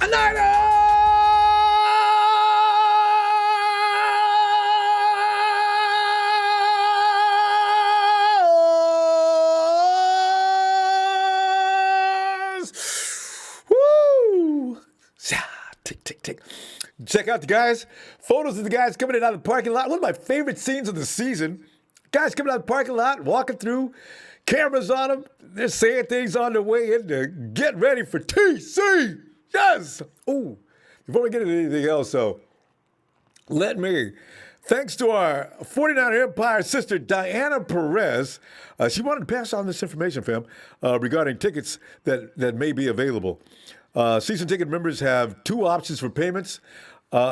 Woo! Tick, tick, tick. Check out the guys. Photos of the guys coming in out of the parking lot. One of my favorite scenes of the season. Guys coming out of the parking lot, walking through, cameras on them. They're saying things on their way in to get ready for TC. Yes. Ooh. Before we get into anything else, though, let me, thanks to our 49er Empire sister, Diana Perez, she wanted to pass on this information, fam, regarding tickets that may be available. Season ticket members have two options for payments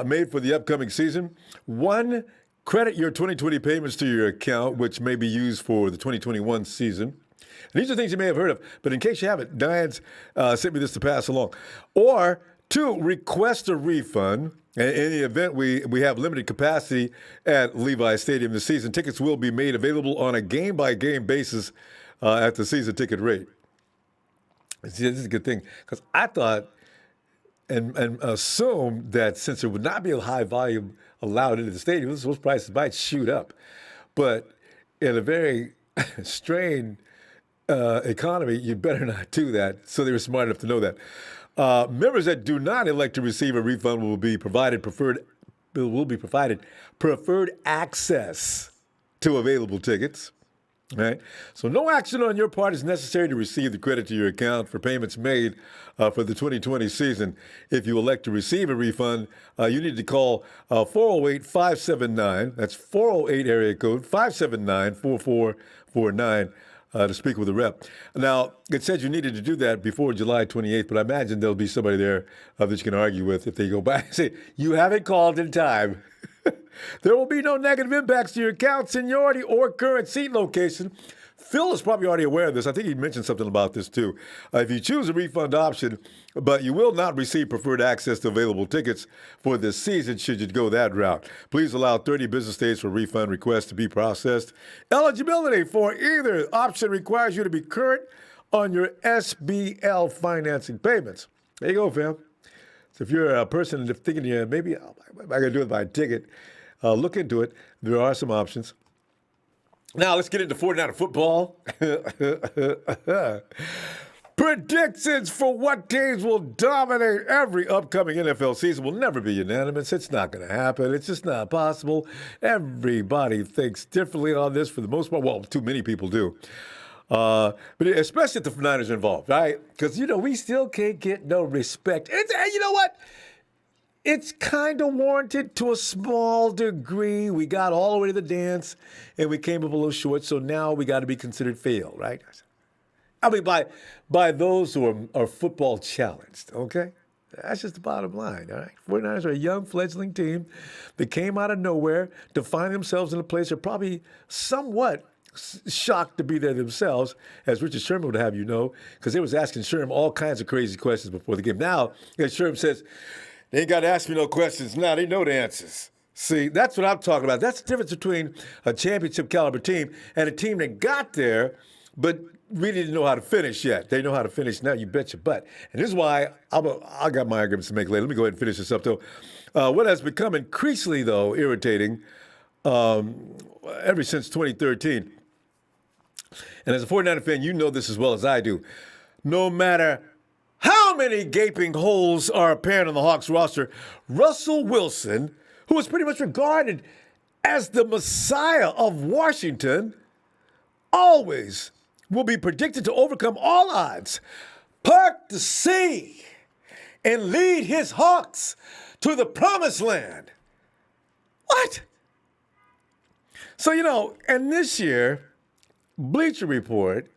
made for the upcoming season. One, credit your 2020 payments to your account, which may be used for the 2021 season. And these are things you may have heard of, but in case you haven't, Diane's sent me this to pass along. Or two, request a refund. In the event we have limited capacity at Levi Stadium this season, tickets will be made available on a game-by-game basis at the season ticket rate. See, this is a good thing, because I thought and assumed that since there would not be a high volume allowed into the stadium, those prices might shoot up. But in a very strained economy, you better not do that. So they were smart enough to know that. Members that do not elect to receive a refund will be provided preferred access to available tickets. Right? So no action on your part is necessary to receive the credit to your account for payments made for the 2020 season. If you elect to receive a refund, you need to call 408-579, that's 408 area code 579-4449 to speak with a rep. Now, it said you needed to do that before July 28th, but I imagine there'll be somebody there that you can argue with if they go back and say, you haven't called in time. There will be no negative impacts to your account, seniority, or current seat location. Phil is probably already aware of this. I think he mentioned something about this too. If you choose a refund option, but you will not receive preferred access to available tickets for this season should you go that route. Please allow 30 business days for refund requests to be processed. Eligibility for either option requires you to be current on your SBL financing payments. There you go, fam. So if you're a person thinking, yeah, maybe I got to do it by ticket, look into it. There are some options. Now let's get into 49er football. Predictions for what teams will dominate every upcoming NFL season will never be unanimous. It's not going to happen. It's just not possible. Everybody thinks differently on this for the most part. Well, too many people do. But especially if the Niners are involved, right? Because, we still can't get no respect. And you know what? It's kind of warranted to a small degree. We got all the way to the dance, and we came up a little short, so now we got to be considered failed, right? I mean, by those who are football challenged, okay? That's just the bottom line, all right? 49ers are a young fledgling team that came out of nowhere to find themselves in a place they're probably somewhat shocked to be there themselves, as Richard Sherman would have you know, because they was asking Sherman all kinds of crazy questions before the game. Now, as Sherman says, they ain't got to ask me no questions. Now they know the answers. See, that's what I'm talking about. That's the difference between a championship caliber team and a team that got there but really didn't know how to finish yet. They know how to finish now, you bet your butt. And this is why I got my arguments to make later. Let me go ahead and finish this up, though. What has become increasingly, though, irritating ever since 2013, and as a 49er fan, you know this as well as I do, no matter how many gaping holes are apparent on the Hawks roster, Russell Wilson, who is pretty much regarded as the Messiah of Washington, always will be predicted to overcome all odds, part the sea, and lead his Hawks to the promised land. What? So, and this year, Bleacher Report,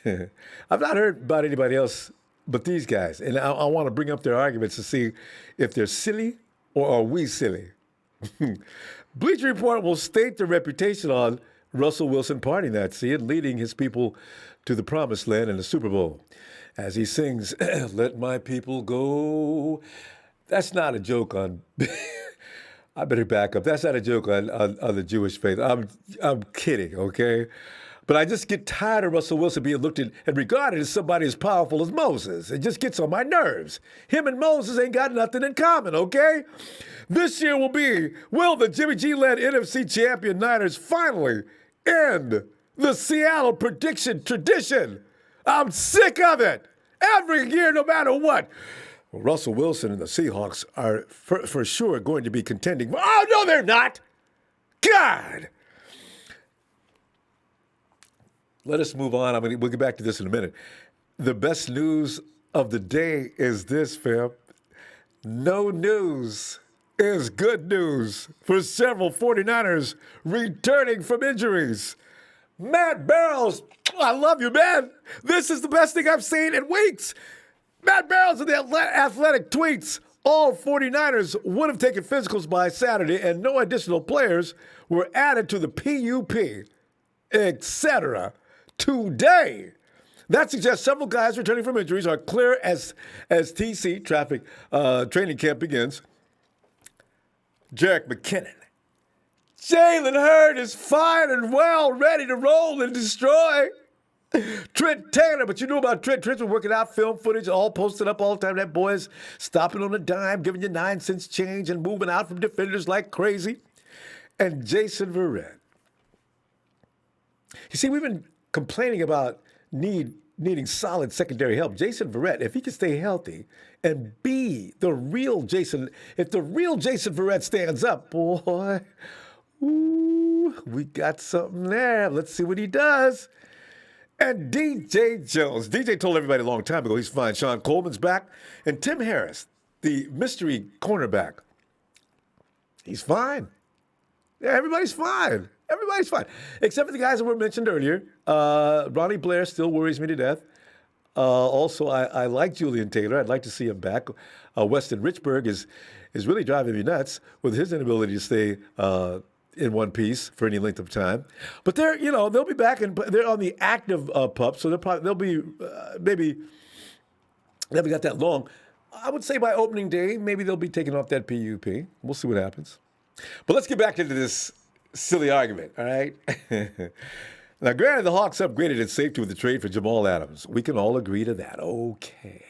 I've not heard about anybody else but these guys. And I want to bring up their arguments to see if they're silly or are we silly. Bleacher Report will state the reputation on Russell Wilson partying that sea and leading his people to the promised land in the Super Bowl. As he sings, "Let my people go." That's not a joke on... I better back up. That's not a joke on the Jewish faith. I'm kidding, okay? But I just get tired of Russell Wilson being looked at and regarded as somebody as powerful as Moses. It just gets on my nerves. Him and Moses ain't got nothing in common, okay? This year will the Jimmy G-led NFC champion Niners finally end the Seattle prediction tradition? I'm sick of it. Every year, no matter what. Well, Russell Wilson and the Seahawks are for sure going to be contending. Oh, no, they're not. God. Let us move on. We'll get back to this in a minute. The best news of the day is this, fam. No news is good news for several 49ers returning from injuries. Matt Barrows, I love you, man. This is the best thing I've seen in weeks. Matt Barrows in the Athletic tweets, all 49ers would have taken physicals by Saturday and no additional players were added to the PUP, etc. today. That suggests several guys returning from injuries are clear as TC traffic training camp begins. Jerick McKinnon. Jalen Hurd is fine and well, ready to roll and destroy. Trent Taylor, but you know about Trent. Trent's been working out film footage, all posted up all the time. That boy's stopping on a dime, giving you 9 cents change and moving out from defenders like crazy. And Jason Verrett. You see, we've been complaining about needing solid secondary help. Jason Verrett, if he can stay healthy and be the real Jason, if the real Jason Verrett stands up, boy, ooh, we got something there. Let's see what he does. And DJ Jones. DJ told everybody a long time ago he's fine. Sean Coleman's back. And Tim Harris, the mystery cornerback, he's fine. Yeah, everybody's fine. Everybody's fine. Except for the guys that were mentioned earlier. Ronnie Blair still worries me to death. Also, I like Julian Taylor. I'd like to see him back. Weston Richburg is really driving me nuts with his inability to stay in one piece for any length of time. But they'll be back and they're on the active pup, so they'll be maybe they haven't got that long. I would say by opening day, maybe they'll be taking off that PUP. We'll see what happens. But let's get back into this silly argument, all right? Now, granted, the Hawks upgraded at safety with the trade for Jamal Adams. We can all agree to that. Okay.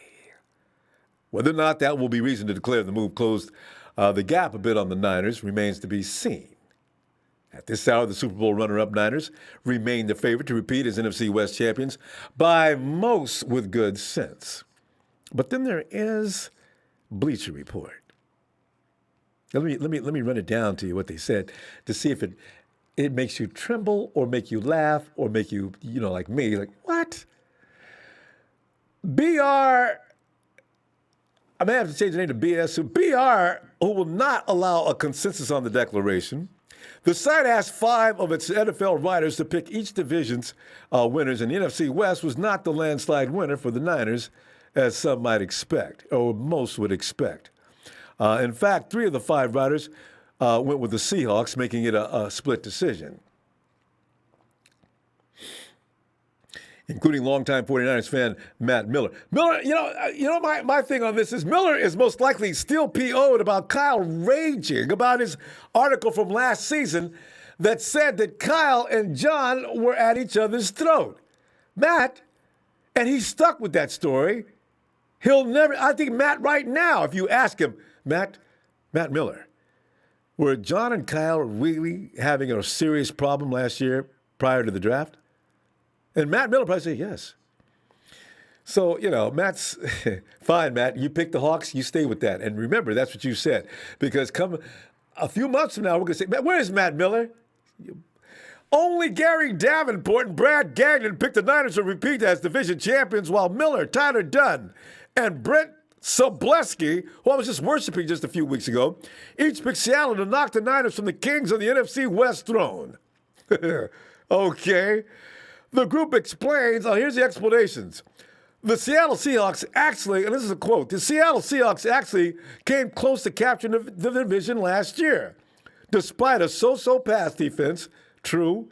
Whether or not that will be reason to declare the move closed the gap a bit on the Niners remains to be seen. At this hour, the Super Bowl runner-up Niners remain the favorite to repeat as NFC West champions by most with good sense. But then there is Bleacher Report. Let me run it down to you what they said to see if it makes you tremble or make you laugh or make you, like me, like, what? BR, I may have to change the name to BS, so BR, who will not allow a consensus on the declaration. The site asked 5 of its NFL writers to pick each division's winners, and the NFC West was not the landslide winner for the Niners, as some might expect, or most would expect. In fact, 3 of the 5 writers went with the Seahawks, making it a split decision, including longtime 49ers fan Matt Miller. Miller, my thing on this is Miller is most likely still PO'd about Kyle raging about his article from last season that said that Kyle and John were at each other's throat. Matt, and he's stuck with that story. I think Matt right now, if you ask him, Matt Miller, were John and Kyle really having a serious problem last year prior to the draft? And Matt Miller probably say yes. So, Matt's fine, Matt. You pick the Hawks, you stay with that. And remember, that's what you said. Because come a few months from now, we're going to say, where is Matt Miller? Only Gary Davenport and Brad Gagnon picked the Niners to repeat as division champions, while Miller, Tyler Dunn, and Brent Sobleski, who I was just worshiping just a few weeks ago, each picked Seattle to knock the Niners from the kings of the NFC West throne. Okay. The group explains, here's the explanations. The Seattle Seahawks actually, and this is a quote, the Seattle Seahawks actually came close to capturing the division last year. Despite a so-so pass defense, true,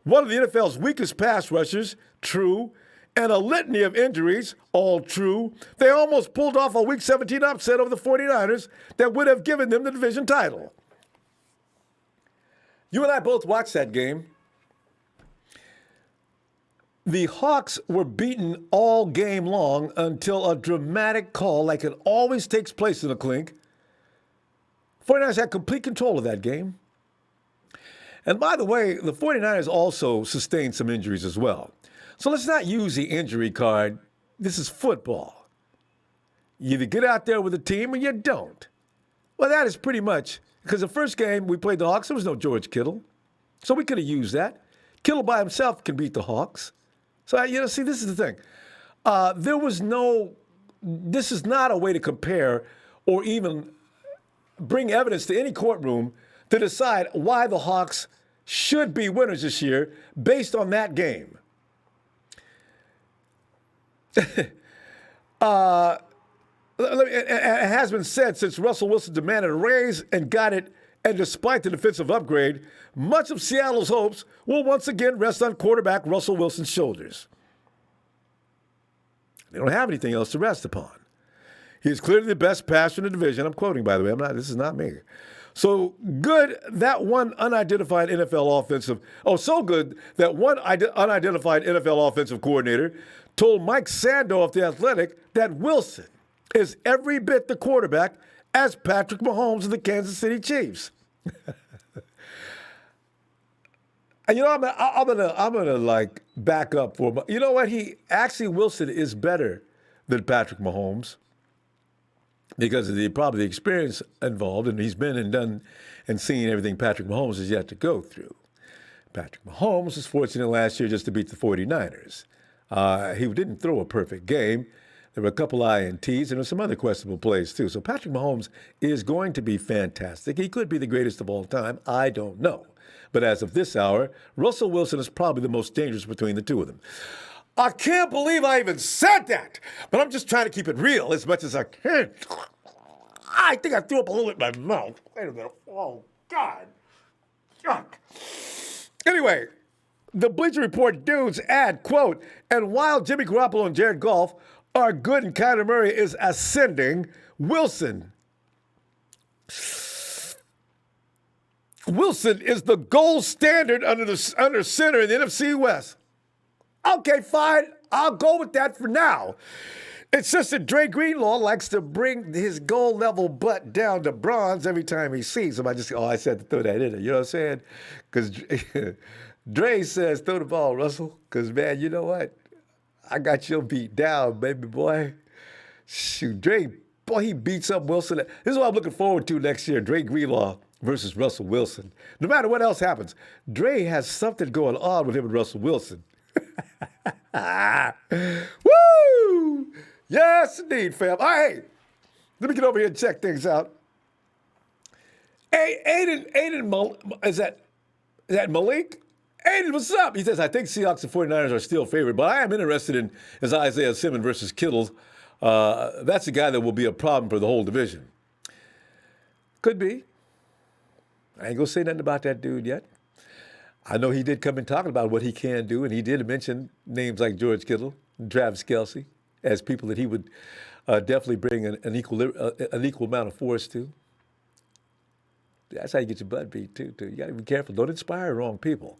one of the NFL's weakest pass rushers, true, and a litany of injuries, all true, they almost pulled off a Week 17 upset over the 49ers that would have given them the division title. You and I both watched that game. The Hawks were beaten all game long until a dramatic call, like it always takes place in a clink. 49ers had complete control of that game. And by the way, the 49ers also sustained some injuries as well. So let's not use the injury card. This is football. You either get out there with a team or you don't. Well, that is pretty much, because the first game we played the Hawks, there was no George Kittle. So we could have used that. Kittle by himself can beat the Hawks. So, see, this is the thing. This is not a way to compare or even bring evidence to any courtroom to decide why the Hawks should be winners this year based on that game. It has been said since Russell Wilson demanded a raise and got it, and despite the defensive upgrade, much of Seattle's hopes will once again rest on quarterback Russell Wilson's shoulders. They don't have anything else to rest upon. He's clearly the best passer in the division. I'm quoting, by the way. This is not me. So good that one unidentified NFL offensive coordinator told Mike Sando of The Athletic that Wilson is every bit the quarterback as Patrick Mahomes of the Kansas City Chiefs. And I'm gonna back up for. You know what? Wilson is better than Patrick Mahomes because of the experience involved, and he's been and done and seen everything Patrick Mahomes has yet to go through. Patrick Mahomes was fortunate last year just to beat the 49ers. He didn't throw a perfect game. There were a couple INTs, and there were some other questionable plays, too. So Patrick Mahomes is going to be fantastic. He could be the greatest of all time. I don't know. But as of this hour, Russell Wilson is probably the most dangerous between the two of them. I can't believe I even said that, but I'm just trying to keep it real as much as I can. I think I threw up a little bit in my mouth. Wait a minute. Oh, God. Yuck. Anyway, the Bleacher Report dudes add, quote, and while Jimmy Garoppolo and Jared Goff are good and Kyler Murray is ascending, Wilson is the gold standard under center in the NFC West. Okay, fine. I'll go with that for now. It's just that Dre Greenlaw likes to bring his gold level butt down to bronze every time he sees him. I said to throw that in there. You know what I'm saying? Because Dre says, throw the ball, Russell. Because, man, you know what? I got your beat down, baby boy. Shoot, Dre, boy, he beats up Wilson. This is what I'm looking forward to next year, Dre Greenlaw versus Russell Wilson. No matter what else happens, Dre has something going on with him and Russell Wilson. Woo! Yes, indeed, fam. All right, hey, let me get over here and check things out. Hey, Aiden, is that Malik? Aiden, what's up? He says, I think Seahawks and 49ers are still favored, but I am interested in Isaiah Simmons versus Kittle. That's a guy that will be a problem for the whole division. Could be. I ain't going to say nothing about that dude yet. I know he did come in talking about what he can do, and he did mention names like George Kittle and Travis Kelce as people that he would definitely bring an equal amount of force to. That's how you get your butt beat, too. You got to be careful. Don't inspire wrong people.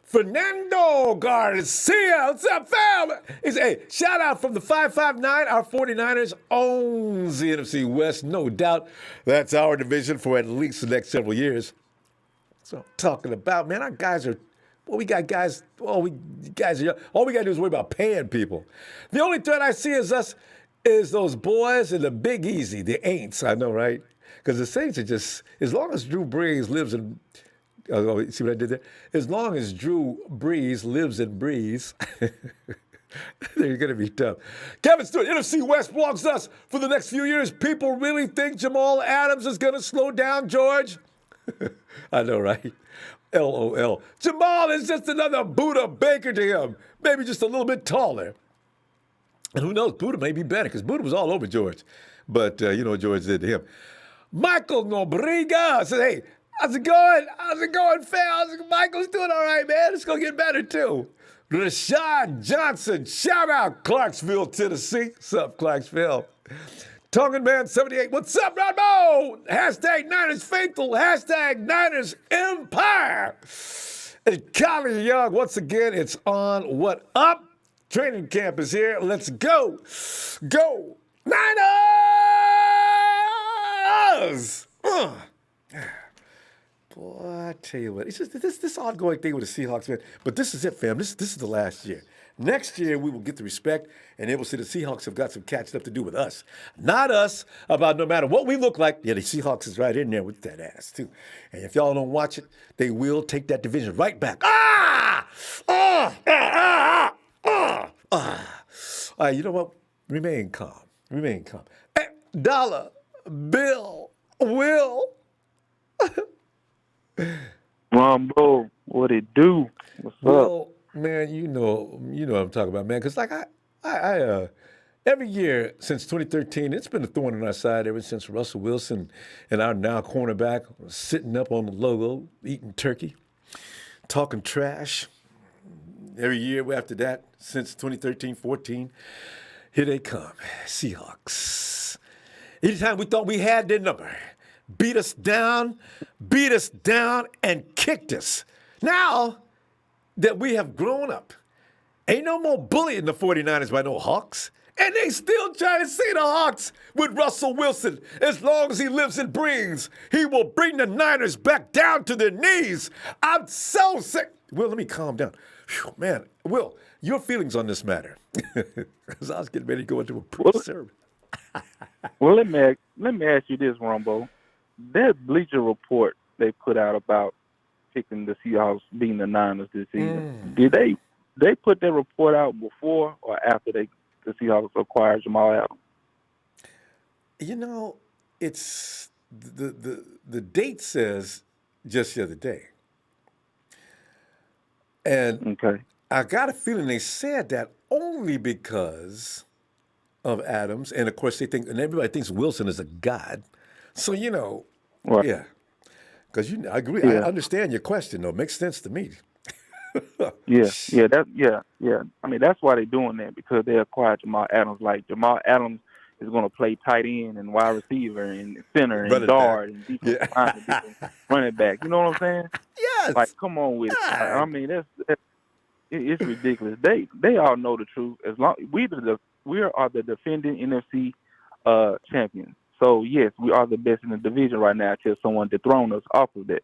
Fernando Garcia, what's up, fam? He said, hey, shout out from the 559. Our 49ers owns the NFC West, no doubt. That's our division for at least the next several years. That's what I'm talking about, man. Our guys are, we got guys, all we got to do is worry about paying people. The only threat I see is those boys in the Big Easy, the Aints, I know, right? Because the Saints are just, as long as Drew Brees lives in, see what I did there? As long as Drew Brees lives and breathes, they're going to be tough. Kevin Stewart, NFC West belongs to us for the next few years. People really think Jamal Adams is going to slow down, George? I know, right? LOL. Jamal is just another Buddha Baker to him. Maybe just a little bit taller. And who knows, Buddha may be better because Buddha was all over George. But you know what George did to him. Michael Nobrega said, hey, how's it going? How's it going, fam? Michael's doing all right, man. It's going to get better, too. Rashad Johnson, shout out Clarksville, Tennessee. What's up, Clarksville? Tongan Man 78, what's up, Ronbo? Hashtag Niners Faithful, hashtag Niners Empire. And Collie Young, once again, it's on. What up? Training camp is here. Let's go. Go. Niners! Boy, I tell you what, it's just this ongoing thing with the Seahawks, man. But this is it, fam. This is the last year. Next year, we will get the respect, and they will see the Seahawks have got some catching up to do with us. Not us, about no matter what we look like. Yeah, the Seahawks is right in there with that ass, too. And if y'all don't watch it, they will take that division right back. All right, you know what? Remain calm. Remain calm. Hey, Dollar Bill Will. Ronbo, what it do? What's up? Well, man, you know what I'm talking about, man. Because like I every year since 2013, it's been a thorn in our side ever since Russell Wilson and our now cornerback was sitting up on the logo, eating turkey, talking trash. Every year after that, since 2013-14, here they come, Seahawks. Anytime we thought we had their number, beat us down, and kicked us. Now that we have grown up, ain't no more bullying the 49ers by no Hawks. And they still trying to see the Hawks with Russell Wilson. As long as he lives and breathes, he will bring the Niners back down to their knees. I'm so sick. Will, let me calm down. Whew, man, Will, your feelings on this matter. Because I was getting ready to go into a pre-sermon. Well, let me ask you this, Ronbo. That Bleacher Report they put out about picking the Seahawks beating the Niners this season, did they put that report out before or after the Seahawks acquired Jamal Adams? You know, it's the date says just the other day. And Okay. I got a feeling they said that only because of Adams. And of course, and everybody thinks Wilson is a god. So, Right. yeah. Because I agree. I Yeah. understand your question, though. It makes sense to me. Yeah. I mean, that's why they're doing that, because they acquired Jamal Adams. Like, Jamal Adams is going to play tight end and wide receiver and center and Running back. guard and defensive line and defensive running back. You know what I'm saying? Yes. Like, come on with it. I mean, it's ridiculous. They all know the truth. As long we are the defending NFC champions. So yes, we are the best in the division right now until someone dethrones us off of that.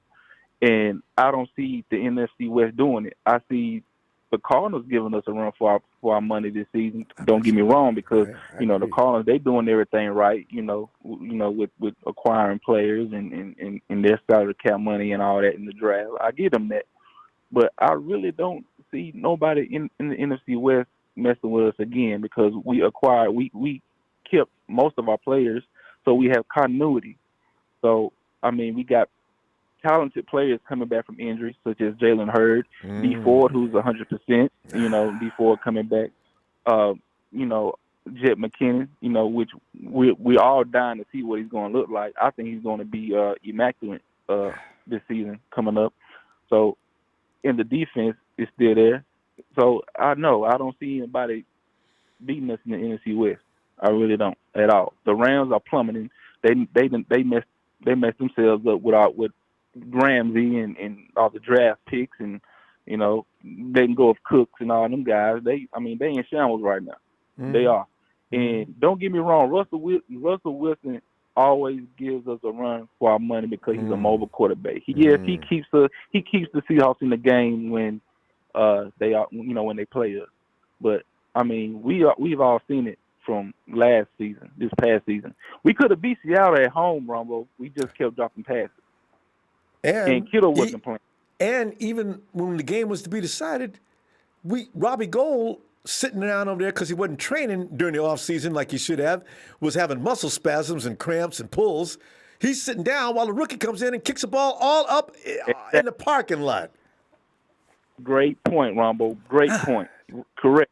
And I don't see the NFC West doing it. I see the Cardinals giving us a run for our money this season. Don't get me wrong, because the Cardinals, they doing everything right. With acquiring players and their salary cap money and all that in the draft. I give them that, but I really don't see nobody in the NFC West messing with us again, because we kept most of our players, so we have continuity. So I mean, we got talented players coming back from injuries, such as Jalen Hurd, D Ford, who's 100%. D Ford coming back. Jet McKinnon. Which we all dying to see what he's going to look like. I think he's going to be immaculate this season coming up. So, and the defense is still there. So I don't see anybody beating us in the NFC West. I really don't at all. The Rams are plummeting. They messed themselves up with Ramsey and all the draft picks, and they can go with Cooks and all them guys. They in shambles right now. They are. And don't get me wrong, Russell Wilson always gives us a run for our money because he's a mobile quarterback. He keeps the Seahawks in the game when they are when they play us. But I mean, we've all seen it from this past season. We could have beat Seattle at home, Ronbo. We just kept dropping passes. And Kittle wasn't playing. And even when the game was to be decided, Robbie Gould, sitting down over there because he wasn't training during the offseason like he should have, was having muscle spasms and cramps and pulls. He's sitting down while the rookie comes in and kicks the ball all up in the parking lot. Great point, Ronbo. Great point. Correct.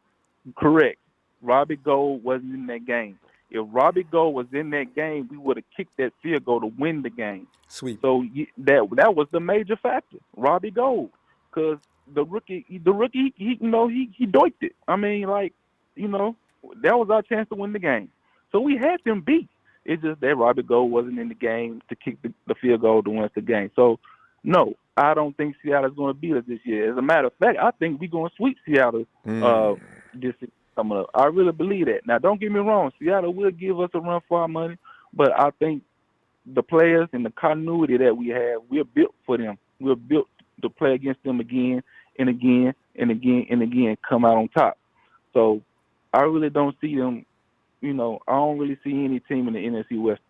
Robbie Gould wasn't in that game. If Robbie Gould was in that game, we would have kicked that field goal to win the game. Sweet. So that was the major factor, Robbie Gould, because the rookie, he doiked it. I mean, that was our chance to win the game. So we had them beat. It's just that Robbie Gould wasn't in the game to kick the field goal to win us the game. So No, I don't think Seattle's going to beat us this year. As a matter of fact, I think we're going to sweep Seattle this season coming up. I really believe that. Now, don't get me wrong. Seattle will give us a run for our money, but I think the players and the continuity that we have, we're built for them. We're built to play against them again and again and again and again, come out on top. So I really don't see them. I don't really see any team in the NFC West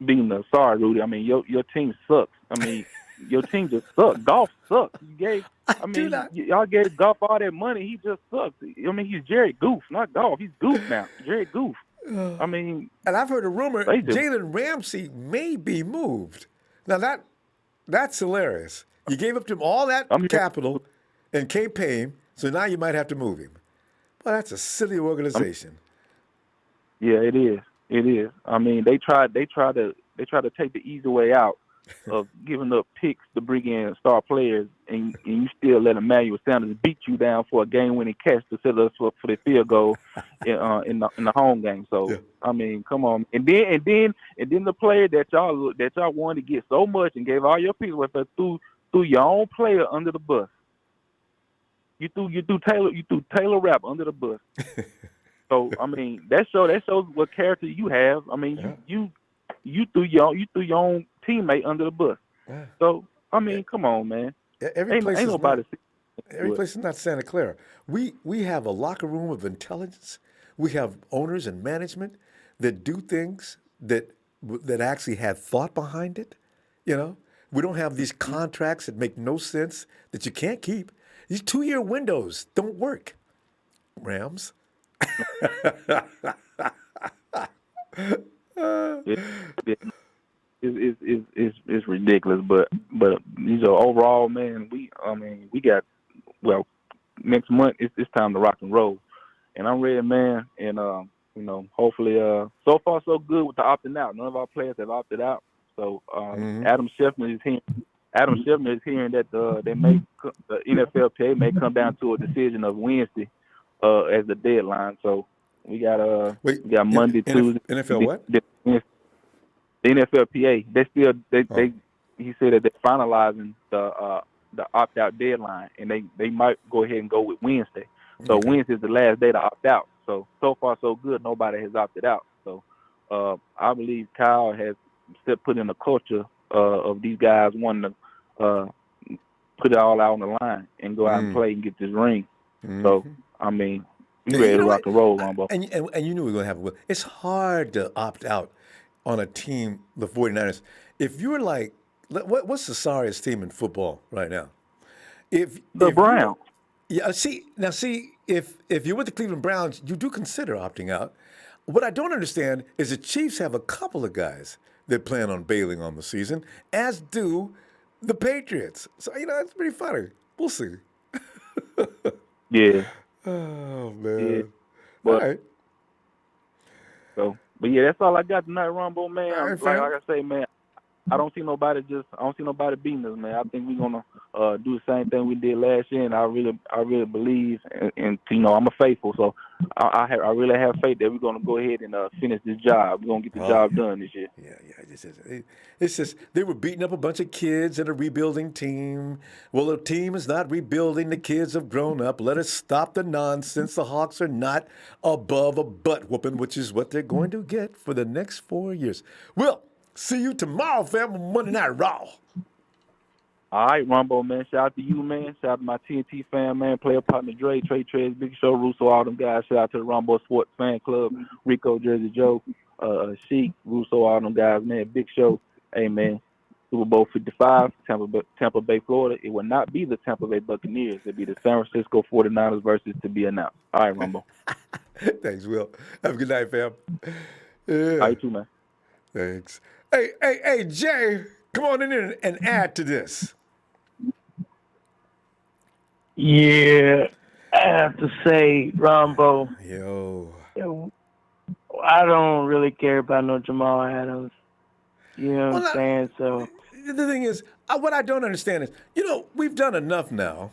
beating us. Sorry, Rudy. I mean, your team sucks. I mean, your team just sucks. Golf sucks. Y'all gave Golf all that money. He just sucks. I mean, he's Jared Goof, not Golf. He's Goof now. Jared Goof. I mean, and I've heard a rumor Jalen Ramsey may be moved. Now that's hilarious. You gave up to him all that capital and can't pay him, so now you might have to move him. Well, that's a silly organization. Yeah, it is. It is. I mean, they try to take the easy way out of giving up picks to bring in star players, and you still let Emmanuel Sanders beat you down for a game-winning catch to set us up for the field goal in the home game. So yeah. I mean, come on. And then the player that y'all wanted to get so much and gave all your picks with threw your own player under the bus. You threw Taylor Rapp under the bus. So I mean, that shows what character you have. I mean, you threw your own teammate under the bus. Yeah. So I mean, come on, man. Every place is not Santa Clara. We have a locker room of intelligence. We have owners and management that do things that actually have thought behind it. We don't have these contracts that make no sense that you can't keep. These 2-year windows don't work. Rams. It's ridiculous, but these are overall, man. We got next month it's time to rock and roll, and I'm ready, man. And hopefully, so far so good with the opting out. None of our players have opted out. So Adam Schefter is hearing that the NFLPA may come down to a decision of Wednesday as the deadline. So we got Monday, Tuesday. NFL what? The NFLPA. He said that they're finalizing the opt out deadline, and they might go ahead and go with Wednesday. So Wednesday is the last day to opt out. So far so good. Nobody has opted out. So I believe Kyle has put in a culture of these guys wanting to put it all out on the line and go out and play and get this ring. Mm-hmm. So I mean, we ready to rock and roll, Ronbo. And you knew we were going to have it. It's hard to opt out on a team, the 49ers. If you were like, what's the sorriest team in football right now? If Browns. If you're with the Cleveland Browns, you do consider opting out. What I don't understand is the Chiefs have a couple of guys that plan on bailing on the season, as do the Patriots. So, it's pretty funny. We'll see. Yeah. Oh, man. Yeah. All right. So, but yeah, that's all I got tonight, Ronbo, man. Right, like I say, man, I don't see nobody beating us, man. I think we're gonna do the same thing we did last year, and I really believe, and I'm a faithful, so I really have faith that we're gonna go ahead and finish this job. We're gonna get the job done this year. Yeah. It's just they were beating up a bunch of kids in a rebuilding team. Well, the team is not rebuilding. The kids have grown up. Let us stop the nonsense. The Hawks are not above a butt whooping, which is what they're going to get for the next 4 years. Well. See you tomorrow, fam, on Monday Night Raw. All right, Ronbo, man. Shout out to you, man. Shout out to my TNT fan, man. Player partner Dre, Trey Trez, Big Show, Russo, all them guys. Shout out to the Ronbo Sports Fan Club, Rico, Jersey Joe, Sheik, Russo, all them guys, man. Big Show. Hey, man. Super Bowl 55, Tampa Bay, Florida. It will not be the Tampa Bay Buccaneers. It'll be the San Francisco 49ers versus to be announced. All right, Ronbo. Thanks, Will. Have a good night, fam. Yeah. All right, too, man. Thanks. Hey, Jay, come on in and add to this. Yeah, I have to say, Ronbo. Yo. I don't really care about no Jamal Adams. You know what I'm saying? So the thing is, what I don't understand is, we've done enough now.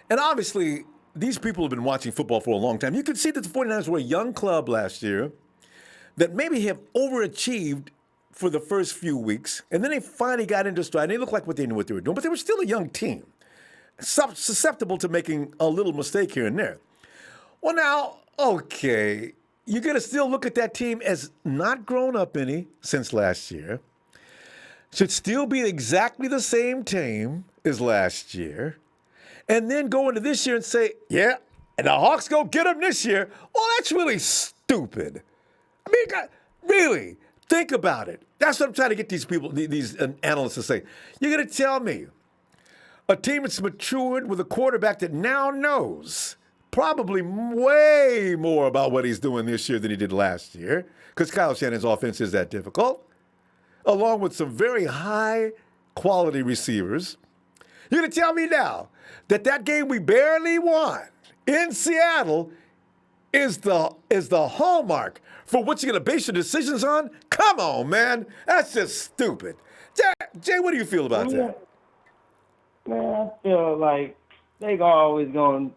And obviously, these people have been watching football for a long time. You can see that the 49ers were a young club last year that maybe have overachieved for the first few weeks, and then they finally got into stride. And they looked like what they knew what they were doing, but they were still a young team, susceptible to making a little mistake here and there. Well, now, okay, you're going to still look at that team as not grown up any since last year. Should still be exactly the same team as last year. And then go into this year and say, yeah, and the Hawks go get them this year. Well, that's really stupid. I mean, really, think about it. That's what I'm trying to get these people, these analysts to say. You're going to tell me a team that's matured with a quarterback that now knows probably way more about what he's doing this year than he did last year, because Kyle Shanahan's offense is that difficult, along with some very high-quality receivers. You're going to tell me now that game we barely won in Seattle is the hallmark for what you're going to base your decisions on? Come on, man. That's just stupid. Jay, what do you feel about that? Man, I feel like they always going,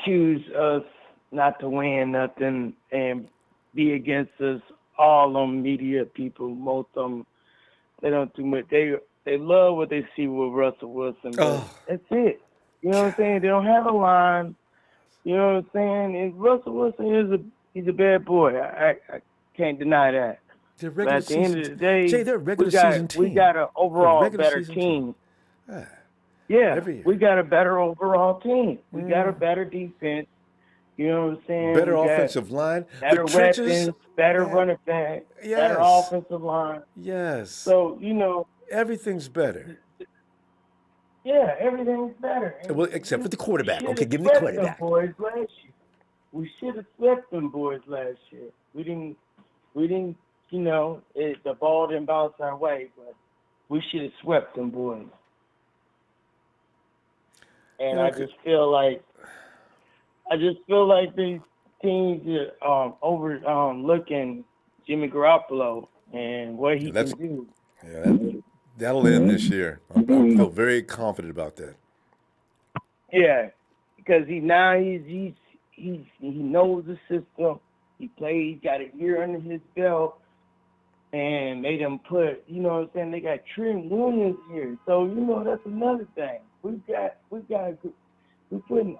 choose us not to win nothing and be against us. All them media people, most of them, they don't do much. They love what they see with Russell Wilson, but that's it. You know what I'm saying? They don't have a line. You know what I'm saying? And Russell Wilson he's a bad boy. I can't deny that. But at the end of the day, Jay, they're a regular season team. We got an overall better team. Yeah, we got a better overall team. We got a better defense. You know what I'm saying? Better offensive line. Better weapons, better running back, better offensive line. Yes. So, everything's better. Yeah, everything's better. Well, except for the quarterback. Okay, give me the quarterback. We should have swept them boys last year. We didn't, the ball didn't bounce our way, but we should have swept them boys. And I just feel like these teams are overlooking Jimmy Garoppolo and what he can do. Yeah, that'll end this year. I feel very confident about that. Yeah, because he knows the system. He played, got a year under his belt, and made him put. You know what I'm saying? They got Trent Williams here, so that's another thing. We're putting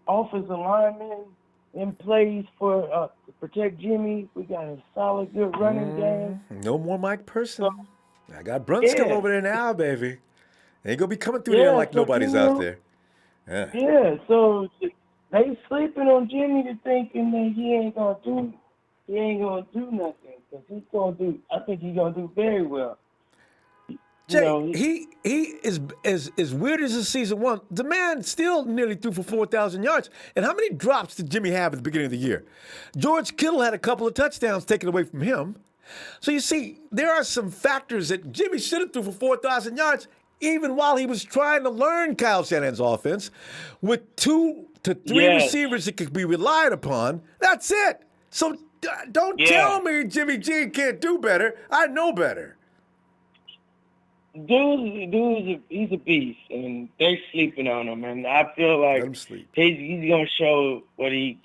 offensive linemen in place to protect Jimmy. We got a solid, good running game. No more Mike Person. I got Brunskill over there now, baby. Ain't gonna be coming through there like nobody's out there. Yeah, so they sleeping on Jimmy to thinking that he ain't gonna do nothing, because I think he's gonna do very well. Jay, he is as weird as his season one. The man still nearly threw for 4,000 yards. And how many drops did Jimmy have at the beginning of the year? George Kittle had a couple of touchdowns taken away from him. So you see, there are some factors that Jimmy should have threw for 4,000 yards, even while he was trying to learn Kyle Shanahan's offense with 2 to 3 receivers that could be relied upon. That's it. So don't tell me Jimmy G can't do better. I know better. Dude, he's a beast, and they're sleeping on him. And I feel like he's gonna show what he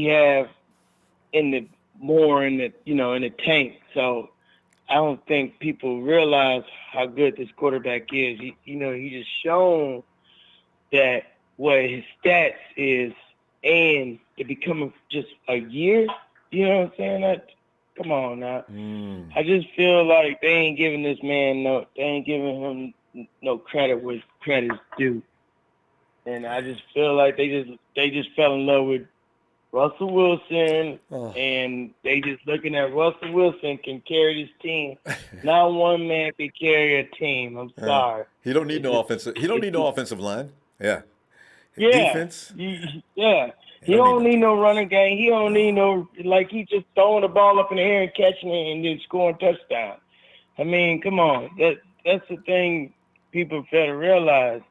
have in the tank. So I don't think people realize how good this quarterback is. He just shown that what his stats is, and it becoming just a year. You know what I'm saying? Come on now. I just feel like they ain't giving this man him no credit where credit's due. And I just feel like they just fell in love with Russell Wilson, and they just looking at Russell Wilson can carry this team. Not one man can carry a team. I'm sorry. He don't need no offensive line. Yeah. Defense. He don't need no running game. He don't need he just throwing the ball up in the air and catching it and then scoring touchdowns. I mean, come on. That's the thing people fail to realize,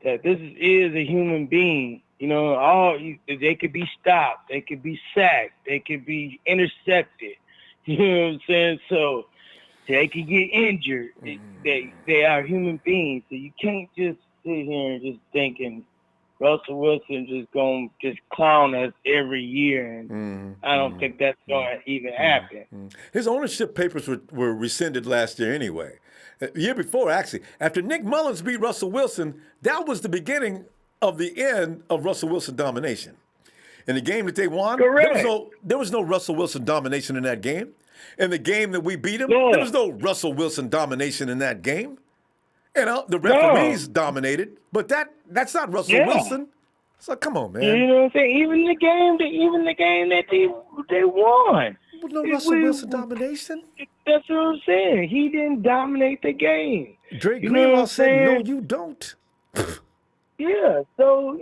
that this is a human being. They could be stopped. They could be sacked. They could be intercepted. You know what I'm saying? So they could get injured. They are human beings. So you can't just sit here and just thinking Russell Wilson just going to just clown us every year, and I don't think that's going to even happen. His ownership papers were rescinded last year anyway. The year before, actually. After Nick Mullins beat Russell Wilson, that was the beginning of the end of Russell Wilson domination. In the game that they won, there was no Russell Wilson domination in that game. In the game that we beat him, there was no Russell Wilson domination in that game. You know, the referees dominated, but that's not Russell Wilson. So come on, man. You know what I'm saying? Even the game that they won. No Russell Wilson domination. That's what I'm saying. He didn't dominate the game. Drake Greenlaw said, "No, you don't." Yeah, so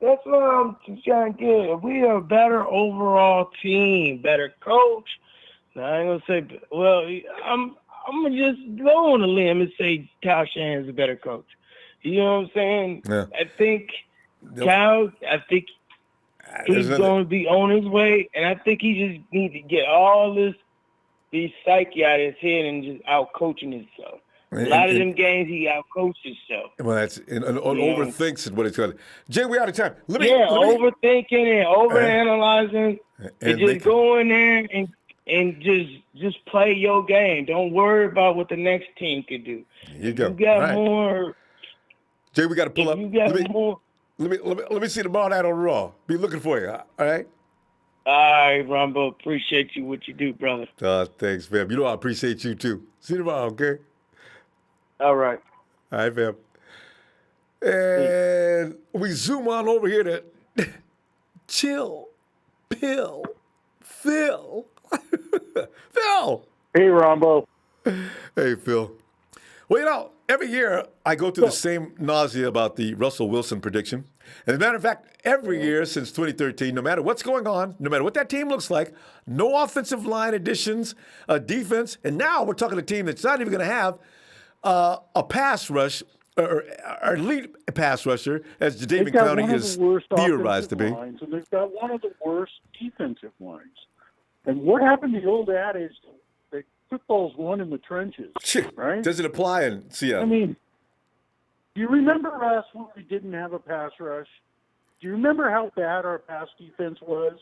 that's what I'm trying to get. If we are a better overall team, better coach. Now, I ain't gonna say. Well, I'm gonna just go on a limb and say Kyle Shanahan's a better coach. You know what I'm saying? Yeah. I think Kyle. I think he's going to be on his way, and I think he just needs to get all these psyche out of his head and just out coaching himself. A lot of them games he out coached himself. Well, that's overthinks is what it's called. Jay, we out of time. Overthinking and overanalyzing, and just go in there and just play your game. Don't worry about what the next team could do. You go. You got more. Jay, we got to pull up. You got more. Let me see tomorrow night on Raw. Be looking for you. All right. All right, Ronbo. Appreciate you what you do, brother. Thanks, fam. You know I appreciate you too. See you tomorrow, okay? All right. All right, fam. And we zoom on over here to Chill, Pill, Phil. Phil. Hey, Ronbo. Hey, Phil. Well, every year I go through the same nausea about the Russell Wilson prediction. As a matter of fact, every year since 2013, no matter what's going on, no matter what that team looks like, no offensive line additions, defense, and now we're talking a team that's not even going to have a pass rush or elite pass rusher, as Jadeveon Clowney is theorized to be. And they've got one of the worst defensive lines. And what happened to the old adage that football's won in the trenches, right? Does it apply in Seattle? I mean, do you remember us when we didn't have a pass rush? Do you remember how bad our pass defense was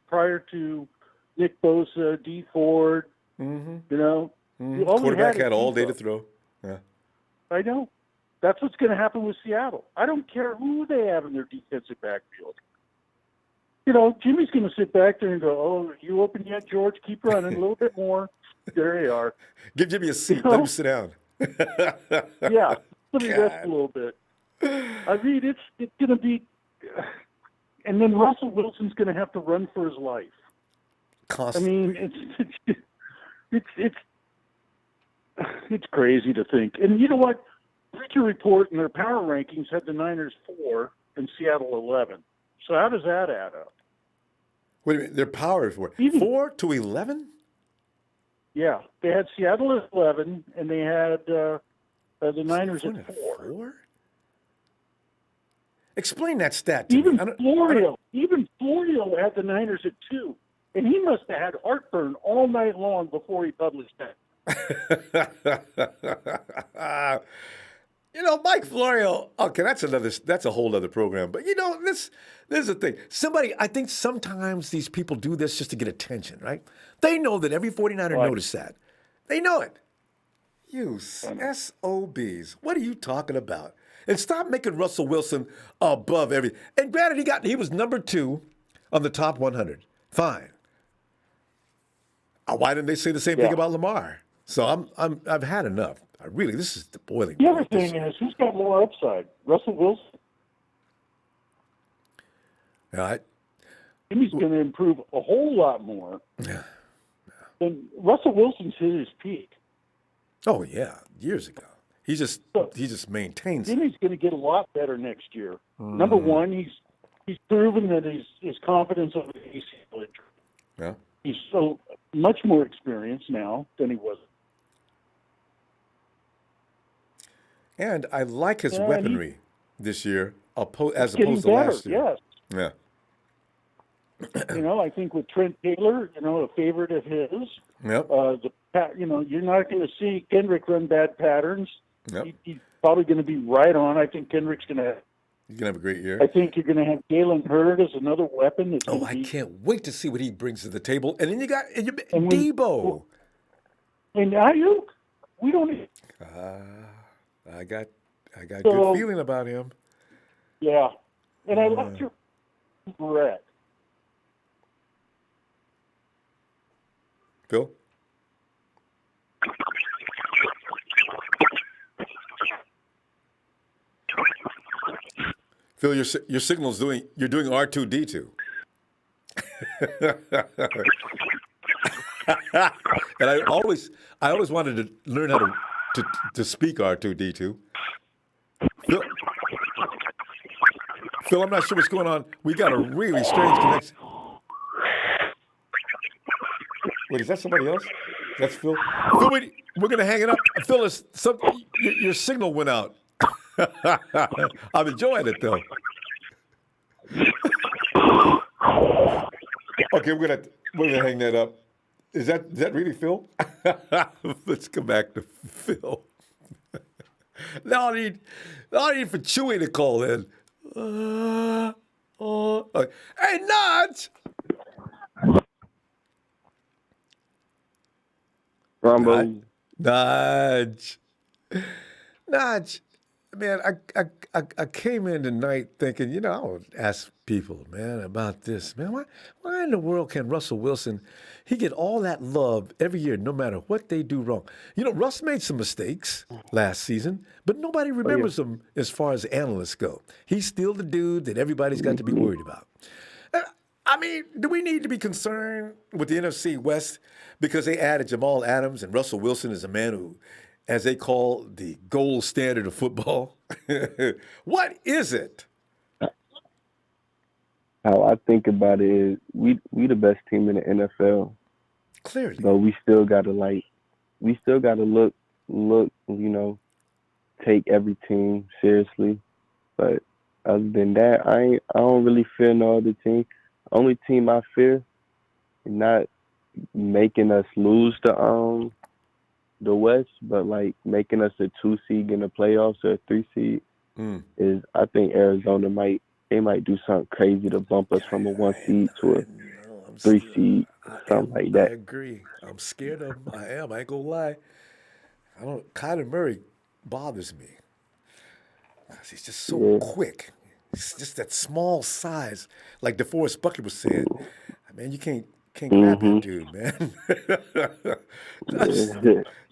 prior to Nick Bosa, D. Ford? You know, quarterback had all day to throw. Yeah, I know. That's what's going to happen with Seattle. I don't care who they have in their defensive backfield. You know, Jimmy's going to sit back there and go, "Oh, you open yet, George? Keep running a little bit more." There they are. Give Jimmy a seat. Let him sit down. Yeah, let me rest a little bit. I mean, it's going to be, and then Russell Wilson's going to have to run for his life. Constantly. I mean, it's crazy to think. And you know what? Bleacher Report in their power rankings had the Niners 4 and Seattle 11. So how does that add up? Wait a minute. Their power is 4. 4 to 11? Yeah. They had Seattle at 11, and they had the Niners at 4. Explain that stat to even me. Florio had the Niners at 2. And he must have had heartburn all night long before he published that. You know, Mike Florio. Okay, that's a whole other program. But you know, this is the thing. I think sometimes these people do this just to get attention, right? They know that every 49er noticed that. They know it. You SOBs. What are you talking about? And stop making Russell Wilson above every. And granted, he was number 2 on the top 100. Fine. Why didn't they say the same thing about Lamar? So I've had enough. This is the boiling point. The other thing is, who's got more upside? Russell Wilson? Yeah, Jimmy's going to improve a whole lot more. Yeah. And Russell Wilson's hit his peak. Oh yeah, years ago. He just maintains. Jimmy's going to get a lot better next year. Number one, he's proven that his confidence over the ACL injury. Yeah. He's so much more experienced now than he was. And I like his weaponry this year, as opposed to last year. Yes. Yeah. You know, I think with Trent Taylor, a favorite of his. Yep. You're not going to see Kendrick run bad patterns. Yep. He's probably going to be right on. I think Kendrick's going to have He's gonna have a great year. I think you're going to have Galen Hurd as another weapon. That's Oh, gonna I be, can't wait to see what he brings to the table. And then you got And Debo. And Ayuk, we don't. I got good So- feeling about him. Yeah, and I like your Brett. Phil? Phil, your signal's you're doing R2D2. And I always wanted to learn how to speak R2D2. Phil, I'm not sure what's going on. We got a really strange connection. Wait, is that somebody else? That's Phil. Phil, wait, we're gonna hang it up. Phil, your signal went out. I'm enjoying it though. Okay, we're gonna hang that up. Is that really Phil? Let's come back to Phil. Now I need for Chewy to call in. Hey, Nudge! Ronbo. Nudge. Man, I came in tonight thinking, I would ask people, man, about this. Man, why in the world can Russell Wilson, he get all that love every year, no matter what they do wrong? Russ made some mistakes last season, but nobody remembers him as far as analysts go. He's still the dude that everybody's got to be worried about. I mean, do we need to be concerned with the NFC West because they added Jamal Adams and Russell Wilson is a man who, as they call the gold standard of football? What is it? How I think about it is we the best team in the NFL. Clearly. But we still gotta look, take every team seriously. But other than that, I don't really fear no other team. Only team I fear is not making us lose the West, but like making us a 2 seed in the playoffs or a 3 seed is I think Arizona might do something crazy to bump us from a 1 seed to a 3 seed, something like that. I agree. I'm scared of him. I am. I ain't gonna lie. Kyler Murray bothers me because he's just so quick. It's just that small size, like DeForest Buckner was saying. Man, you can't grab that dude, man.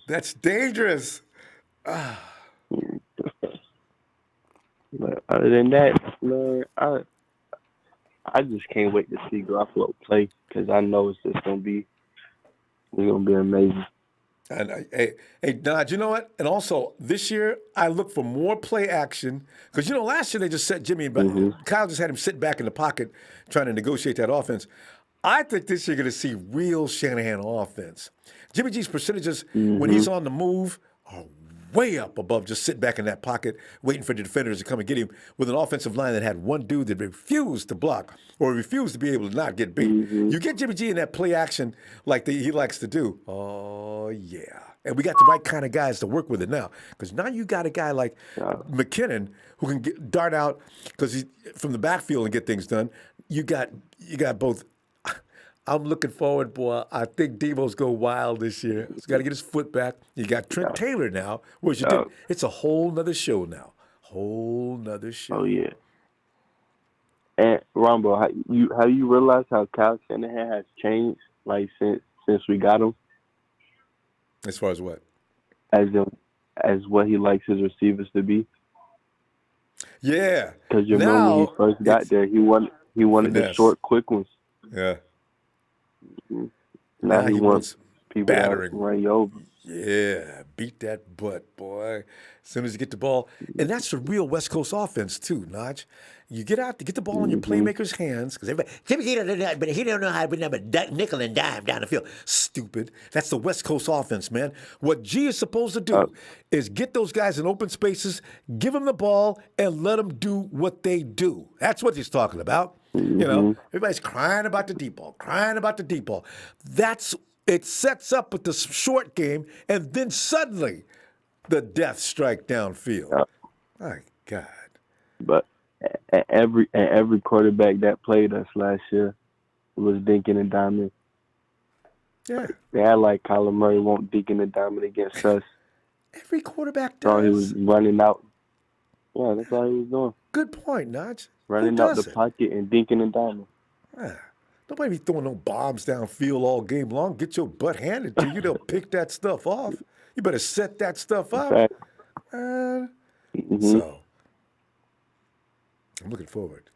That's dangerous. But other than that, man, I just can't wait to see Garoppolo play because I know it's gonna be amazing. And hey, Dodge, you know what? And also this year, I look for more play action because last year they just set Jimmy, but Kyle just had him sit back in the pocket trying to negotiate that offense. I think this year you're going to see real Shanahan offense. Jimmy G's percentages when he's on the move are way up above just sitting back in that pocket waiting for the defenders to come and get him with an offensive line that had one dude that refused to block or refused to be able to not get beat. You get Jimmy G in that play action like he likes to do. Oh, yeah. And we got the right kind of guys to work with it now because now you got a guy like McKinnon who can dart out because he's from the backfield and get things done. You got both. I'm looking forward, boy. I think Debo's go wild this year. He's got to get his foot back. You got Trent Taylor now. Whereas it's a whole nother show now. Whole nother show. Oh yeah. And Ronbo, have you realized how Kyle Shanahan has changed like since we got him? As far as what? As what he likes his receivers to be. Yeah. Because you remember when he first got there, he wanted the short, quick ones. Yeah. Now he wants people battering. that run you over. Yeah, beat that butt, boy. As soon as you get the ball. And that's the real West Coast offense, too, Notch. You get out to get the ball in your playmakers' hands. Because everybody, Jimmy G don't know, but he don't know how to put a nickel and dime down the field. Stupid. That's the West Coast offense, man. What G is supposed to do is get those guys in open spaces, give them the ball, and let them do what they do. That's what he's talking about. Everybody's crying about the deep ball, It sets up with the short game, and then suddenly the death strike downfield. My God. But And every quarterback that played us last year was dinking and diming. Yeah. They had like Kyler Murray won't dinking and diming against us. Every quarterback So he was does. running out. Yeah, that's all he was doing. Good point, Notch. Who Running out the does it? pocket and dinking and diming. Yeah. Nobody be throwing no bombs downfield all game long. Get your butt handed to you. They'll pick that stuff off. You better set that stuff In up. fact, So, I'm looking forward.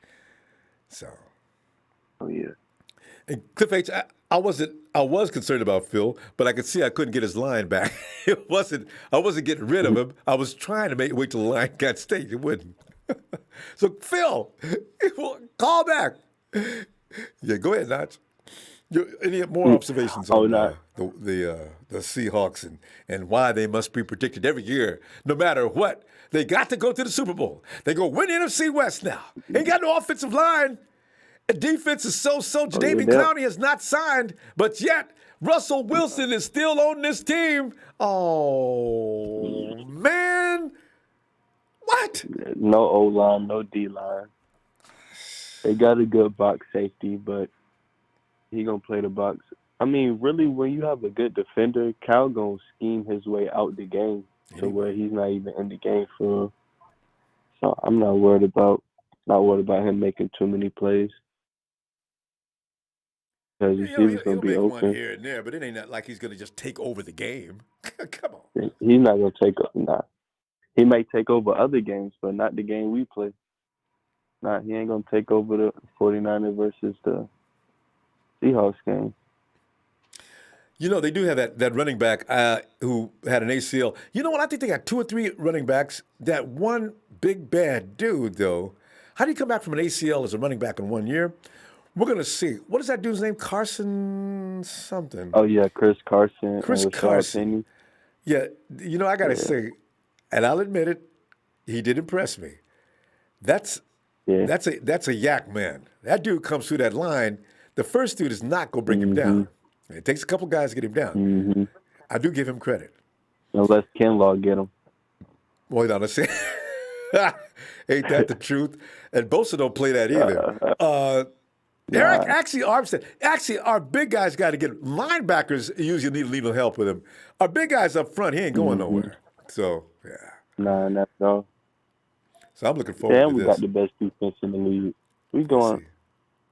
So, oh yeah. and Cliff H, I was concerned about Phil, but I could see I couldn't get his line back. I wasn't getting rid of him. I was trying to wait till the line got stayed. It wouldn't. So Phil, call back. Yeah, go ahead, Notch. Any more observations on the Seahawks and why they must be predicted every year, no matter what? They got to go to the Super Bowl. They go win the NFC West now. Ain't got no offensive line. The defense is so-so. Jadeveon Clowney has not signed, but yet Russell Wilson is still on this team. Oh, man. What? No O-line, no D-line. They got a good box safety, but he going to play the box. I mean, really, when you have a good defender, Cal going to scheme his way out the game to where he's not even in the game for real. So I'm not worried about him making too many plays. Because receivers going to be make open. one here and there, but it ain't like he's going to just take over the game. Come on. He's not going to take over. Nah. He may take over other games, but not the game we play. Nah, he ain't going to take over the 49ers versus the Seahawks game. You know, they do have that running back who had an ACL. You know what? I think they got 2 or 3 running backs. That one big bad dude, though, how do you come back from an ACL as a running back in 1 year? We're going to see. What is that dude's name? Carson something. Oh, yeah, Chris Carson. Chris Carson. Yeah, you know, I got to say, and I'll admit it, he did impress me. That's a yak man. That dude comes through that line. The first dude is not going to bring him down. It takes a couple guys to get him down. I do give him credit. Unless Kinlaw get him. Wait on a second. Ain't that the truth? And Bosa don't play that either. Eric, actually, our big guys got to get linebackers. Usually need a little help with him. Our big guys up front, he ain't going nowhere. So yeah. Nah, not at all. So I'm looking forward to this. We got the best defense in the league. We going.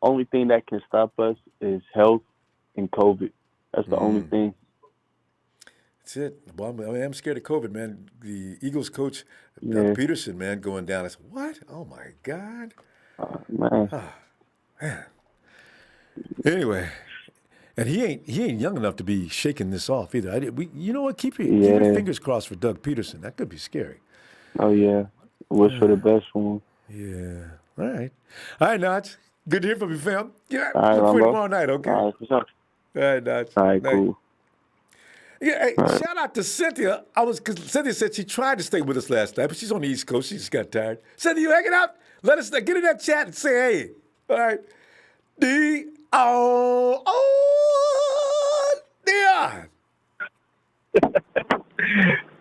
Only thing that can stop us is health and COVID. That's the only thing. That's it. Well, I'm scared of COVID, man. The Eagles coach, Doug Peterson, man, going down. I said, what? Oh my God. Man. Man. Anyway, and he ain't young enough to be shaking this off either. You know what? Keep your fingers crossed for Doug Peterson. That could be scary. Oh yeah, wish for the best for him. Yeah. All right, Notch. Good to hear from you, fam. Yeah. All right, look for you Ronbo. tomorrow night. Okay. All right, for sure. All right, Notch. All right, cool. Yeah, hey, shout out to Cynthia. Cause Cynthia said she tried to stay with us last night, but she's on the East Coast. She just got tired. Cynthia, you hanging out? Let us get in that chat and say hey. All right. Dion.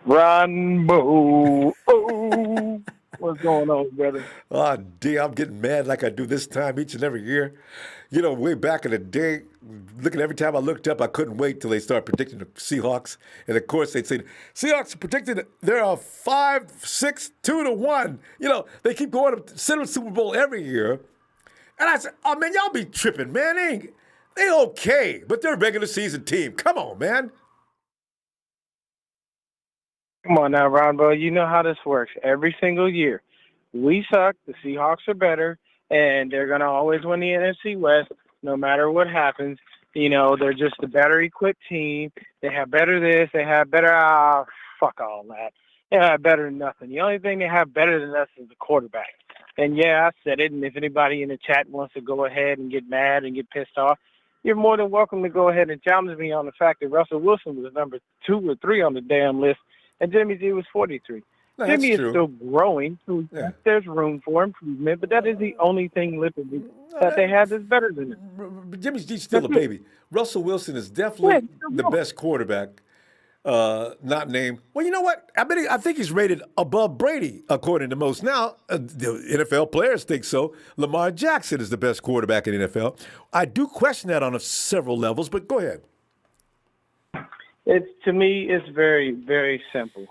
Ronbo. Oh, what's going on, brother? Oh, dear, I'm getting mad like I do this time each and every year. You know, way back in the day, looking every time I looked up, I couldn't wait till they start predicting the Seahawks. And of course, they'd say, Seahawks are predicted they're a 5-6, 2-1. You know, they keep going up to the Super Bowl every year. And I said, oh, man, y'all be tripping, man. They okay, but they're a regular season team. Come on, man. Come on now, Ronbo. You know how this works. Every single year, we suck. The Seahawks are better, and they're going to always win the NFC West no matter what happens. You know, they're just a better equipped team. They have better this. They have better fuck all that. They have better than nothing. The only thing they have better than us is the quarterback. And, yeah, I said it, and if anybody in the chat wants to go ahead and get mad and get pissed off, you're more than welcome to go ahead and challenge me on the fact that Russell Wilson was number 2 or 3 on the damn list, and Jimmy G was 43. No, Jimmy is true. still growing, so there's room for improvement, but that is the only thing literally that they have that's better than it. Jimmy G's still a baby. Russell Wilson is definitely the best quarterback. not named. Well, you know what? I think he's rated above Brady, according to most. Now, the NFL players think so. Lamar Jackson is the best quarterback in the NFL. I do question that on several levels, but go ahead. To me, it's very, very simple.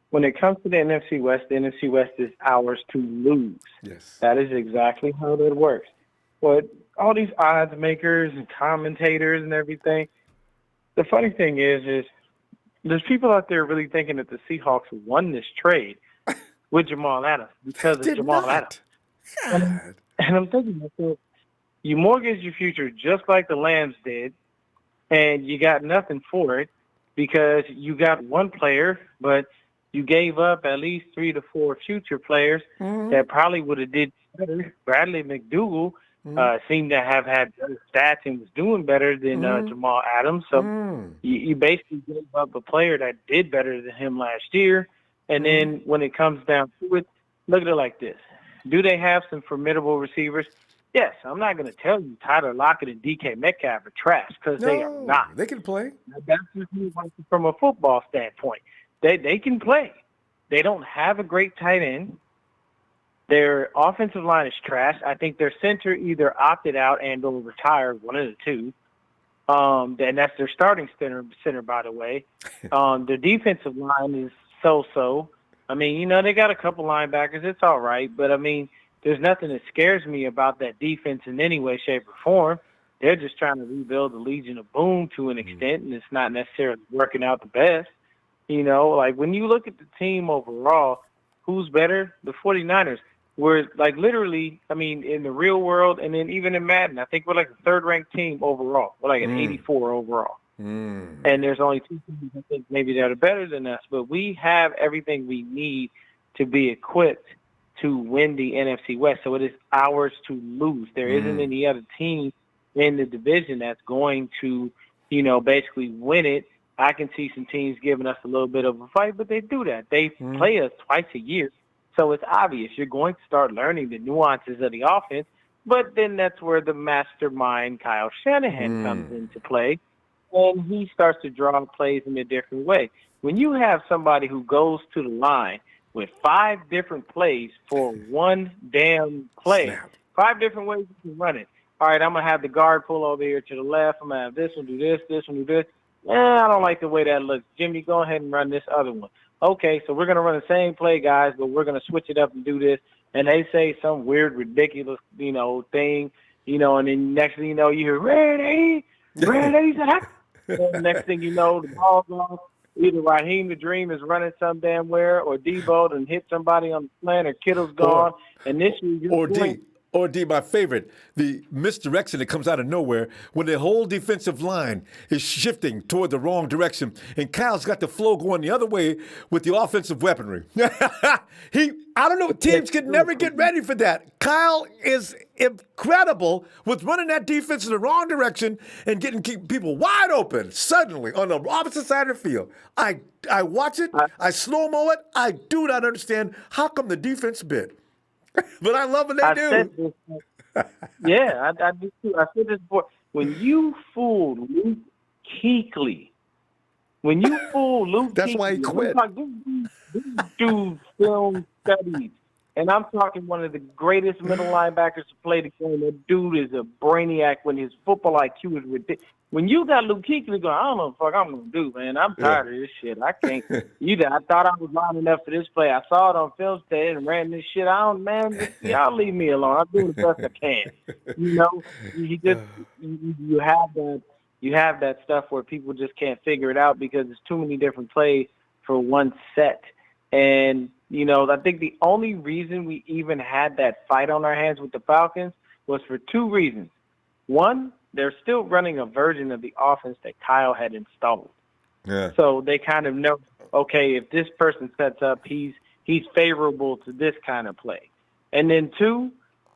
When it comes to the NFC West is ours to lose. Yes. That is exactly how it works. But all these odds makers and commentators and everything, the funny thing is there's people out there really thinking that the Seahawks won this trade with Jamal Adams because of Jamal Adams. And I'm thinking, you mortgage your future just like the Lambs did, and you got nothing for it because you got one player, but you gave up at least 3 to 4 future players that probably would have did better. Bradley McDougall seemed to have had better stats and was doing better than Jamal Adams. So you basically gave up a player that did better than him last year. And then when it comes down to it, look at it like this. Do they have some formidable receivers? Yes. I'm not going to tell you Tyler Lockett and DK Metcalf are trash because they are not. They can play. That's just from a football standpoint. They can play. They don't have a great tight end. Their offensive line is trash. I think their center either opted out and or retired, one of the two. And that's their starting center, by the way. Their defensive line is so-so. I mean, they got a couple linebackers. It's all right. But, I mean, there's nothing that scares me about that defense in any way, shape, or form. They're just trying to rebuild the Legion of Boom to an extent, and it's not necessarily working out the best. Like when you look at the team overall, who's better? The 49ers. We're like literally, I mean, in the real world and then even in Madden, I think we're like a third-ranked team overall. We're like an 84 overall. And there's only 2 teams I think maybe that are better than us. But we have everything we need to be equipped to win the NFC West. So it is ours to lose. There isn't any other team in the division that's going to, basically win it. I can see some teams giving us a little bit of a fight, but they do that. They play us twice a year. So it's obvious you're going to start learning the nuances of the offense, but then that's where the mastermind Kyle Shanahan comes into play, and he starts to draw plays in a different way. When you have somebody who goes to the line with 5 different plays for one damn play, 5 different ways you can run it. All right, I'm going to have the guard pull over here to the left. I'm going to have this one do this, this one do this. I don't like the way that looks. Jimmy, go ahead and run this other one. Okay, so we're going to run the same play, guys, but we're going to switch it up and do this. And they say some weird, ridiculous, thing, and then next thing you know, you hear, Ready, said, and next thing you know, the ball's off. Either Raheem the Dream is running some damn where, or Debo and hit somebody on the slant, or Kittle's gone. And this year, Or D, my favorite, the misdirection that comes out of nowhere when the whole defensive line is shifting toward the wrong direction, and Kyle's got the flow going the other way with the offensive weaponry. I don't know, teams can never get ready for that. Kyle is incredible with running that defense in the wrong direction and getting people wide open suddenly on the opposite side of the field. I watch it, I slow-mo it, I do not understand how come the defense bit. But I love what they do. I do too. I said this before. When you fooled Luke Kuechly, that's why he quit. This dude film studies, and I'm talking one of the greatest middle linebackers to play the game. That dude is a brainiac when his football IQ is ridiculous. When you got Luke Kuechly going, I don't know what the fuck I'm going to do, man. I'm tired of this shit. I can't. I thought I was lining up for this play. I saw it on film today and ran this shit out. Man, y'all leave me alone. I'm doing the best I can. You have that stuff where people just can't figure it out because there's too many different plays for one set. And, I think the only reason we even had that fight on our hands with the Falcons was for 2 reasons. One, they're still running a version of the offense that Kyle had installed. Yeah. So they kind of know, okay, if this person sets up, he's favorable to this kind of play. And then 2,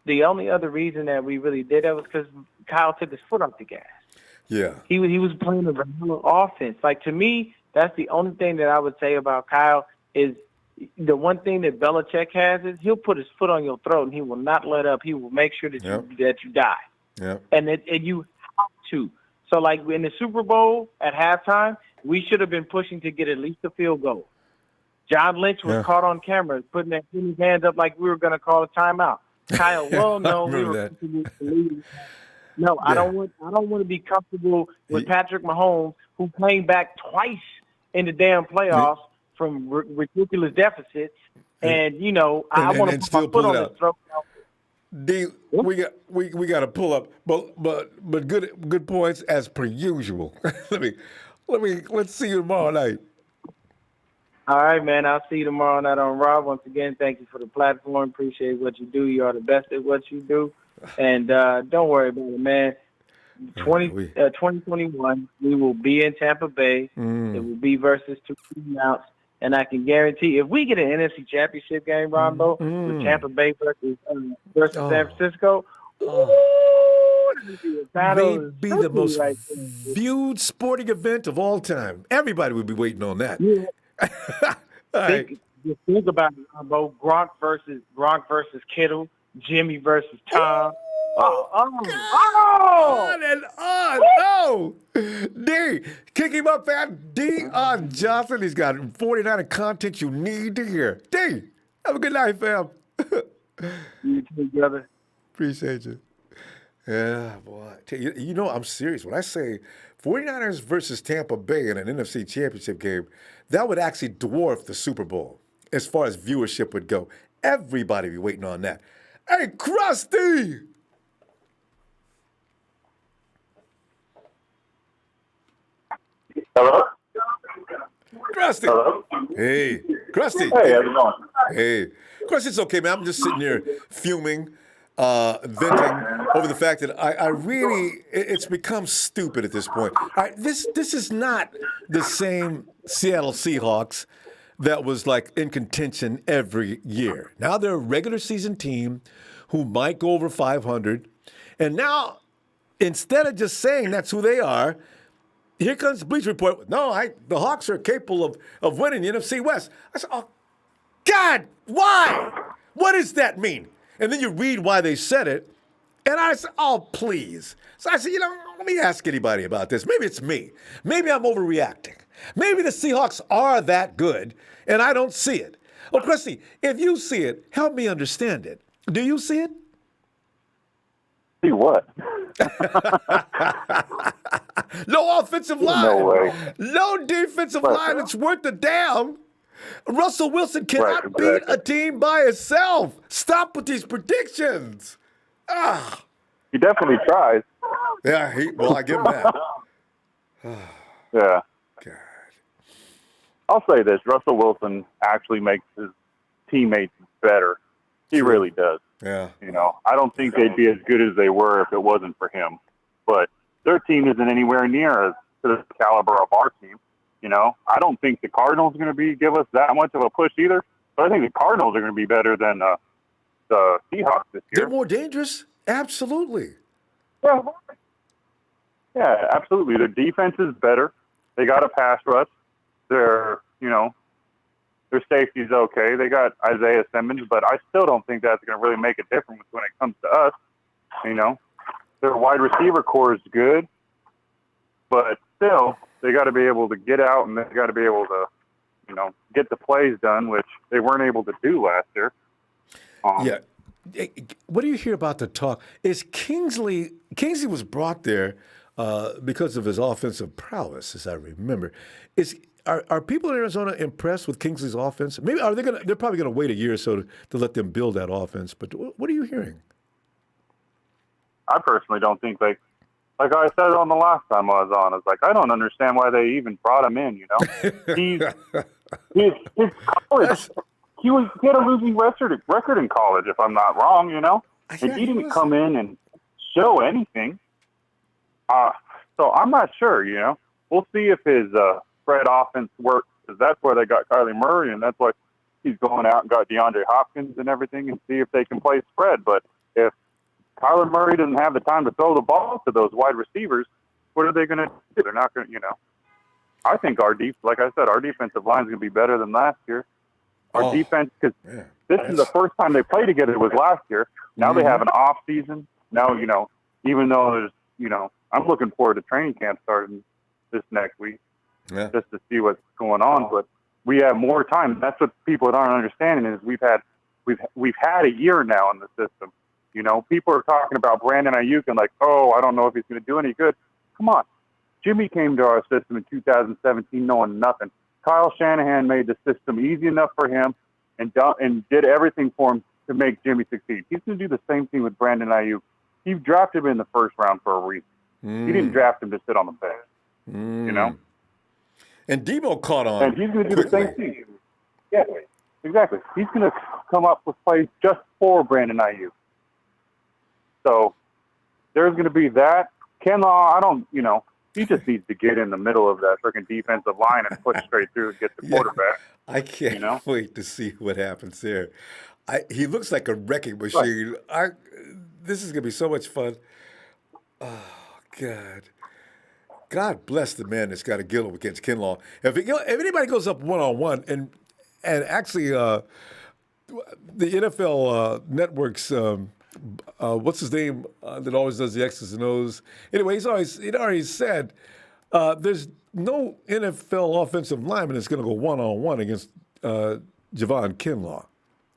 the only other reason that we really did that was because Kyle took his foot off the gas. Yeah. He was playing a vanilla offense. Like, to me, that's the only thing that I would say about Kyle is the one thing that Belichick has is he'll put his foot on your throat and he will not let up. He will make sure that you die. Yeah. And you have to. So, like, in the Super Bowl at halftime, we should have been pushing to get at least a field goal. John Lynch was caught on camera putting his hands up like we were going to call a timeout. Kyle, well, no, we were comfortable with the lead. No, I don't want to be comfortable with Patrick Mahomes, who came back twice in the damn playoffs from ridiculous deficits, and I want to put my foot on his throat. D, we got to pull up, but good points as per usual. Let's see you tomorrow night. All right, man. I'll see you tomorrow night on Raw. Once again, thank you for the platform. Appreciate what you do. You are the best at what you do. And don't worry about it, man. 2021, we will be in Tampa Bay. It will be versus two teams. And I can guarantee if we get an NFC Championship game, Ronbo, with Tampa Bay versus San Francisco, it'd be the most viewed sporting event of all time. Everybody would be waiting on that. Yeah. Right. Think about it, Ronbo. Gronk versus Kittle, Jimmy versus Tom. On and on. Oh, D, kick him up, fam. Dion Johnson. He's got 49 content you need to hear. D, have a good night, fam. You too, brother. Appreciate you. Yeah, boy. You know, I'm serious. When I say 49ers versus Tampa Bay in an NFC Championship game, that would actually dwarf the Super Bowl as far as viewership would go. Everybody be waiting on that. Hey, Krusty! Hello? Krusty! Hello? Hey, Krusty! Hey, how's it going? Hey. Krusty, it's okay, man. I'm just sitting here fuming, venting over the fact that I really, it's become stupid at this point. All right, this is not the same Seattle Seahawks that was like in contention every year. Now they're a regular season team who might go over 500. And now, instead of just saying that's who they are, here comes the Bleacher Report. No, the Hawks are capable of winning the NFC West. I said, oh, God, why? What does that mean? And then you read why they said it, and I said, oh, please. So I said, let me ask anybody about this. Maybe it's me. Maybe I'm overreacting. Maybe the Seahawks are that good, and I don't see it. Well, Krusty, if you see it, help me understand it. Do you see it? See what? No offensive line. No way. No defensive line. It's worth the damn. Russell Wilson cannot beat a team by itself. Stop with these predictions. He definitely tries. Yeah, I give him that. Yeah. God. I'll say this. Russell Wilson actually makes his teammates better. He really does. Yeah. I don't think they'd be as good as they were if it wasn't for him. But their team isn't anywhere near as to the caliber of our team. I don't think the Cardinals are going to give us that much of a push either. But I think the Cardinals are going to be better than the Seahawks this year. They're more dangerous. Absolutely. Yeah, absolutely. Their defense is better. They got a pass rush. Their safety's okay. They got Isaiah Simmons, but I still don't think that's going to really make a difference when it comes to us. Their wide receiver core is good, but still, they got to be able to get out and they got to be able to, get the plays done, which they weren't able to do last year. Yeah. What do you hear about the talk? Is Kingsley was brought there because of his offensive prowess, as I remember. Are people in Arizona impressed with Kingsley's offense? Maybe they're probably gonna wait a year or so to let them build that offense. But what are you hearing? I personally don't think like I said on the last time I was on, it's like I don't understand why they even brought him in. His college. He had a losing record in college, if I'm not wrong. And he didn't come in and show anything. So I'm not sure. We'll see if his spread offense works, because that's where they got Kyler Murray, and that's why he's going out and got DeAndre Hopkins and everything, and see if they can play spread. But if Kyler Murray doesn't have the time to throw the ball to those wide receivers, what are they going to do? They're not going to, I think like I said, our defensive line is going to be better than last year. Our defense, because this is the first time they played together, was last year. Now they have an off season. Now, even though there's, I'm looking forward to training camp starting this next week. just to see what's going on. But we have more time. That's what people aren't understanding is we've had a year now in the system. You know, people are talking about Brandon Ayuk and like, oh, I don't know if he's going to do any good. Come on. Jimmy came to our system in 2017 knowing nothing. Kyle Shanahan made the system easy enough for him and did everything for him to make Jimmy succeed. He's going to do the same thing with Brandon Ayuk. He drafted him in the first round for a reason. He didn't draft him to sit on the bench. You know? And Debo caught on. And he's going to do the same thing. Yeah, exactly. He's going to come up with plays just for Brandon Ayuk. So there's going to be that. Ken Law, he just needs to get in the middle of that freaking defensive line and push straight through and get the quarterback. I can't wait to see what happens there. He looks like a wrecking machine. Right. This is going to be so much fun. Oh, God. God bless the man that's got to get him against Kinlaw. If anybody goes up one-on-one, and actually the NFL Network's, what's his name, that always does the X's and O's. Anyway, he'd already said there's no NFL offensive lineman that's going to go one-on-one against Javon Kinlaw.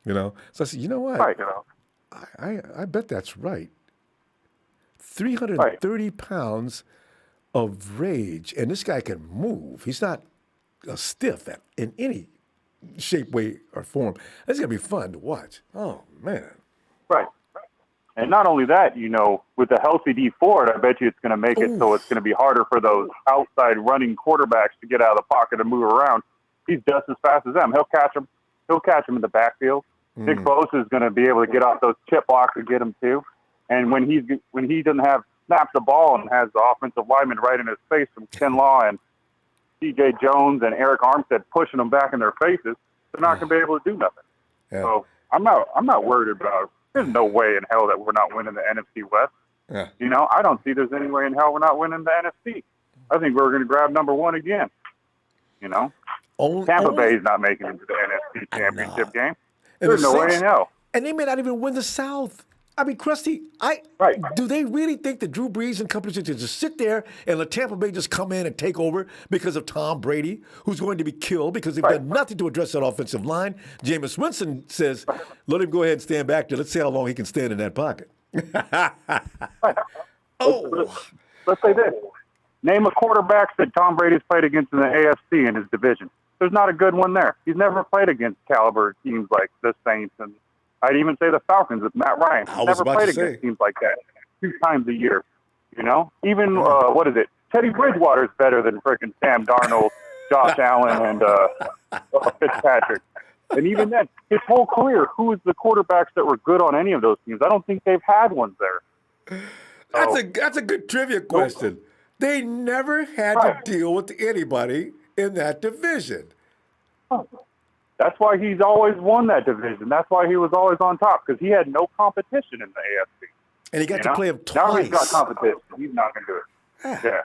So I said, you know what? Right, I bet that's right. 330 pounds of rage, and this guy can move. He's not a stiff in any shape, way, or form. That's going to be fun to watch. Oh, man. Right. And not only that, with the healthy D Ford, I bet you it's going to make it so it's going to be harder for those outside running quarterbacks to get out of the pocket and move around. He's just as fast as them. He'll catch him. He'll catch him in the backfield. Nick Bosa is going to be able to get off those chip blocks and get him too. And when he doesn't snaps the ball and has the offensive lineman right in his face from Ken Law and C.J. Jones and Eric Armstead pushing them back in their faces, they're not going to be able to do nothing. Yeah. So I'm not worried about it. There's no way in hell that we're not winning the NFC West. Yeah. I don't see there's any way in hell we're not winning the NFC. I think we're going to grab number one again. Tampa Bay is not making it to the NFC Championship game. There's no way in hell. And they may not even win the South. I mean, Krusty, do they really think that Drew Brees and company should just sit there and let Tampa Bay just come in and take over because of Tom Brady, who's going to be killed because they've done nothing to address that offensive line? Jameis Winston says, let him go ahead and stand back there. Let's see how long he can stand in that pocket. Let's say this. Name a quarterback that Tom Brady's played against in the AFC in his division. There's not a good one there. He's never played against caliber teams like the Saints, and I'd even say the Falcons with Matt Ryan. He's never played against teams like that 2 times a year. Even Teddy Bridgewater's better than freaking Sam Darnold, Josh Allen, and Fitzpatrick. And even then, his whole career, who was the quarterbacks that were good on any of those teams? I don't think they've had ones there. That's a good trivia question. They never had to deal with anybody in that division. That's why he's always won that division. That's why he was always on top, because he had no competition in the AFC. And he got to play him twice. Now he's got competition. He's not going to do it. Yeah.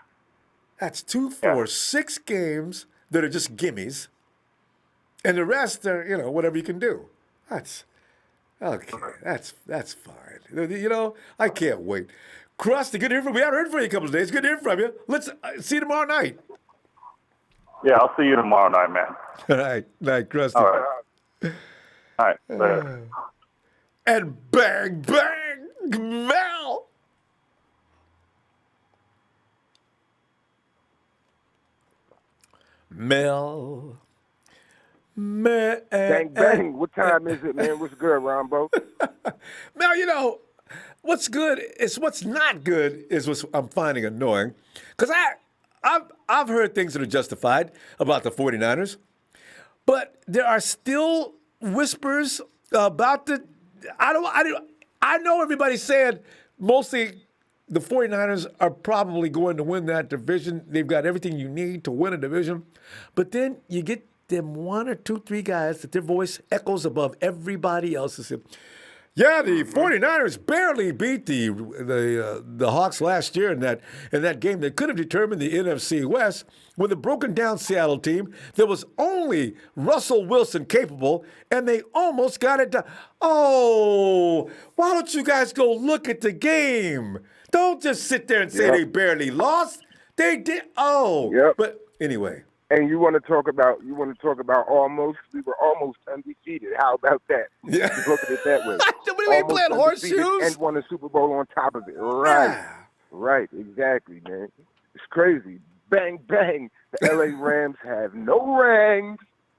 That's 2, 4, 6 games that are just gimmies. And the rest are, whatever you can do. That's okay. That's fine. I can't wait. Krusty, good to hear from you. We haven't heard from you a couple of days. Good to hear from you. Let's see you tomorrow night. Yeah, I'll see you tomorrow night, man. All right. Night, Krusty. All right. Later. And bang, bang, Mel. Mel. Bang, bang. What time is it, man? What's good, Ronbo? Mel, what's good is what's not good is what I'm finding annoying. Because I've heard things that are justified about the 49ers, but there are still whispers about I know everybody's saying mostly the 49ers are probably going to win that division. They've got everything you need to win a division. But then you get them 1 or 2, 3 guys that their voice echoes above everybody else's. Yeah, the 49ers barely beat the Hawks last year in that game that could have determined the NFC West with a broken down Seattle team that was only Russell Wilson capable, and they almost got it done. Oh, why don't you guys go look at the game? Don't just sit there and say they barely lost. They did. Oh, but anyway, And you want to talk about almost? We were almost undefeated. How about that? Yeah. Just look at it that way. We ain't Almost playing undefeated horseshoes. and won a Super Bowl on top of it. Right. Yeah. Right. Exactly, man. It's crazy. Bang, bang. The L.A. Rams have no rings.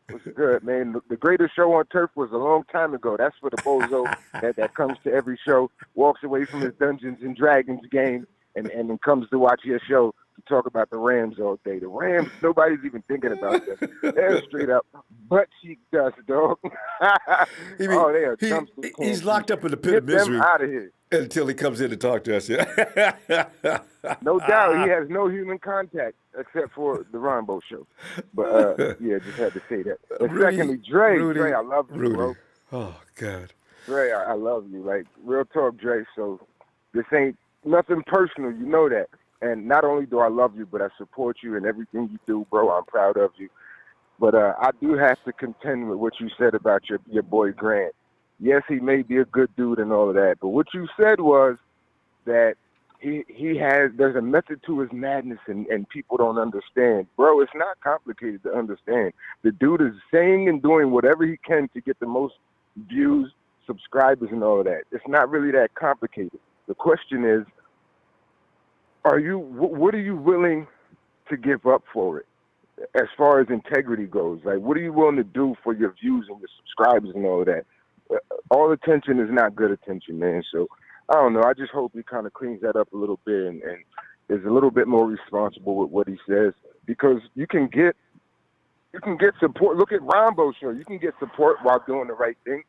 What's good, man? The greatest show on turf was a long time ago. That's for the bozo that comes to every show, walks away from his Dungeons and Dragons game, and then comes to watch your show to talk about the Rams all day. The Rams, nobody's even thinking about them. They're straight up butt cheek dust, dog. They are dumpster He's cans. locked up in the pit of Get them misery out of here. until he comes in to talk to us. Yeah. No doubt, he has no human contact except for the Ronbo show. But yeah, just had to say that. And Rudy, secondly, Dre, Rudy, I love you, Rudy. bro. Oh God. Dre, I love you. Like, real talk, Dre. So this ain't nothing personal. You know that. And not only do I love you, but I support you in everything you do, bro. I'm proud of you. But I do have to contend with what you said about your boy Grant. Yes, he may be a good dude and all of that, but what you said was that there's a method to his madness and people don't understand. Bro, it's not complicated to understand. The dude is saying and doing whatever he can to get the most views, subscribers, and all of that. It's not really that complicated. The question is, what are you willing to give up for it? As far as integrity goes, like, what are you willing to do for your views and your subscribers and all of that? All attention is not good attention, man. So I don't know. I just hope he kind of cleans that up a little bit and is a little bit more responsible with what he says, because you can get support. Look at Ronbo's show. You can get support while doing the right thing.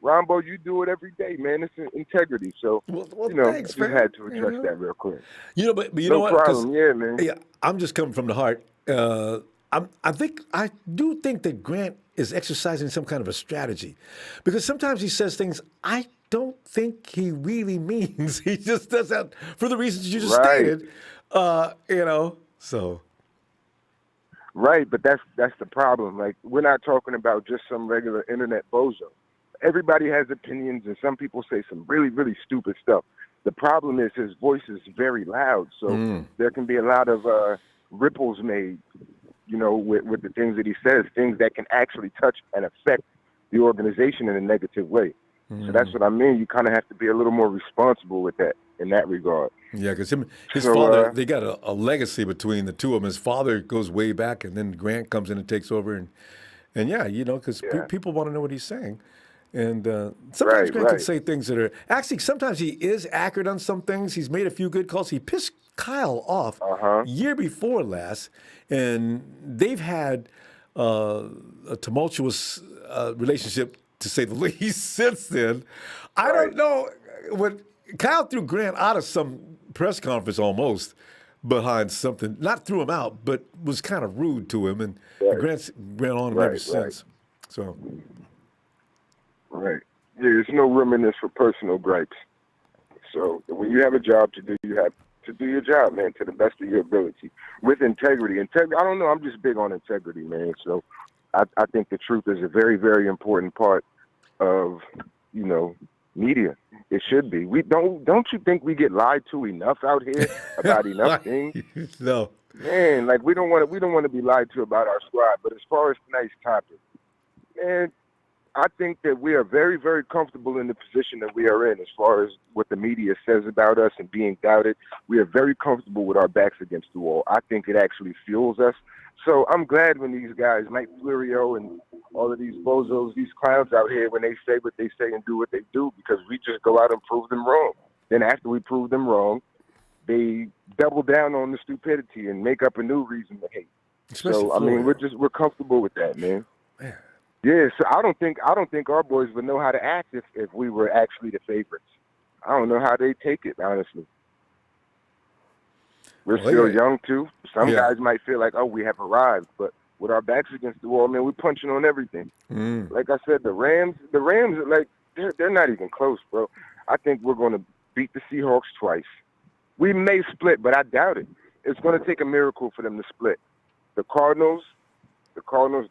Ronbo, you do it every day, man. It's integrity. So, Well, thanks, thanks, man. just had to address that real quick. But you No know what? 'Cause, problem. Yeah, man. yeah, I'm just coming from the heart. I do think that Grant is exercising some kind of a strategy, because sometimes he says things I don't think he really means. He just does that for the reasons you just stated. So. Right, but that's the problem. Like, we're not talking about just some regular internet bozo. Everybody has opinions, and some people say some really, really stupid stuff. The problem is his voice is very loud, so there can be a lot of ripples made, with the things that he says, things that can actually touch and affect the organization in a negative way. So that's what I mean. You kind of have to be a little more responsible with that in that regard. Yeah, because his father, they got a legacy between the two of them. His father goes way back, and then Grant comes in and takes over. And yeah, because people want to know what he's saying. And sometimes Grant can say things that are actually, sometimes he is accurate on some things. He's made a few good calls. He pissed Kyle off year before last, and they've had a tumultuous relationship, to say the least, since then. I don't know. When Kyle threw Grant out of some press conference almost behind something, not threw him out, but was kind of rude to him, and Grant's went on ever since. So. Right. Yeah, there's no room in this for personal gripes. So when you have a job to do, you have to do your job, man, to the best of your ability, with integrity. I don't know. I'm just big on integrity, man. So I think the truth is a very, very important part of, media. It should be. Don't you think we get lied to enough out here about enough things? No. Man, like, we don't want to be lied to about our squad. But as far as tonight's topic, man, I think that we are very, very comfortable in the position that we are in as far as what the media says about us and being doubted. We are very comfortable with our backs against the wall. I think it actually fuels us. So I'm glad when these guys, Mike Florio and all of these bozos, these clowns out here, when they say what they say and do what they do, because we just go out and prove them wrong. Then after we prove them wrong, they double down on the stupidity and make up a new reason to hate. Especially so, we're comfortable with that, man. Yeah, so I don't think our boys would know how to act if we were actually the favorites. I don't know how they take it, honestly. We're still young too. Some guys might feel like, we have arrived, but with our backs against the wall, man, we're punching on everything. Like I said, the Rams are like, they're not even close, bro. I think we're going to beat the Seahawks twice. We may split, but I doubt it. It's going to take a miracle for them to split. The Cardinals,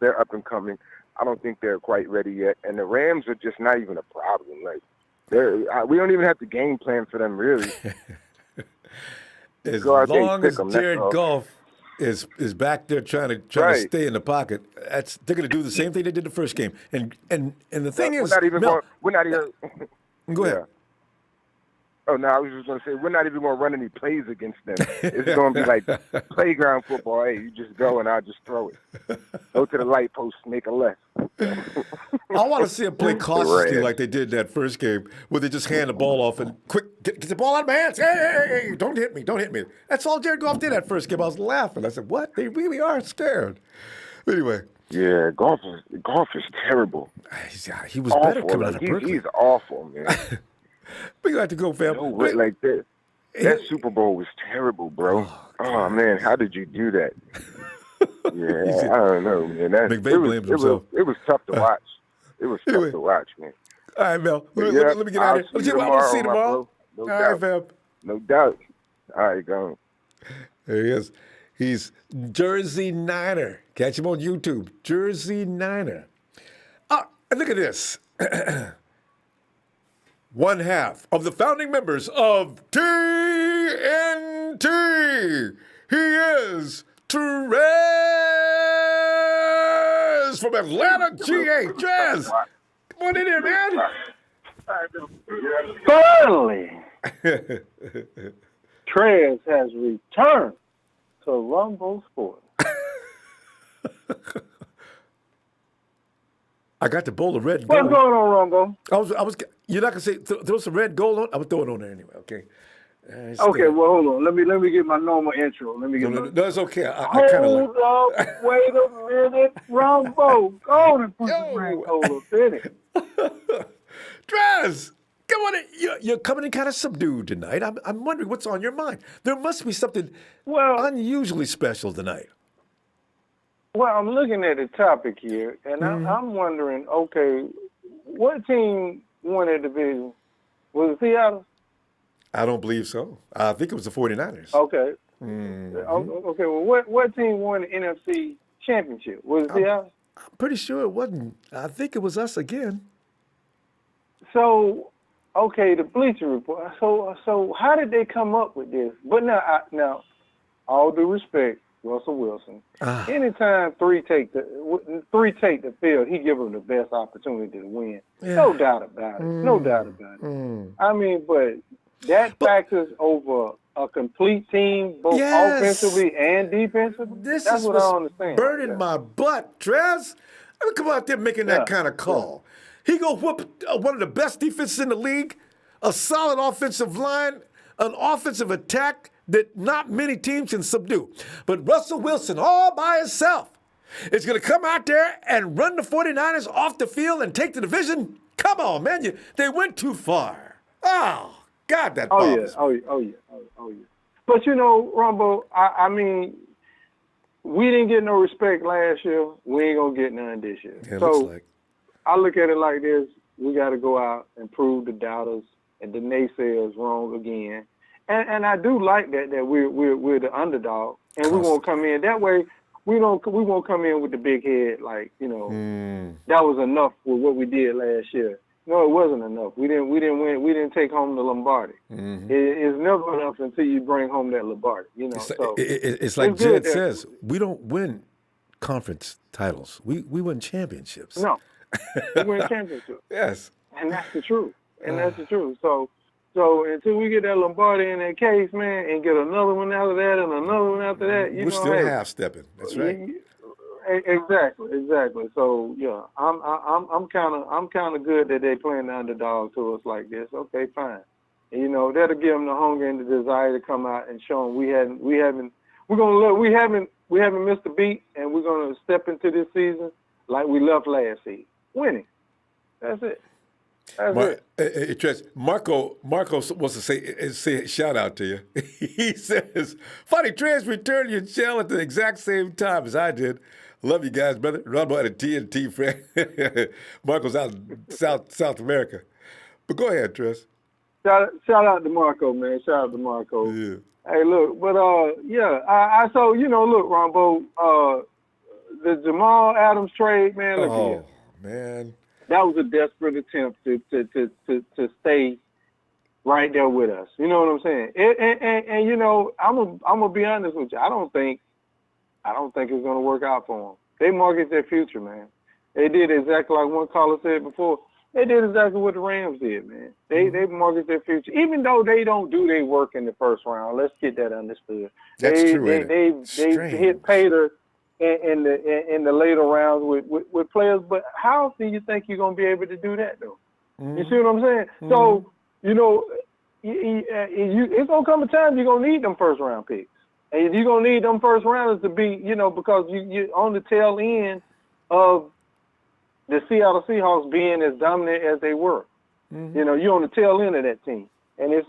they're up and coming. I don't think they're quite ready yet. And the Rams are just not even a problem. Like, we don't even have to game plan for them, really. As long as Jared Goff is back there trying to Right. stay in the pocket. They're going to do the same thing they did the first game. And the thing We're is, not even Mel, going. We're not even. go ahead. Yeah. Oh no, I was just going to say we're not even going to run any plays against them. It's going to be like playground football. Hey, you just go and I'll just throw it. Go to the light post, make a left. I want to see them play cautiously like they did that first game, where they just hand the ball off and quick get the ball out of my hands. Hey, don't hit me, don't hit me. That's all Jared Goff did that first game. I was laughing. I said, what? They really are scared. Anyway. Yeah, golf is terrible. He was awful. better coming out of Berkeley. He's awful, man. We got to go, fam. No way, like that Super Bowl was terrible, bro. Oh man, how did you do that? Yeah, I don't know, man. McVay blames himself. It was tough to watch. It was tough to watch, man. All right, Mel. Let me get out of here. I want to see you tomorrow. No All doubt. right, fam. No doubt. All right, go. There he is. He's Jersey Niner. Catch him on YouTube. Jersey Niner. And look at this. One half of the founding members of TNT. He is Trez from Atlanta, GA. Trez, come on in here, man. Finally, Trez has returned to Ronbo Sports. I got the bowl of red What's gold. going on, Ronbo? I was. You're not gonna say throw some red gold on. I would throw it on there anyway. Okay. Okay, well, hold on. Let me get my normal intro. Let me get. No, it's okay. I kind of like. Hold up, wait a minute, Ronbo. Go on and put the red gold up in it. Trez, come on in. You're coming in kind of subdued tonight. I'm wondering what's on your mind. There must be something unusually special tonight. Well, I'm looking at the topic here, and I'm wondering, okay, what team won the division? Was it Seattle? I don't believe so. I think it was the 49ers. Okay. Okay, well, what team won the NFC championship? Was it Seattle? I'm pretty sure it wasn't. I think it was us again. So, okay, the Bleacher Report. So how did they come up with this? But now, all due respect, Russell Wilson. Anytime three take the field, he give them the best opportunity to win. Yeah. No doubt about it. No doubt about it. I mean, but that factors over a complete team, both offensively and defensively. That's what I don't understand. Burning my butt, Trez. I mean, come out there making that kind of call. He go whoop one of the best defenses in the league, a solid offensive line, an offensive attack that not many teams can subdue. But Russell Wilson, all by himself, is going to come out there and run the 49ers off the field and take the division? Come on, man. They went too far. Oh, God, that bothers me. Oh, yeah. But, you know, Ronbo, I mean, we didn't get no respect last year. We ain't going to get none this year. Yeah, so looks like. I look at it like this. We got to go out and prove the doubters and the naysayers wrong again. And I do like that we're the underdog, and we won't come in that way. We won't come in with the big head like, you know, that was enough with what we did last year. No, it wasn't enough. We didn't win. We didn't take home the Lombardi. It's never enough until you bring home that Lombardi. You know, it's like Jed says, we don't win conference titles. We win championships. No, we win championships. Yes, and that's the truth. So until we get that Lombardi in that case, man, and get another one out of that and another one after that, we're still half-stepping. That's right. Exactly. So yeah, I'm kind of good that they playing the underdog to us like this. Okay, fine. And, you know, that'll give them the hunger and the desire to come out and show them we haven't missed a beat, and we're gonna step into this season like we left last season, winning. That's it. Marco wants to say shout out to you. He says, funny, Trez returned your shell at the exact same time as I did. Love you guys, brother. Ronbo had a TNT friend. Marco's out in South America. But go ahead, Trez. Shout out to Marco, man. Shout out to Marco. Yeah. Hey, look, but so you know, look, Ronbo, the Jamal Adams trade, man. Look here. Man. That was a desperate attempt to stay right there with us. You know what I'm saying? And you know, I'm gonna be honest with you. I don't think I don't think it's going to work out for them. They mortgage their future, man. They did exactly like one caller said before. They did exactly what the Rams did, man. They mortgage their future, even though they don't do their work in the first round. Let's get that understood. That's true. They hit Pater in the later rounds with players. But how do you think you're going to be able to do that, though? You see what I'm saying? So it's going to come a time you're going to need them first round picks. And you're going to need them first rounders to be, because you're on the tail end of the Seattle Seahawks being as dominant as they were. You're on the tail end of that team. And it's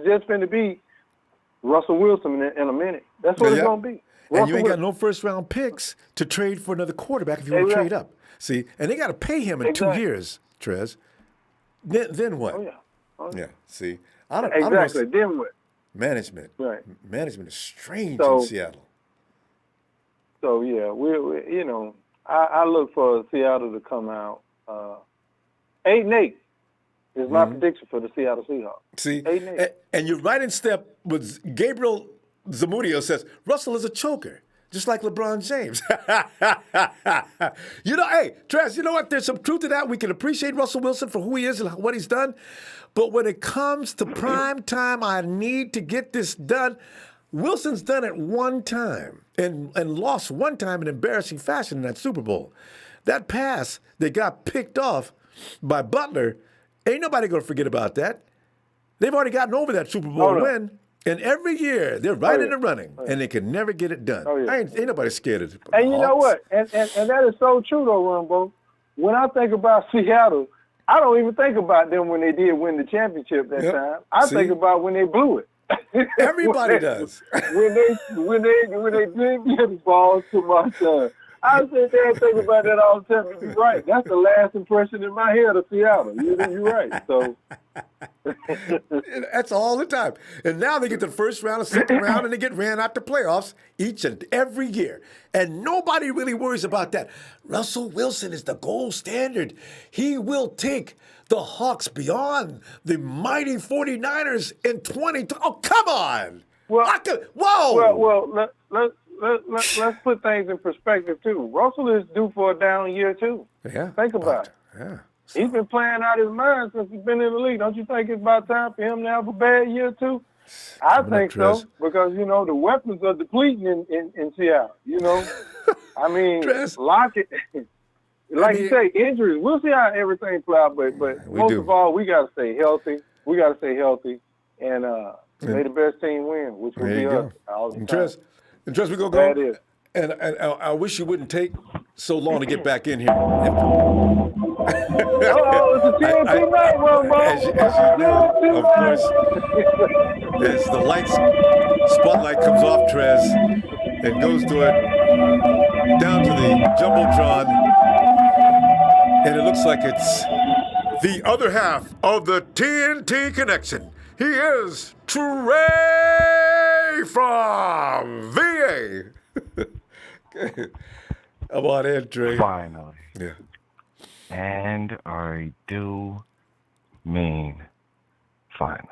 just going to be Russell Wilson in a minute. That's what it's going to be. And you ain't got no first-round picks to trade for another quarterback if you want to trade up. See, and they got to pay him in 2 years, Trez. Then what? Yeah, see. I don't know. Then what? Management. Right. Management is strange in Seattle. So, yeah, I look for Seattle to come out 8-8 is my prediction for the Seattle Seahawks. See, 8-8. And you're right in step with Gabriel Zamudio says, Russell is a choker, just like LeBron James. Hey, Trez, you know what? There's some truth to that. We can appreciate Russell Wilson for who he is and what he's done. But when it comes to prime time, I need to get this done. Wilson's done it one time and lost one time in embarrassing fashion in that Super Bowl. That pass that got picked off by Butler, ain't nobody going to forget about that. They've already gotten over that Super Bowl win. And every year, they're right in the running, and they can never get it done. Ain't nobody scared of it. And you know what? And that is so true, though, Ronbo. When I think about Seattle, I don't even think about them when they did win the championship that time. I think about when they blew it. Everybody does. When they did get the ball to my son. I sit there and think about that all the time. You're right. That's the last impression in my head of Seattle. You're right. So that's all the time. And now they get the first round, the second round, and they get ran out the playoffs each and every year. And nobody really worries about that. Russell Wilson is the gold standard. He will take the Hawks beyond the mighty 49ers in 2020. Oh, come on. Whoa. Let's put things in perspective, too. Russell is due for a down year, too. Yeah. Think about it. Yeah. He's been playing out his mind since he's been in the league. Don't you think it's about time for him to have a bad year, too? I think so, because, the weapons are depleting in Seattle, I mean, Lockett, you say, injuries. We'll see how everything plays out, but most of all, we got to stay healthy. And may the best team win, which will be us all the time. And Trez, we go. And I wish you wouldn't take so long to get back in here. It's a TNT night, Ronbo. As you know, of course, as the spotlight comes off Trez and goes to it, down to the Jumbotron, and it looks like it's the other half of the TNT connection. He is Trey from VA. Come on in, Trey. Finally. Yeah. And I do mean finally.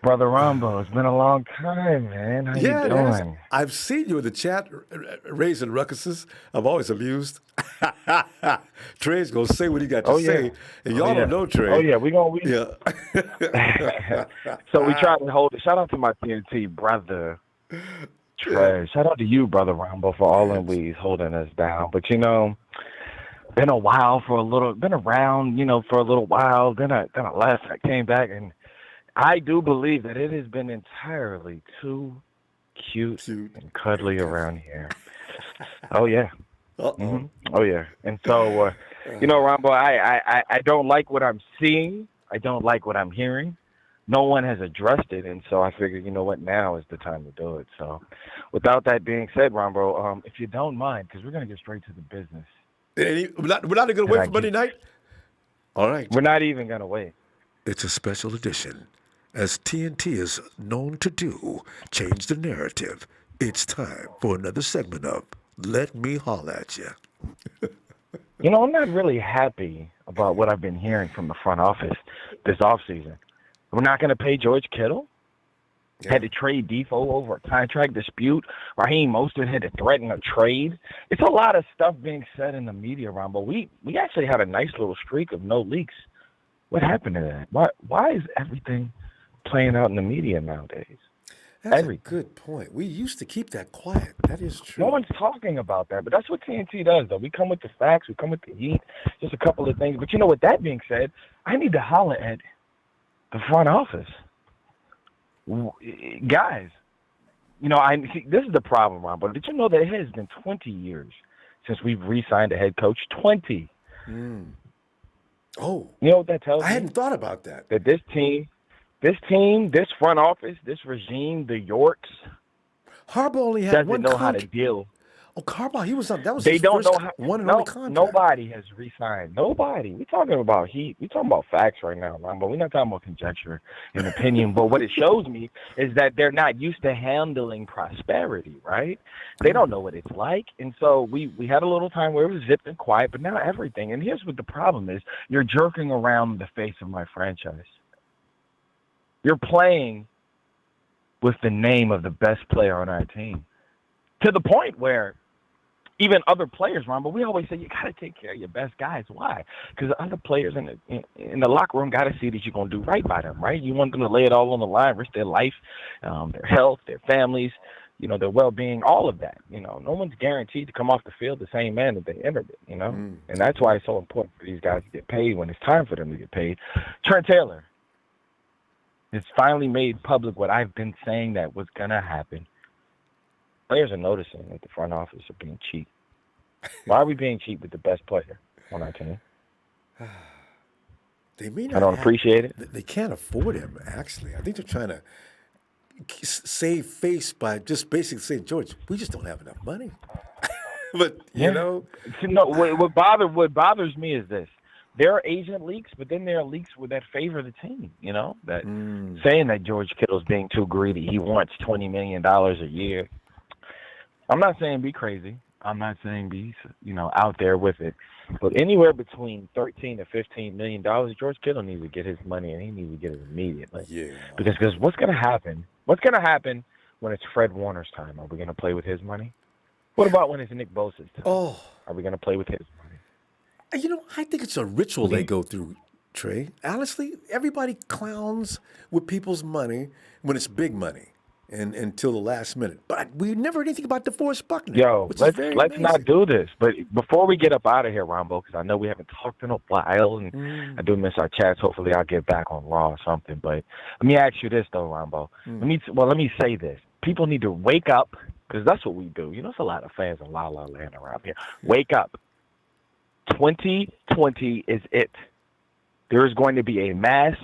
Brother Ronbo, it's been a long time, man. How you doing? I've seen you in the chat raising ruckuses. I'm always amused. Trey's going to say what he got to say. And y'all don't know Trey. Oh, yeah. So we try to hold it. Shout out to my TNT brother, Trey. Shout out to you, Brother Ronbo, for always holding us down. But, been a while been around, for a little while. Then I left. I came back, and I do believe that it has been entirely too cute and cuddly around here. Oh, yeah. Mm-hmm. Oh, yeah. And so, Ronbo, I don't like what I'm seeing. I don't like what I'm hearing. No one has addressed it, and so I figured, you know what, now is the time to do it. So without that being said, Ronbo, if you don't mind, because we're going to get straight to the business. We're not going to wait for Monday night? All right. We're not even going to wait. It's a special edition. As TNT is known to do, change the narrative. It's time for another segment of Let Me Holler at You. I'm not really happy about what I've been hearing from the front office this offseason. We're not going to pay George Kittle? Had to trade Defoe over a contract dispute. Raheem Mostert had to threaten a trade. It's a lot of stuff being said in the media, Ron, but we actually had a nice little streak of no leaks. What happened to that? Why is everything playing out in the media nowadays? That's Everything. a good point. We used to keep that quiet. That is true. No one's talking about that, but that's what TNT does, though. We come with the facts. We come with the heat. Just a couple of things. But, with that being said, I need to holler at the front office. Guys, this is the problem, Ron, but did you know that it has been 20 years since we've re-signed a head coach? 20. Oh. You know what that tells me? I hadn't thought about that. That this team, this front office, this regime, the Yorks, Harbaugh only had doesn't one know how to contract. deal. Oh, Harbaugh, he was on. That was They his don't first know how. one and only contract. Nobody has re-signed. Nobody. We're talking about heat. We're talking about facts right now, Ron, but we're not talking about conjecture and opinion. But what it shows me is that they're not used to handling prosperity, right? They don't know what it's like. And so we had a little time where it was zipped and quiet, but now everything. And here's what the problem is. You're jerking around the face of my franchise. You're playing with the name of the best player on our team to the point where even other players, Ron, but we always say you got to take care of your best guys. Why? Because the other players in the locker room got to see that you're going to do right by them, right? You want them to lay it all on the line, risk their life, their health, their families, their well-being, all of that. No one's guaranteed to come off the field the same man that they entered it, And that's why it's so important for these guys to get paid when it's time for them to get paid. Trent Taylor has finally made public what I've been saying that was going to happen. Players are noticing that the front office are being cheap. Why are we being cheap with the best player on our team? They may not. I don't appreciate it. They can't afford him, actually. I think they're trying to save face by just basically saying, George, we just don't have enough money. But, No, what bothers me is this. There are agent leaks, but then there are leaks that favor the team, that saying that George Kittle's being too greedy. He wants $20 million a year. I'm not saying be crazy. I'm not saying be, out there with it. But anywhere between $13 to $15 million, George Kittle needs to get his money, and he needs to get it immediately. Yeah. Because what's going to happen? What's going to happen when it's Fred Warner's time? Are we going to play with his money? What about when it's Nick Bosa's time? Oh. Are we going to play with his money? I think it's a ritual they go through, Trey. Honestly, everybody clowns with people's money when it's big money. And until the last minute. But we never heard anything about DeForest Buckner. Yo, let's not do this. But before we get up out of here, Ronbo, because I know we haven't talked in a while, and I do miss our chats. Hopefully I'll get back on Raw or something. But let me ask you this, though, Ronbo. Let me say this. People need to wake up, because that's what we do. There's a lot of fans in La La Land around here. Wake up. 2020 is it. There is going to be a mass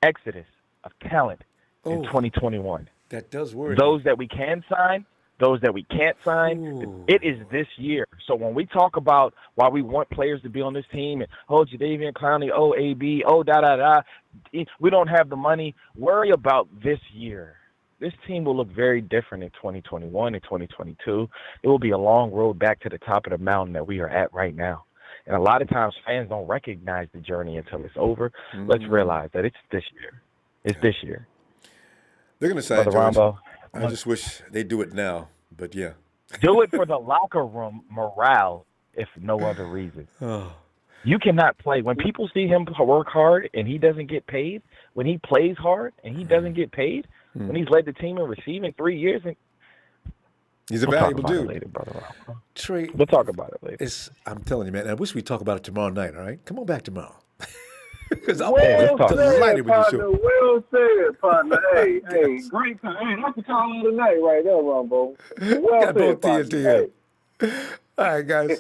exodus of talent in 2021. That does worry. Those that we can sign, those that we can't sign, it is this year. So when we talk about why we want players to be on this team, and Jadeveon Clowney, AB, da-da-da, we don't have the money, worry about this year. This team will look very different in 2021 and 2022. It will be a long road back to the top of the mountain that we are at right now. And a lot of times fans don't recognize the journey until it's over. Let's realize that it's this year. It's this year. They're going to sign George. I just wish they do it now, but yeah. Do it for the locker room morale, if no other reason. You cannot play. When people see him work hard and he doesn't get paid, when he plays hard and he doesn't get paid, when he's led the team in receiving 3 years, he's a valuable dude. Later, brother. Trey, we'll talk about it later. I'm telling you, man, I wish we'd talk about it tomorrow night, all right? Come on back tomorrow. Because I'm delighted with you, partner. Well said, partner. Hey, great time. Hey, that's the call of the night right there, Ronbo. Well got both TNT. All right, guys.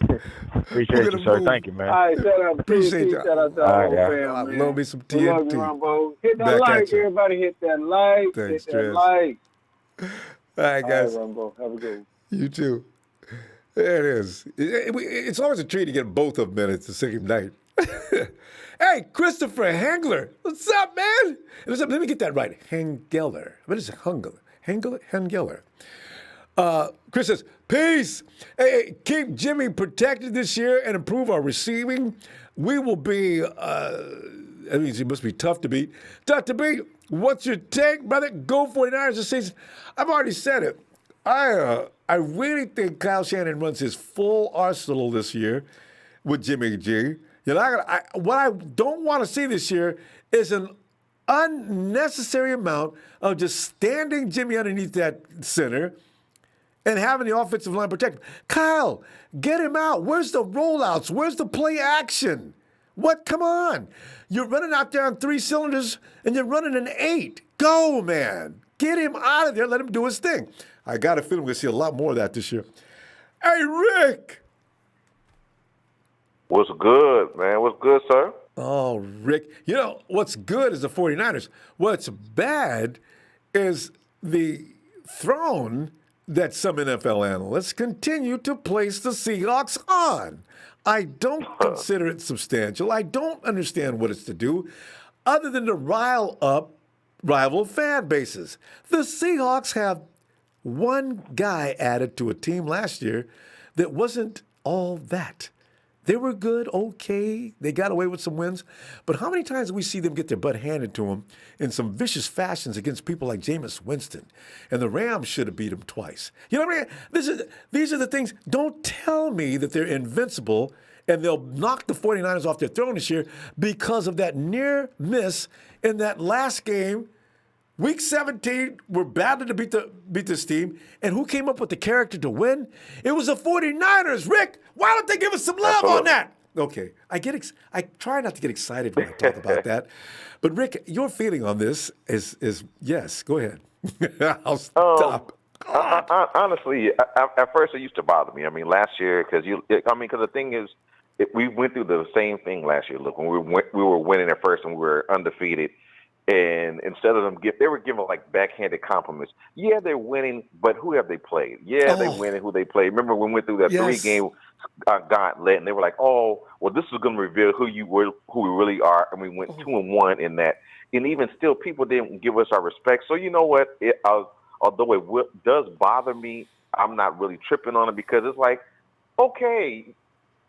Appreciate you, sir. Thank you, man. All right, shout out to Appreciate you. Shout out to our family. I love me some TNT. Love you, Ronbo. Hit that like, everybody. Hit that like. Thanks, hit that like. All right, guys. All right, Ronbo. Have a good one. You too. There it is. It's always a treat to get both of them at the same night. Hey, Christopher Hengler. What's up, man? Let me get that right. Hengeler. What is it? Hengeler. Chris says, peace. Hey, keep Jimmy protected this year and improve our receiving. We will be, that means he must be tough to beat. Tough to beat. What's your take, brother? Go 49ers this season. I've already said it. I really think Kyle Shanahan runs his full arsenal this year with Jimmy G. You know, what I don't want to see this year is an unnecessary amount of just standing Jimmy underneath that center and having the offensive line protect him. Kyle, get him out. Where's the rollouts? Where's the play action? What? Come on. You're running out there on 3 cylinders and you're running an 8. Go, man. Get him out of there. Let him do his thing. I got a feeling we're going to see a lot more of that this year. Hey, Rick. What's good, man? What's good, sir? Oh, Rick. You know, what's good is the 49ers. What's bad is the throne that some NFL analysts continue to place the Seahawks on. I don't consider it substantial. I don't understand what it's to do other than to rile up rival fan bases. The Seahawks have one guy added to a team last year that wasn't all that. They were good, okay. They got away with some wins. But how many times do we see them get their butt handed to them in some vicious fashions against people like Jameis Winston? And the Rams should have beat them twice. You know what I mean? These are the things. Don't tell me that they're invincible and they'll knock the 49ers off their throne this year because of that near miss in that last game. Week 17, we're battling to beat this team. And who came up with the character to win? It was the 49ers, Rick. Why don't they give us some love on that? Okay, I try not to get excited when I talk about that. But, Rick, your feeling on this is yes, go ahead. I'll stop. Honestly, at first it used to bother me. I mean, last year, because the thing is, we went through the same thing last year. Look, when we were winning at first and we were undefeated. And instead of them they were giving like backhanded compliments. Yeah, they're winning, but who have they played? Yeah, they're winning. Who they played? Remember when we went through that 3-game gauntlet, and they were like, "Oh, well, this is going to reveal who we really are," and we went 2-1 in that. And even still, people didn't give us our respect. So you know what? Although it does bother me, I'm not really tripping on it because it's like, okay,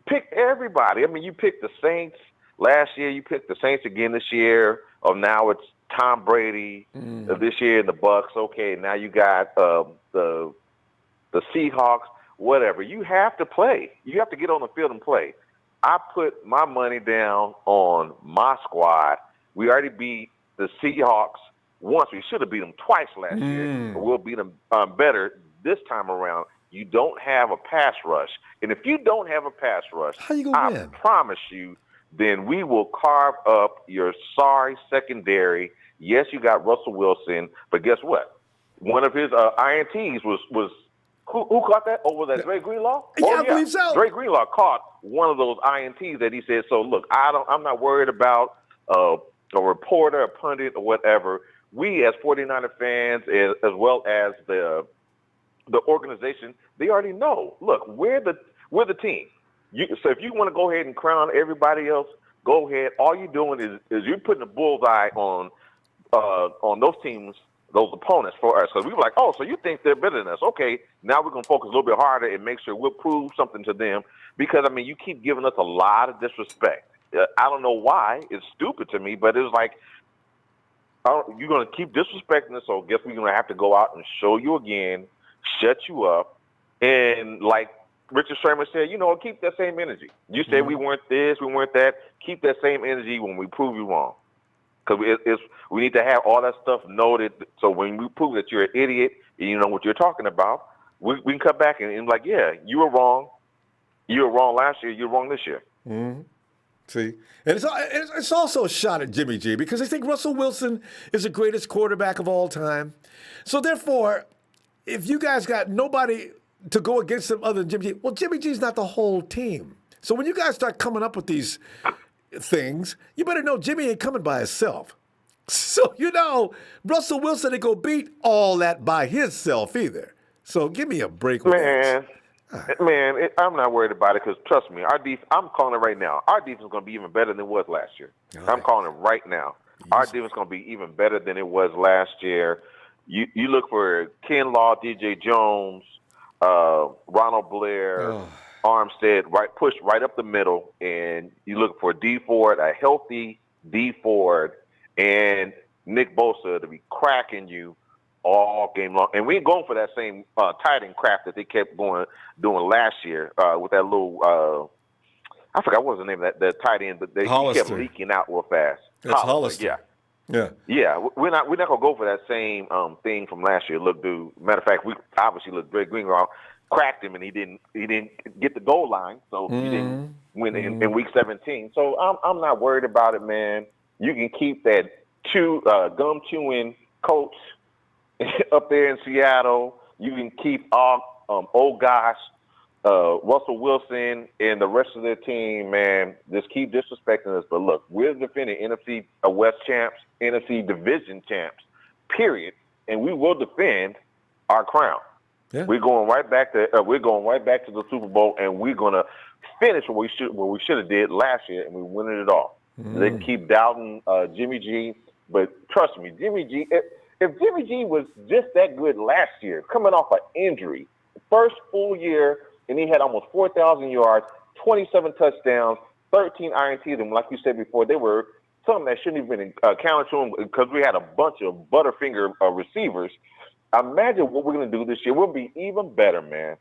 pick everybody. I mean, you picked the Saints last year. You picked the Saints again this year. Oh, now it's Tom Brady this year in the Bucks. Okay, now you got the Seahawks. Whatever. You have to play. You have to get on the field and play. I put my money down on my squad. We already beat the Seahawks once. We should have beat them twice last year. But we'll beat them better this time around. You don't have a pass rush. And if you don't have a pass rush, how you gonna win? Promise you, then we will carve up your sorry secondary. Yes, you got Russell Wilson, but guess what? One of his INTs was who caught that? Oh, was that Dre Greenlaw? Yeah, I believe so. Dre Greenlaw caught one of those INTs that he said, so look, I'm not worried about a reporter, a pundit, or whatever. We as 49er fans, as well as the organization, they already know. Look, we're the team. So if you want to go ahead and crown everybody else, go ahead. All you're doing is you're putting a bullseye on those teams, those opponents for us. Because we were like, oh, so you think they're better than us. Okay, now we're going to focus a little bit harder and make sure we'll prove something to them. Because, I mean, you keep giving us a lot of disrespect. I don't know why. It's stupid to me, but it was like, you're going to keep disrespecting us, so I guess we're going to have to go out and show you again, shut you up, and like Richard Sherman said, keep that same energy. You said we weren't this, we weren't that. Keep that same energy when we prove you wrong. Because we need to have all that stuff noted, so when we prove that you're an idiot and you know what you're talking about, we can come back and like, yeah, you were wrong. You were wrong last year. You're wrong this year. Mm-hmm. See, and it's also a shot at Jimmy G because I think Russell Wilson is the greatest quarterback of all time. So therefore, if you guys got nobody to go against him other than Jimmy G, well, Jimmy G's not the whole team. So when you guys start coming up with these things, you better know Jimmy ain't coming by himself. So, Russell Wilson ain't going to beat all that by himself either. So give me a break with that. Man, I'm not worried about it because, trust me, I'm calling it right now. Our defense is going to be even better than it was last year. Right. I'm calling it right now. Our defense is going to be even better than it was last year. You look for Ken Law, DJ Jones, Ronald Blair, Armstead, pushed right up the middle, and you look for D Ford, a healthy D Ford, and Nick Bosa to be cracking you all game long. And we ain't going for that same tight end crap that they kept doing last year with that little I forgot what was the name of that tight end, but he kept leaking out real fast. That's Hollister. Yeah. Yeah. Yeah, we're not gonna go for that same thing from last year. Look, dude. Matter of fact, we obviously looked Greg Greenlaw cracked him, and he didn't get the goal line, so he didn't win in week 17. So I'm not worried about it, man. You can keep that gum chewing coach up there in Seattle. You can keep old guys, Russell Wilson and the rest of their team, man. Just keep disrespecting us. But look, we're defending NFC West champs, NFC Division champs, period, and we will defend our crown. Yeah. We're going right back to the Super Bowl, and we're gonna finish what we should have did last year, and we winning it all. They can keep doubting Jimmy G, but trust me, Jimmy G. If Jimmy G was just that good last year, coming off an injury, first full year, and he had almost 4,000 yards, 27 touchdowns, 13 INTs, and like you said before, they were something that shouldn't have been counted to him because we had a bunch of butterfinger receivers. Imagine what we're going to do this year. We'll be even better, man.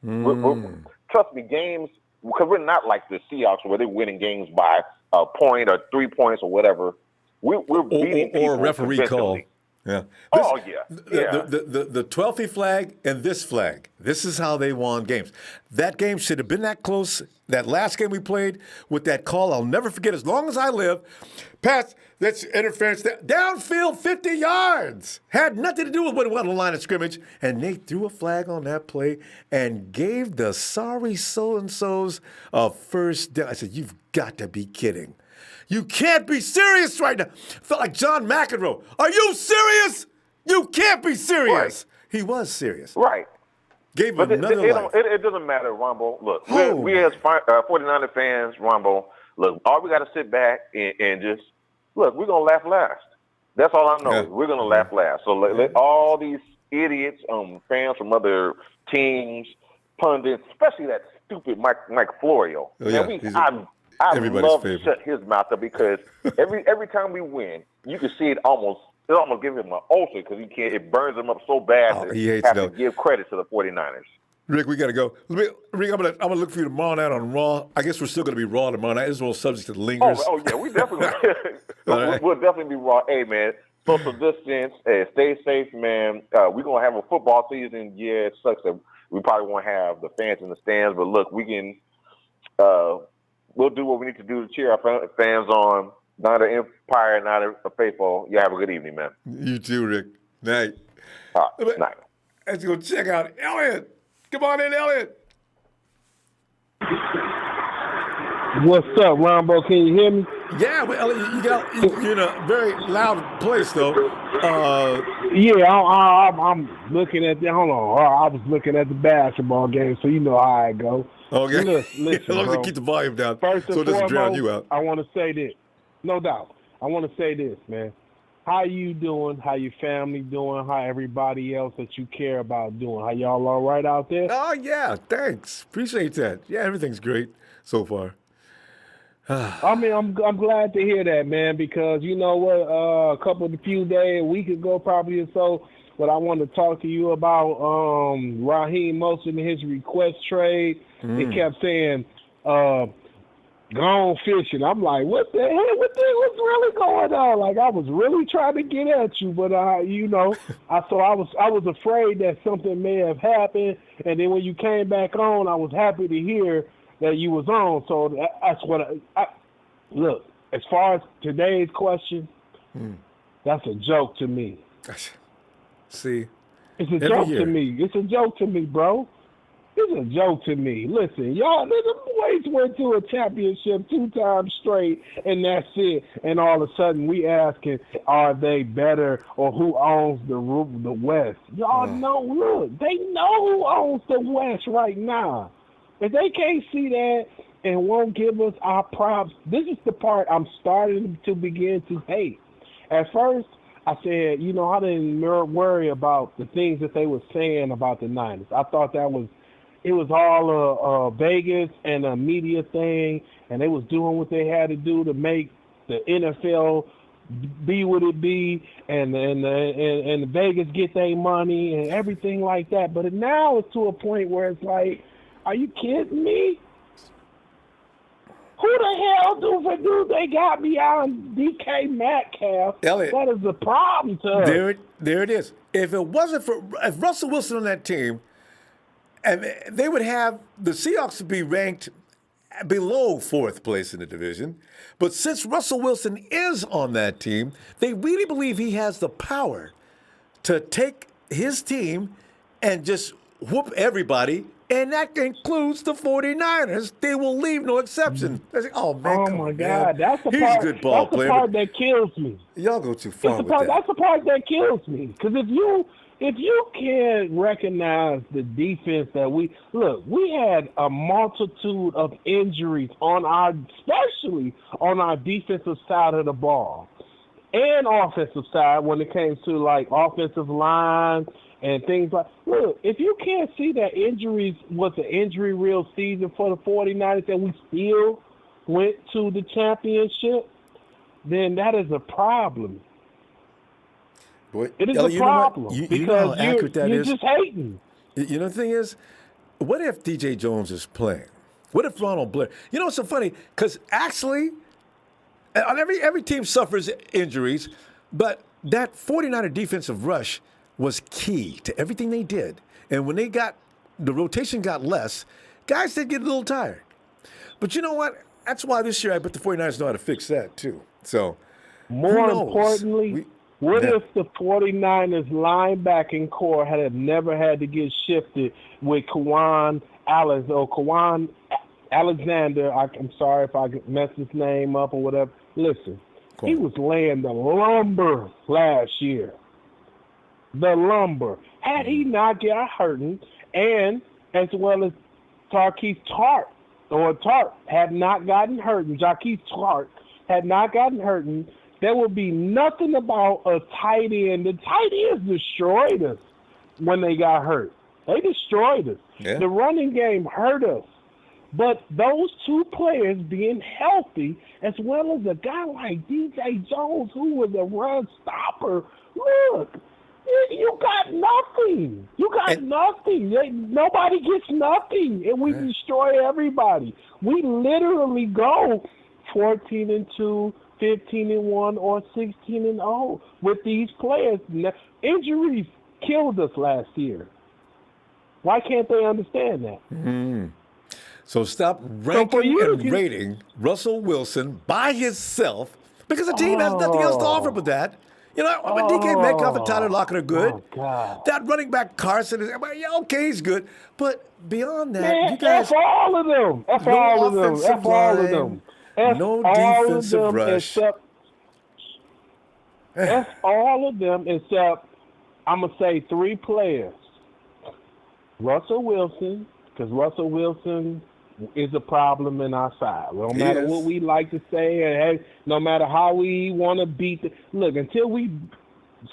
Trust me, games, because we're not like the Seahawks where they're winning games by a point or 3 points or whatever. We're beating people or a referee call. Yeah. Yeah. The 12th flag and this flag. This is how they won games. That game should have been that close. That last game we played with that call, I'll never forget as long as I live. Pass, that's interference. Downfield 50 yards. Had nothing to do with what it was on the line of scrimmage. And they threw a flag on that play and gave the sorry so-and-sos a first down. I said, you've got to be kidding. You can't be serious right now. Felt like John McEnroe. Are you serious? You can't be serious. Right. He was serious. Right. Gave him another life. It doesn't matter, Ronbo. Look, we as 49er fans, Ronbo, look, all we got to sit back and just, look, we're going to laugh last. That's all I know. Yeah. We're going to laugh last. So let all these idiots, fans from other teams, pundits, especially that stupid Mike Florio. Oh, yeah. I love to shut his mouth up because every time we win, you can see it almost gives him an ulcer because it burns him up so bad that he hates have to give credit to the 49ers. Rick, we got to go. Rick, I'm gonna look for you tomorrow night on Raw. I guess we're still going to be Raw tomorrow night. This is one subject that lingers. Oh yeah, we definitely right. we'll definitely be Raw. Hey, man, social distance, stay safe, man. We're going to have a football season. Yeah, it sucks that we probably won't have the fans in the stands, but look, we can we'll do what we need to do to cheer our fans on. Not an empire, not a faithful. You have a good evening, man. You too, Rick. Night. Night. Let's go check out Elliot. Come on in, Elliot. What's up, Ronbo? Can you hear me? Yeah, well, Elliot, you're in a very loud place, though. Yeah, I'm looking at hold on. I was looking at the basketball game, so you know how I go. Okay. Listen, as long as you keep the volume down First and so it doesn't drown foremost, you out. I want to say this. No doubt. I want to say this, man. How you doing? How your family doing? How everybody else that you care about doing? How y'all all right out there? Oh, yeah. Thanks. Appreciate that. Yeah, everything's great so far. I mean, I'm glad to hear that, man, because you know what? A week ago probably or so, what I wanted to talk to you about, Raheem Mostert and his request trade. He kept saying, gone fishing. I'm like, what the hell? What's really going on? Like, I was really trying to get at you, but I was afraid that something may have happened. And then when you came back on, I was happy to hear that you was on. So that's what I look. As far as today's question, that's a joke to me. See, it's a joke to me. It's a joke to me, bro. It's a joke to me. Listen, y'all, the boys went to a championship 2 times straight, and that's it. And all of a sudden, we asking, are they better or who owns the West? Y'all know, look, they know who owns the West right now. If they can't see that and won't give us our props, this is the part I'm starting to begin to hate. At first, I said, I didn't worry about the things that they were saying about the Niners. I thought it was all Vegas and a media thing, and they was doing what they had to do to make the NFL be what it be, and Vegas get their money and everything like that. But now it's to a point where it's like, are you kidding me? Who the hell do they got me on DK Metcalf? Elliot, that is the problem to us. There it is. If Russell Wilson on that team, and they would have the Seahawks to be ranked below 4th place in the division. But since Russell Wilson is on that team, they really believe he has the power to take his team and just whoop everybody, and that includes the 49ers. They will leave no exception. They say, oh, man, oh, my God. That's the He's part, a good ball that's player. The part that kills me. Y'all go too far with that. That's the part that kills me. Because if you can't recognize the defense that we had a multitude of injuries especially on our defensive side of the ball and offensive side when it came to like offensive line and things like. Look, if you can't see that injuries was an injury real season for the 49ers and we still went to the championship, then that is a problem. Boy, it is a problem because you're just hating. You know the thing is, what if DJ Jones is playing? What if Ronald Blair? You know what's so funny? Because actually, on every team suffers injuries, but that 49er defensive rush was key to everything they did. And when the rotation got less, guys did get a little tired. But you know what? That's why this year I bet the 49ers know how to fix that too. So, more importantly, what if the 49ers linebacking core had never had to get shifted with Kwan Alexander? I'm sorry if I messed his name up or whatever. Listen, he was laying the lumber last year. The lumber. Had he not got hurting, and as well as Jaquez Tart had not gotten hurting, had not gotten hurting, there would be nothing about a tight end. The tight ends destroyed us when they got hurt. They destroyed us. Yeah. The running game hurt us. But those two players being healthy, as well as a guy like DJ Jones, who was a run stopper, look, you got nothing. You got nothing. Nobody gets nothing, and we destroy everybody. We literally go 14-2, 15-1, or 16-0 with these players. Injuries killed us last year. Why can't they understand that? Mm-hmm. So stop ranking and rating Russell Wilson by himself because the team has nothing else to offer but that. You know, DK Metcalf and Tyler Lockett are good. That running back Carson is, okay, he's good. But beyond that, man, you guys. F all of them. F no all of them. offensive F all line, of them. no defensive rush. F all of them except, I'm going to say 3 players. Russell Wilson, because Russell Wilson is a problem in our side. No matter what we like to say, and no matter how we want to beat them. Look, until we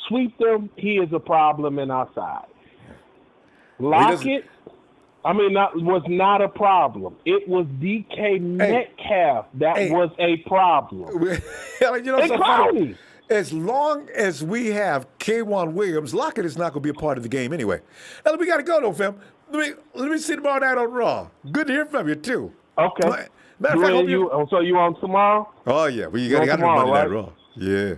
sweep them, he is a problem in our side. Lockett, was not a problem. It was DK Metcalf that was a problem. Funny. As long as we have K'Wan Williams, Lockett is not going to be a part of the game anyway. Now, we got to go, though, fam. Let me see tomorrow night on Raw. Good to hear from you, too. Okay. Matter of fact, so you on tomorrow? Oh, yeah. Well, you got to Monday Night Raw. Yeah.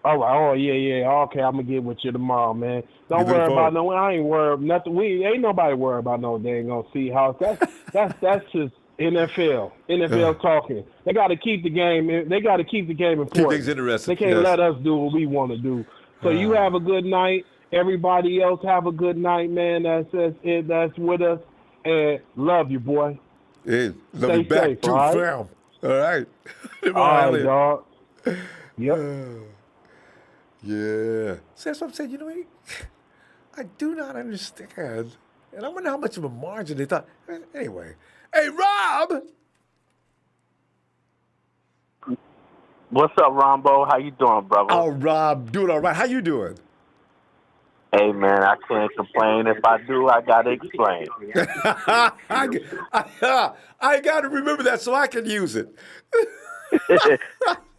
All right. Oh, yeah. Okay, I'm going to get with you tomorrow, man. Don't worry about no. I ain't worried. Nothing. Ain't nobody worried about no dang on Seahawks. That's just NFL talking. They got to keep the game. They got to keep the game important. Keep things interesting. They can't let us do what we want to do. So you have a good night. Everybody else have a good night, man. That's with us. And love you, boy. Hey, love you back too, fam. All right. All right, dog. Yep. Yeah. So that's what I'm saying. You know, I do not understand. And I wonder how much of a margin they thought. Anyway. Hey, Rob! What's up, Ronbo? How you doing, brother? Oh, Rob, doing all right. How you doing? Hey, man, I can't complain. If I do, I got to explain. I got to remember that so I can use it.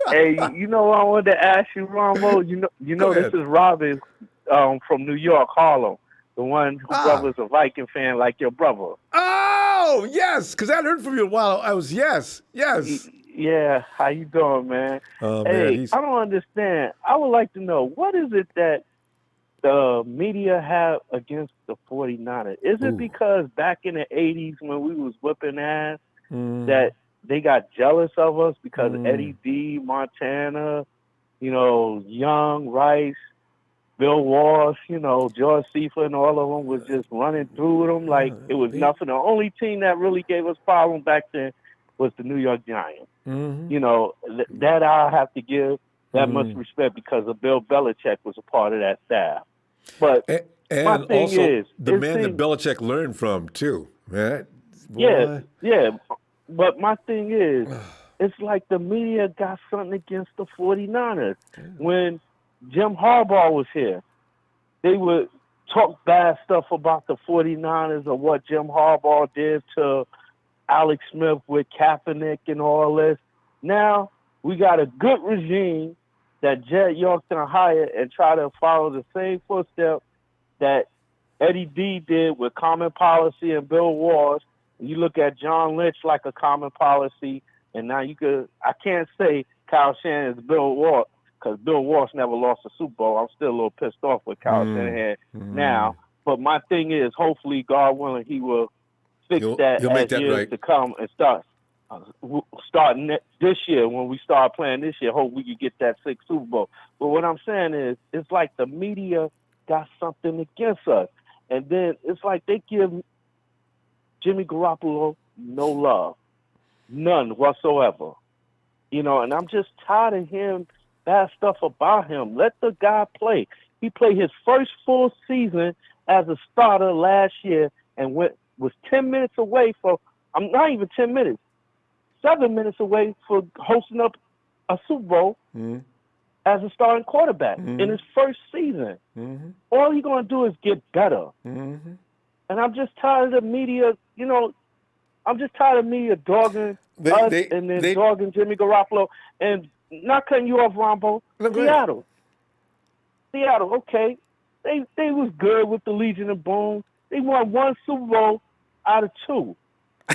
Hey, you know what I wanted to ask you, Ronbo? You Go know this ahead. is Robin from New York, Harlem, the one whose brother's a Viking fan like your brother. Oh, yes, because I hadn't heard from you in a while. Yes. Yeah, how you doing, man? Oh, man, Hey, he's... I don't understand. I would like to know, what is it that the media have against the 49ers? Is it because back in the 80s when we was whipping ass that they got jealous of us because Eddie D, Montana, Young, Rice, Bill Walsh, George Seifert and all of them was just running through them like it was nothing. The only team that really gave us problems back then was the New York Giants. That I have to give that much respect because of Bill Belichick was a part of that staff. But my thing also is, the man that Belichick learned from too, right? Yeah. But my thing is, it's like the media got something against the 49ers. When Jim Harbaugh was here, they would talk bad stuff about the 49ers or what Jim Harbaugh did to Alex Smith with Kaepernick and all this. Now we got a good regime that Jed Yorkton hired and try to follow the same footsteps that Eddie D did with Common Policy and Bill Walsh. You look at John Lynch like a Common Policy, and now I can't say Kyle Shanahan is Bill Walsh because Bill Walsh never lost a Super Bowl. I'm still a little pissed off with Kyle Shanahan now. But my thing is, hopefully, God willing, he will fix He'll that make as that years right. to come and starting this year. When we start playing this year, hope we can get that 6th Super Bowl. But what I'm saying is, it's like the media got something against us. And then it's like they give Jimmy Garoppolo no love, none whatsoever. And I'm just tired of hearing bad stuff about him. Let the guy play. He played his first full season as a starter last year and was 10 minutes away from, I'm not even 10 minutes, 7 minutes away for hosting up a Super Bowl as a starting quarterback in his first season. All he's going to do is get better. And I'm just tired of the media, I'm just tired of media dogging us and then dogging Jimmy Garoppolo. And not cutting you off, Ronbo, Seattle, okay. They was good with the Legion of Boom. They won 1 Super Bowl out of 2,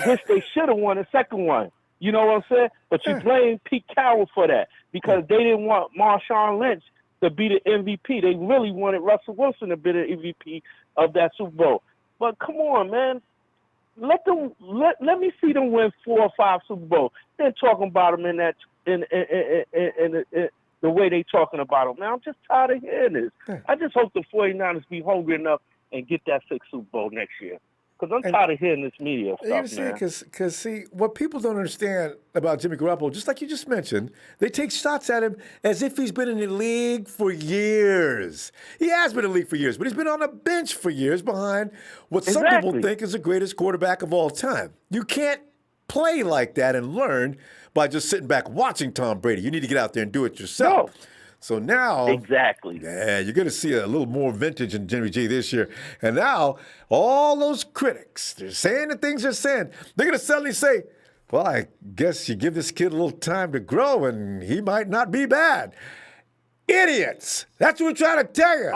which they should have won a second one. You know what I'm saying? But you blame Pete Carroll for that because they didn't want Marshawn Lynch to be the MVP. They really wanted Russell Wilson to be the MVP of that Super Bowl. But come on, man. Let me see them win 4 or 5 Super Bowls. They're talking about them in the way they talking about them. Man, I'm just tired of hearing this. I just hope the 49ers be hungry enough and get that 6th Super Bowl next year. Because I'm tired of hearing this media stuff, man. Because, see, what people don't understand about Jimmy Garoppolo, just like you just mentioned, they take shots at him as if he's been in the league for years. He has been in the league for years, but he's been on the bench for years behind what some people think is the greatest quarterback of all time. You can't play like that and learn by just sitting back watching Tom Brady. You need to get out there and do it yourself. No. So now, yeah, you're going to see a little more vintage in Jimmy G this year. And now, all those critics, they're saying the things they're saying. They're going to suddenly say, well, I guess you give this kid a little time to grow and he might not be bad. Idiots. That's what we're trying to tell you.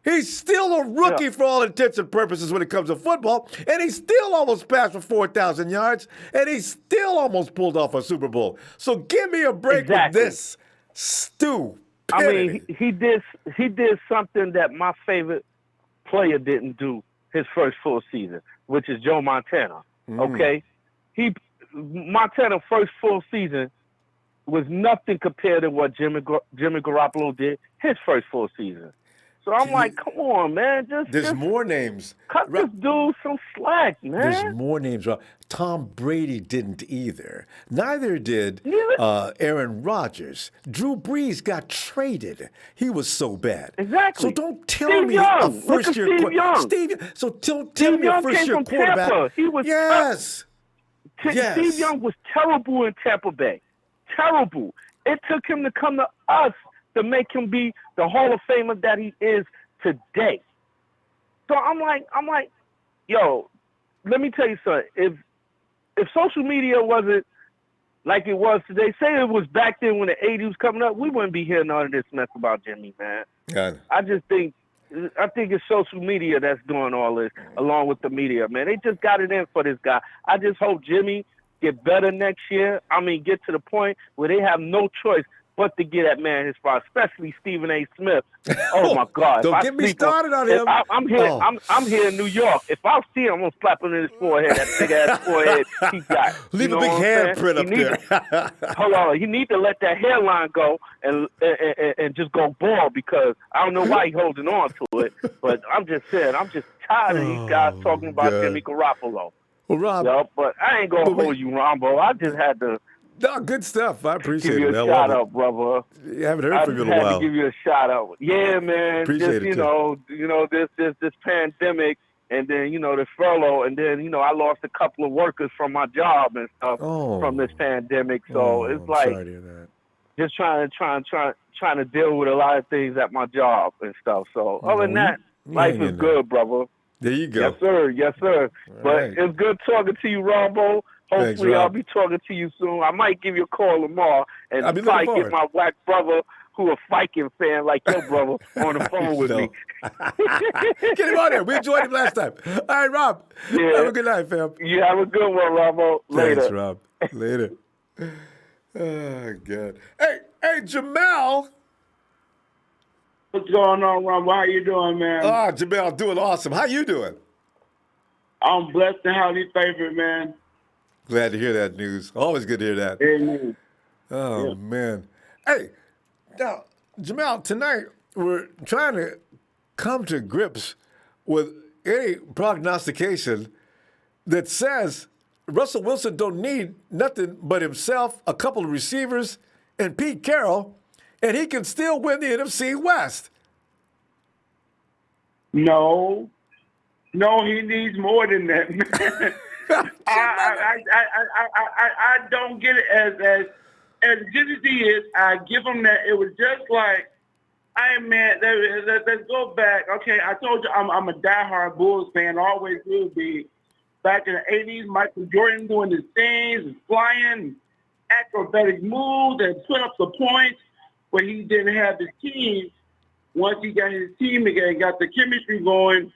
He's still a rookie for all intents and purposes when it comes to football, and he still almost passed for 4,000 yards, and he still almost pulled off a Super Bowl. So give me a break with this stew. I mean, he did something that my favorite player didn't do his first full season, which is Joe Montana. Okay, Montana's first full season was nothing compared to what Jimmy Garoppolo did his first full season. So I'm like, come on, man. There's more names. Cut this dude some slack, man. There's more names. Tom Brady didn't either. Neither did Aaron Rodgers. Drew Brees got traded. He was so bad. Exactly. So don't tell me a first-year quarterback. So don't tell me a first-year quarterback. Tampa. He was Steve Young was terrible in Tampa Bay. Terrible. It took him to come to us to make him be the Hall of Famer that he is today. So I'm like, yo, let me tell you something. If social media wasn't like it was today. Say it was back then when the 80s was coming up, we wouldn't be hearing all of this mess about Jimmy, man. God. I think it's social media that's doing all this, along with the media, man. They just got it in for this guy. I just hope Jimmy get better next year. I mean, get to the point where they have no choice but to get that man his spot, especially Stephen A. Smith. Oh my God! Don't get me started on him. I'm here. I'm here in New York. If I see him, I'm gonna slap him in his forehead. That big ass forehead he got. Leave a big handprint up there. Hold on. He need to let that hairline go and just go bald, because I don't know why he holding on to it. But I'm just saying. I'm just tired of these guys talking about Jimmy Garoppolo. Well, Rob, but I ain't gonna hold you, Ronbo. I just had to. No, good stuff. I appreciate give you it. a shout out, brother. You haven't heard from you in a I while. had to give you a shout out. Yeah, man. Appreciate just, it, this pandemic, and then the furlough, and then I lost a couple of workers from my job and stuff from this pandemic. So it's like sorry to hear that. just trying to deal with a lot of things at my job and stuff. So other than that, life is good, brother. There you go. Yes, sir. Yes, sir. But right. it's good talking to you, Ronbo. Hopefully, Thanks, Rob. I'll be talking to you soon. I might give you a call tomorrow and I'll be probably looking get my whack brother, who a Viking fan like your brother, on the phone with me. Get him on there. We enjoyed him last time. All right, Rob. Yeah. Have a good night, fam. You have a good one, Ronbo. Later. Thanks, Rob. Later. Oh, God. Hey, Jamal. What's going on, Ronbo? How you doing, man? Ah, Jamal, doing awesome. How you doing? I'm blessed and highly favored, man. Glad to hear that news. Always good to hear that. Amen. Oh, man. Hey, now, Jamal, tonight we're trying to come to grips with any prognostication that says Russell Wilson don't need nothing but himself, a couple of receivers, and Pete Carroll, and he can still win the NFC West. No, he needs more than that, man. I don't get it as good as he is. I give him that. It was just like, hey man, let's go back. Okay, I told you I'm a diehard Bulls fan. Always will be. Back in the '80s, Michael Jordan doing his things, flying, acrobatic moves, and put up the points. But he didn't have his team. Once he got his team again, got the chemistry going,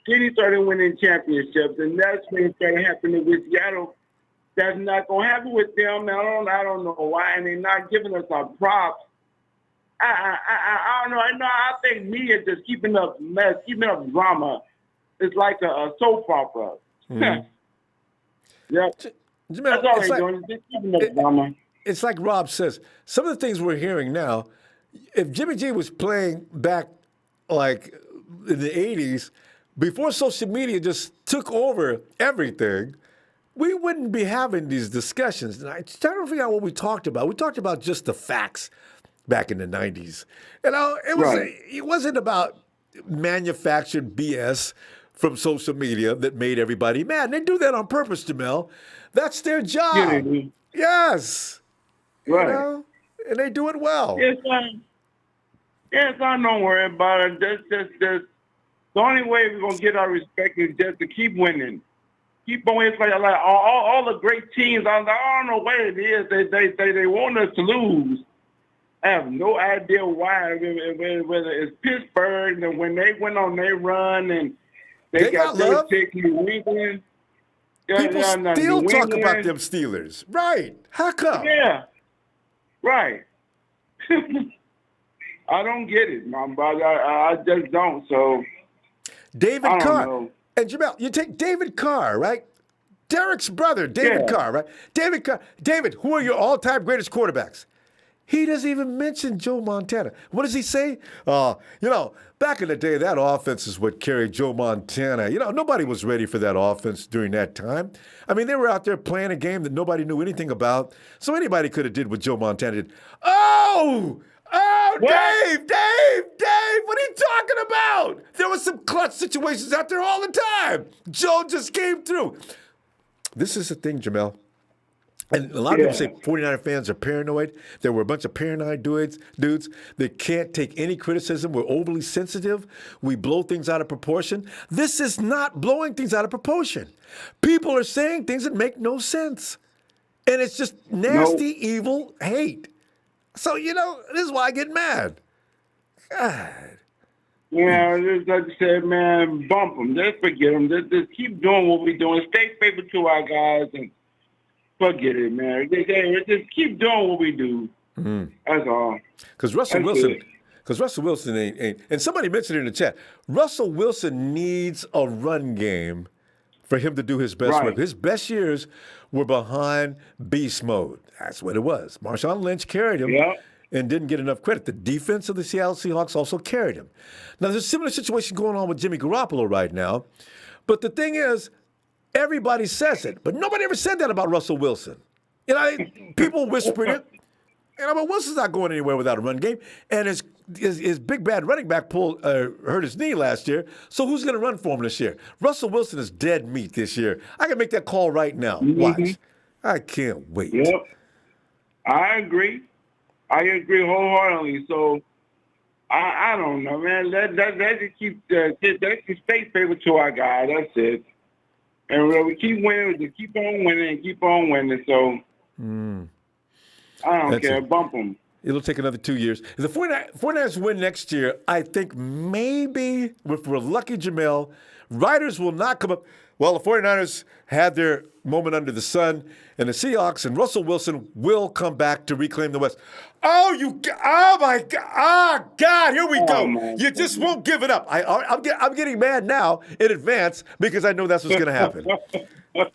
then he started winning championships, and that's when it started happening with Seattle. That's not going to happen with them. I don't know why, and they're not giving us our props. I don't know. I think media just keeping up mess, keeping up drama. It's like a soap opera. Mm-hmm. Yep. Jamal, that's all they're doing. Just keeping up drama. It's like Rob says. Some of the things we're hearing now, if Jimmy G was playing back like in the 80s, before social media just took over everything, we wouldn't be having these discussions. And I trying to figure out what we talked about. We talked about just the facts back in the 90s. It wasn't about manufactured BS from social media that made everybody mad. And they do that on purpose, Jamel. That's their job. Yeah, they do. Yes. Right. And they do it well. Yes, don't worry about it. Just the only way we're gonna get our respect is just to keep winning. Keep on. It's like all the great teams. I don't know what it is. They want us to lose. I have no idea why. Whether it's Pittsburgh and when they went on their run and they got their pick New England. People still talk about them Steelers. Right. How come? Yeah. Right. I don't get it, Mom, but I just don't. So David Carr. And Jamel, you take David Carr, right? Derek's brother, David Carr, right? David Carr. David, who are your all-time greatest quarterbacks? He doesn't even mention Joe Montana. What does he say? Back in the day, that offense is what carried Joe Montana. Nobody was ready for that offense during that time. I mean, they were out there playing a game that nobody knew anything about. So anybody could have did what Joe Montana did. Oh, Dave, what are you talking about? There was some clutch situations out there all the time. Joe just came through. This is the thing, Jamel. And a lot of people say 49er fans are paranoid. There were a bunch of paranoid dudes that can't take any criticism. We're overly sensitive. We blow things out of proportion. This is not blowing things out of proportion. People are saying things that make no sense. And it's just nasty, evil hate. So, this is why I get mad. God. Yeah, just like you said, man, bump them. Just forget them. Just keep doing what we're doing. Stay faithful to our guys and forget it, man. Just keep doing what we do. That's all. Because Russell Wilson ain't. And somebody mentioned it in the chat. Russell Wilson needs a run game for him to do his best work. His best years were behind beast mode. That's what it was. Marshawn Lynch carried him and didn't get enough credit. The defense of the Seattle Seahawks also carried him. Now, there's a similar situation going on with Jimmy Garoppolo right now. But the thing is, everybody says it, but nobody ever said that about Russell Wilson. People whispered it. But Wilson's not going anywhere without a run game. And his big bad running back hurt his knee last year. So who's going to run for him this year? Russell Wilson is dead meat this year. I can make that call right now. Watch. I can't wait. Yep. I agree wholeheartedly. So I don't know, man. Let's just keep stay faithful to our guy. That's it. And we keep winning. We just keep on winning. So. I don't care. Bump them. It'll take another 2 years. If the 49ers win next year, I think maybe, if we're lucky, Jamel, writers will not come up. Well, the 49ers had their moment under the sun, and the Seahawks and Russell Wilson will come back to reclaim the West. Oh, my God. Oh, God, here we go. You just won't give it up. I'm getting mad now in advance because I know that's what's going to happen.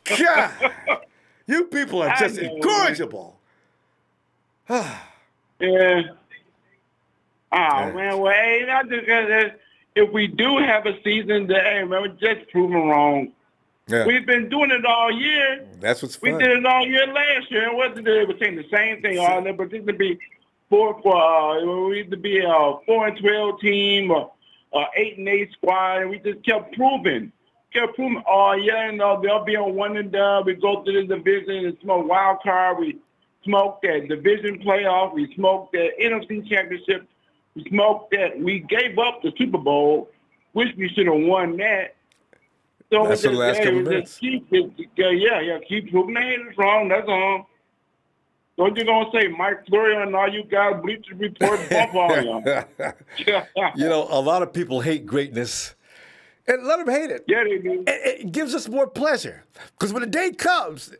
God, you people are just incorrigible. Yeah. Man. Well, hey, if we do have a season, man, we're just proven wrong. Yeah. We've been doing it all year. That's what's fun. We did it all year last year. And what did it? We're saying the same thing all year, but this to be we used to be a 4-12 team or 8-8 squad, and we just kept proving all year. And they'll be on one and done. We go through the division. It's more wild card. We smoked that division playoff. We smoked that NFC championship. We smoked that. We gave up the Super Bowl. Wish we should have won that. So that's the last couple minutes. Keep proving the haters wrong. That's all. So you're going to say Mike Flurry and all you guys, Bleacher Report, bump on them. A lot of people hate greatness. And let them hate it. Yeah, they do. It gives us more pleasure. Because when the day comes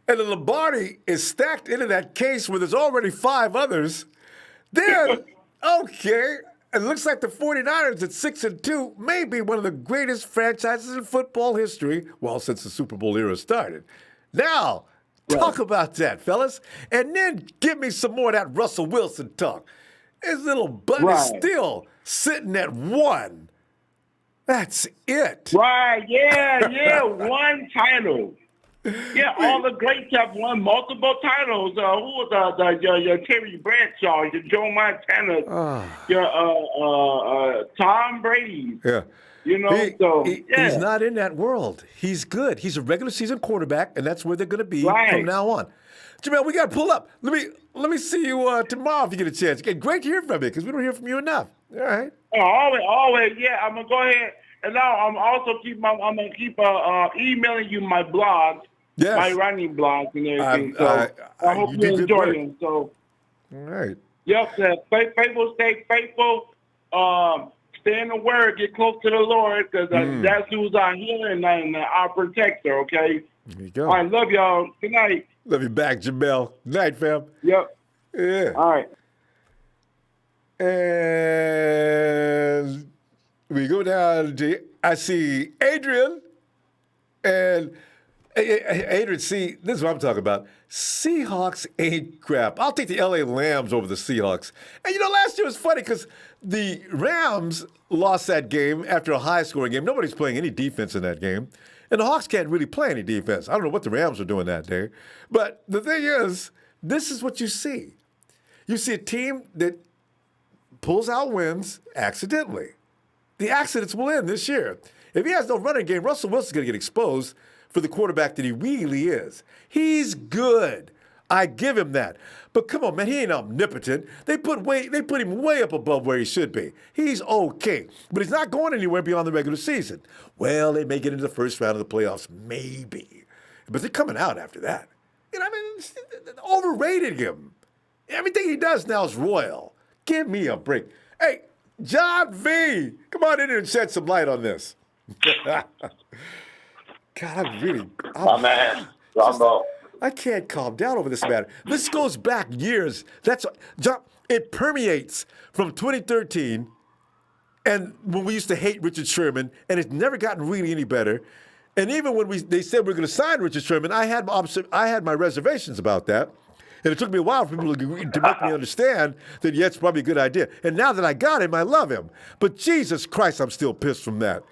and the Lombardi is stacked into that case where there's already 5 others, then, okay, it looks like the 49ers at 6-2 may be one of the greatest franchises in football history, well, since the Super Bowl era started. Now, talk about that, fellas. And then give me some more of that Russell Wilson talk. His little butt is still sitting at 1. That's it. Right, yeah, 1 title. Yeah, all the greats have won multiple titles. Who was your Terry Bradshaw, your Joe Montana, your Tom Brady? Yeah. He's not in that world. He's good. He's a regular season quarterback, and that's where they're going to be from now on. Jamel, we got to pull up. Let me see you tomorrow if you get a chance. Okay, great to hear from you because we don't hear from you enough. All right. Always. Yeah, I'm gonna go ahead. And now I'm also gonna keep emailing you my blogs, my writing blogs and everything. So I hope you enjoy them. So, all right. Yep. Faithful, stay faithful. Stay in the Word. Get close to the Lord because that's who's our healer and our protector. Okay. There you go. All right. Love y'all. Good night. Love you back, Jamel. Good night, fam. Yep. Yeah. All right. And we go down to, I see Adrian. And Adrian, see, this is what I'm talking about. Seahawks ain't crap. I'll take the LA Lambs over the Seahawks. And last year was funny because the Rams lost that game after a high-scoring game. Nobody's playing any defense in that game. And the Hawks can't really play any defense. I don't know what the Rams were doing that day. But the thing is, this is what you see. You see a team that pulls out wins accidentally. The accidents will end this year. If he has no running game, Russell Wilson's going to get exposed for the quarterback that he really is. He's good. I give him that. But come on, man, he ain't omnipotent. They put him way up above where he should be. He's okay. But he's not going anywhere beyond the regular season. Well, they may get into the first round of the playoffs, maybe. But they're coming out after that. overrated him. Everything he does now is royal. Give me a break. Hey, John V, come on in here and shed some light on this. God, My man, Ronbo. I can't calm down over this matter. This goes back years. It permeates from 2013, and when we used to hate Richard Sherman, and it's never gotten really any better. And even when they said we were going to sign Richard Sherman, I had my reservations about that. And it took me a while for people to make me understand that, yeah, it's probably a good idea. And now that I got him, I love him. But Jesus Christ, I'm still pissed from that.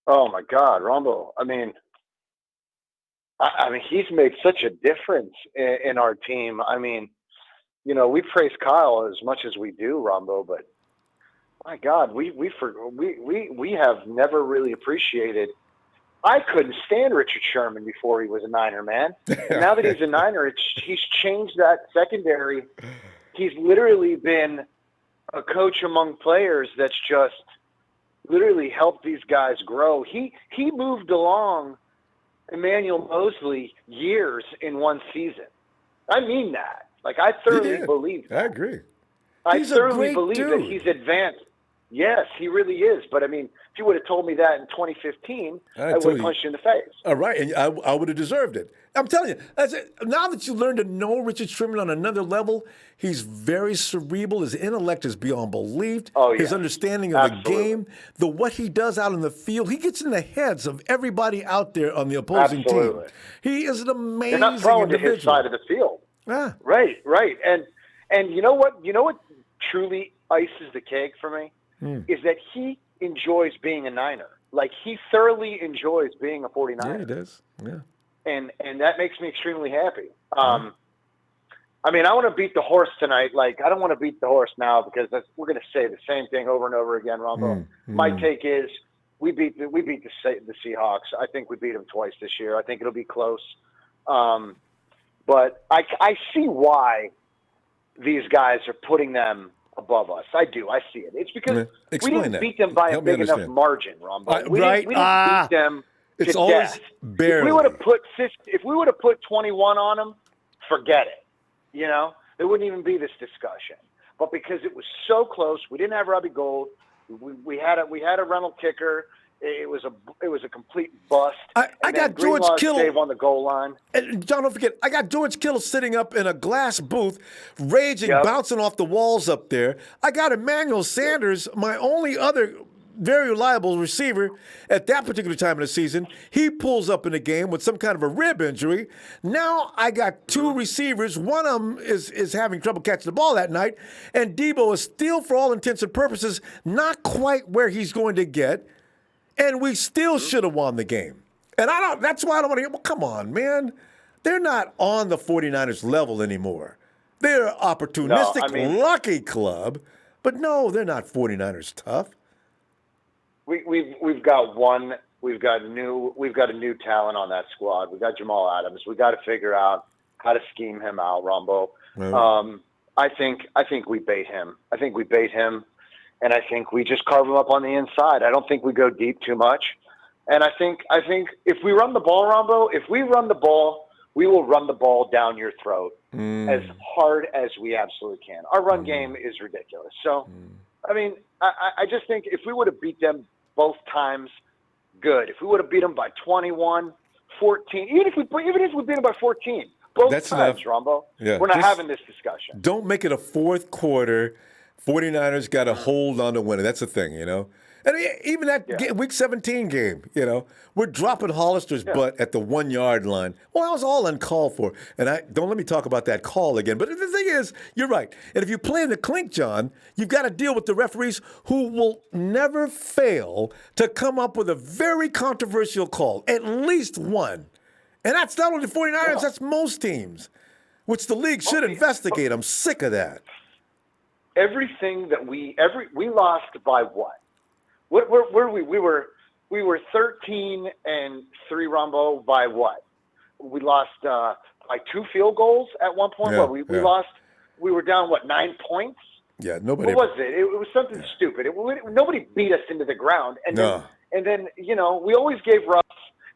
Oh, my God, Ronbo. I mean, he's made such a difference in our team. I mean, we praise Kyle as much as we do, Ronbo, but my God, we have never really appreciated. I couldn't stand Richard Sherman before he was a Niner, man. And now that he's a Niner, he's changed that secondary. He's literally been a coach among players that's just literally helped these guys grow. He moved along Emmanuel Mosley years in one season. I mean that. Like, I thoroughly believe that. I agree. I thoroughly believe that he's advanced. Yes, he really is. But, I mean, if you would have told me that in 2015, I would have punched you in the face. All right, and I would have deserved it. I'm telling you, now that you learn to know Richard Sherman on another level, he's very cerebral. His intellect is beyond belief. Oh, yeah. His understanding of the game, what he does out in the field, he gets in the heads of everybody out there on the opposing team. He is an amazing They're not throwing individual. to his side of the field. Yeah. Right. And you know what? You know what truly ices the cake for me? Is that he enjoys being a Niner. Like, he thoroughly enjoys being a 49er. Yeah, he does. Yeah. And that makes me extremely happy. I mean, I want to beat the horse tonight. Like, I don't want to beat the horse now because we're going to say the same thing over and over again, Ronbo. My take is we beat the Seahawks. I think we beat them twice this year. I think it'll be close. But I see why these guys are putting them above us. I do. I see it. It's because we didn't beat them by a big enough margin, Ronbo. We didn't beat them it's to always death. barely. If we would have put 21 on them, forget it. There wouldn't even be this discussion. But because it was so close, we didn't have Robbie Gould. We had a rental kicker. It was a complete bust. I got George Kittle save on the goal line. And John, don't forget, I got George Kittle sitting up in a glass booth, raging, bouncing off the walls up there. I got Emmanuel Sanders, my only other very reliable receiver at that particular time of the season. He pulls up in the game with some kind of a rib injury. Now I got two receivers. One of them is having trouble catching the ball that night, and Debo is still, for all intents and purposes, not quite where he's going to get. And we still should have won the game. And that's why I don't want to hear, well, come on, man. They're not on the 49ers level anymore. They're an opportunistic, lucky club. But no, they're not 49ers tough. We've got a new talent on that squad. We've got Jamal Adams. We've got to figure out how to scheme him out, Ronbo. I think we bait him. And I think we just carve them up on the inside. I don't think we go deep too much. And I think if we run the ball, Ronbo, we will run the ball down your throat as hard as we absolutely can. Our run game is ridiculous. So, I mean, I just think if we would have beat them both times, good. If we would have beat them by 21, 14, even if we beat them by 14, both times, enough. Ronbo, we're not having this discussion. Don't make it a fourth quarter. 49ers got to hold on to winning. That's the thing, And even that Week 17 game, we're dropping Hollister's butt at the 1 yard line. Well, that was all uncalled for. And don't let me talk about that call again. But the thing is, you're right. And if you play in the clink, John, you've got to deal with the referees who will never fail to come up with a very controversial call, at least one. And that's not only the 49ers, that's most teams, which the league should investigate. I'm sick of that. Everything that we lost by what? Where were we? We were 13-3, Ronbo, by what? We lost by 2 field goals at one point. Yeah, we lost. We were down 9 points? Yeah, nobody. What was it? It was something stupid. Nobody beat us into the ground, and then we always gave Russ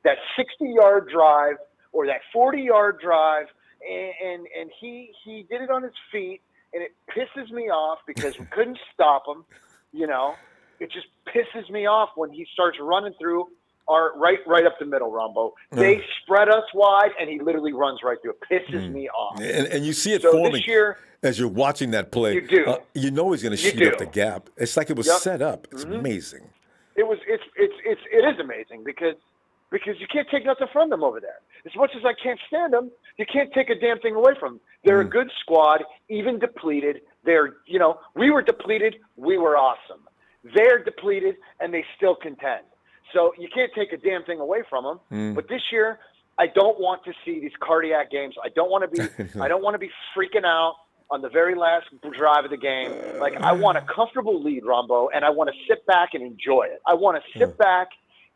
that 60-yard drive or that 40-yard drive, and he did it on his feet, and it pisses me off because we couldn't stop him. You know, it just pisses me off when he starts running through our right up the middle, Ronbo. They spread us wide, and he literally runs right through. It pisses me off. And you see it So forming this year, as you're watching that play. You do. You know he's going to shoot up the gap. It's like it was set up. It's amazing. It is amazing because you can't take nothing from them over there. As much as I can't stand them, you can't take a damn thing away from them. They're a good squad, even depleted. We were depleted. We were awesome. They're depleted, and they still contend. So you can't take a damn thing away from them. But this year, I don't want to see these cardiac games. I don't want to be freaking out on the very last drive of the game. Like, I want a comfortable lead, Ronbo, and I want to sit back and enjoy it. I want to sit back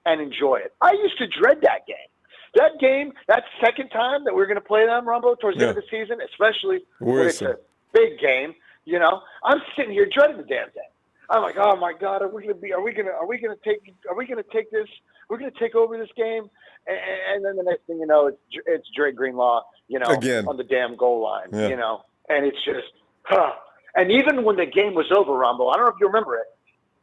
and enjoy it. I used to dread that game. That second time that we're going to play them, Ronbo, towards the end of the season, especially when it's a big game, I'm sitting here dreading the damn thing. I'm like, oh my God, are we going to take over this game? And then the next thing you know, it's Dre Greenlaw, Again. on the damn goal line, and it's just, And even when the game was over, Ronbo, I don't know if you remember it,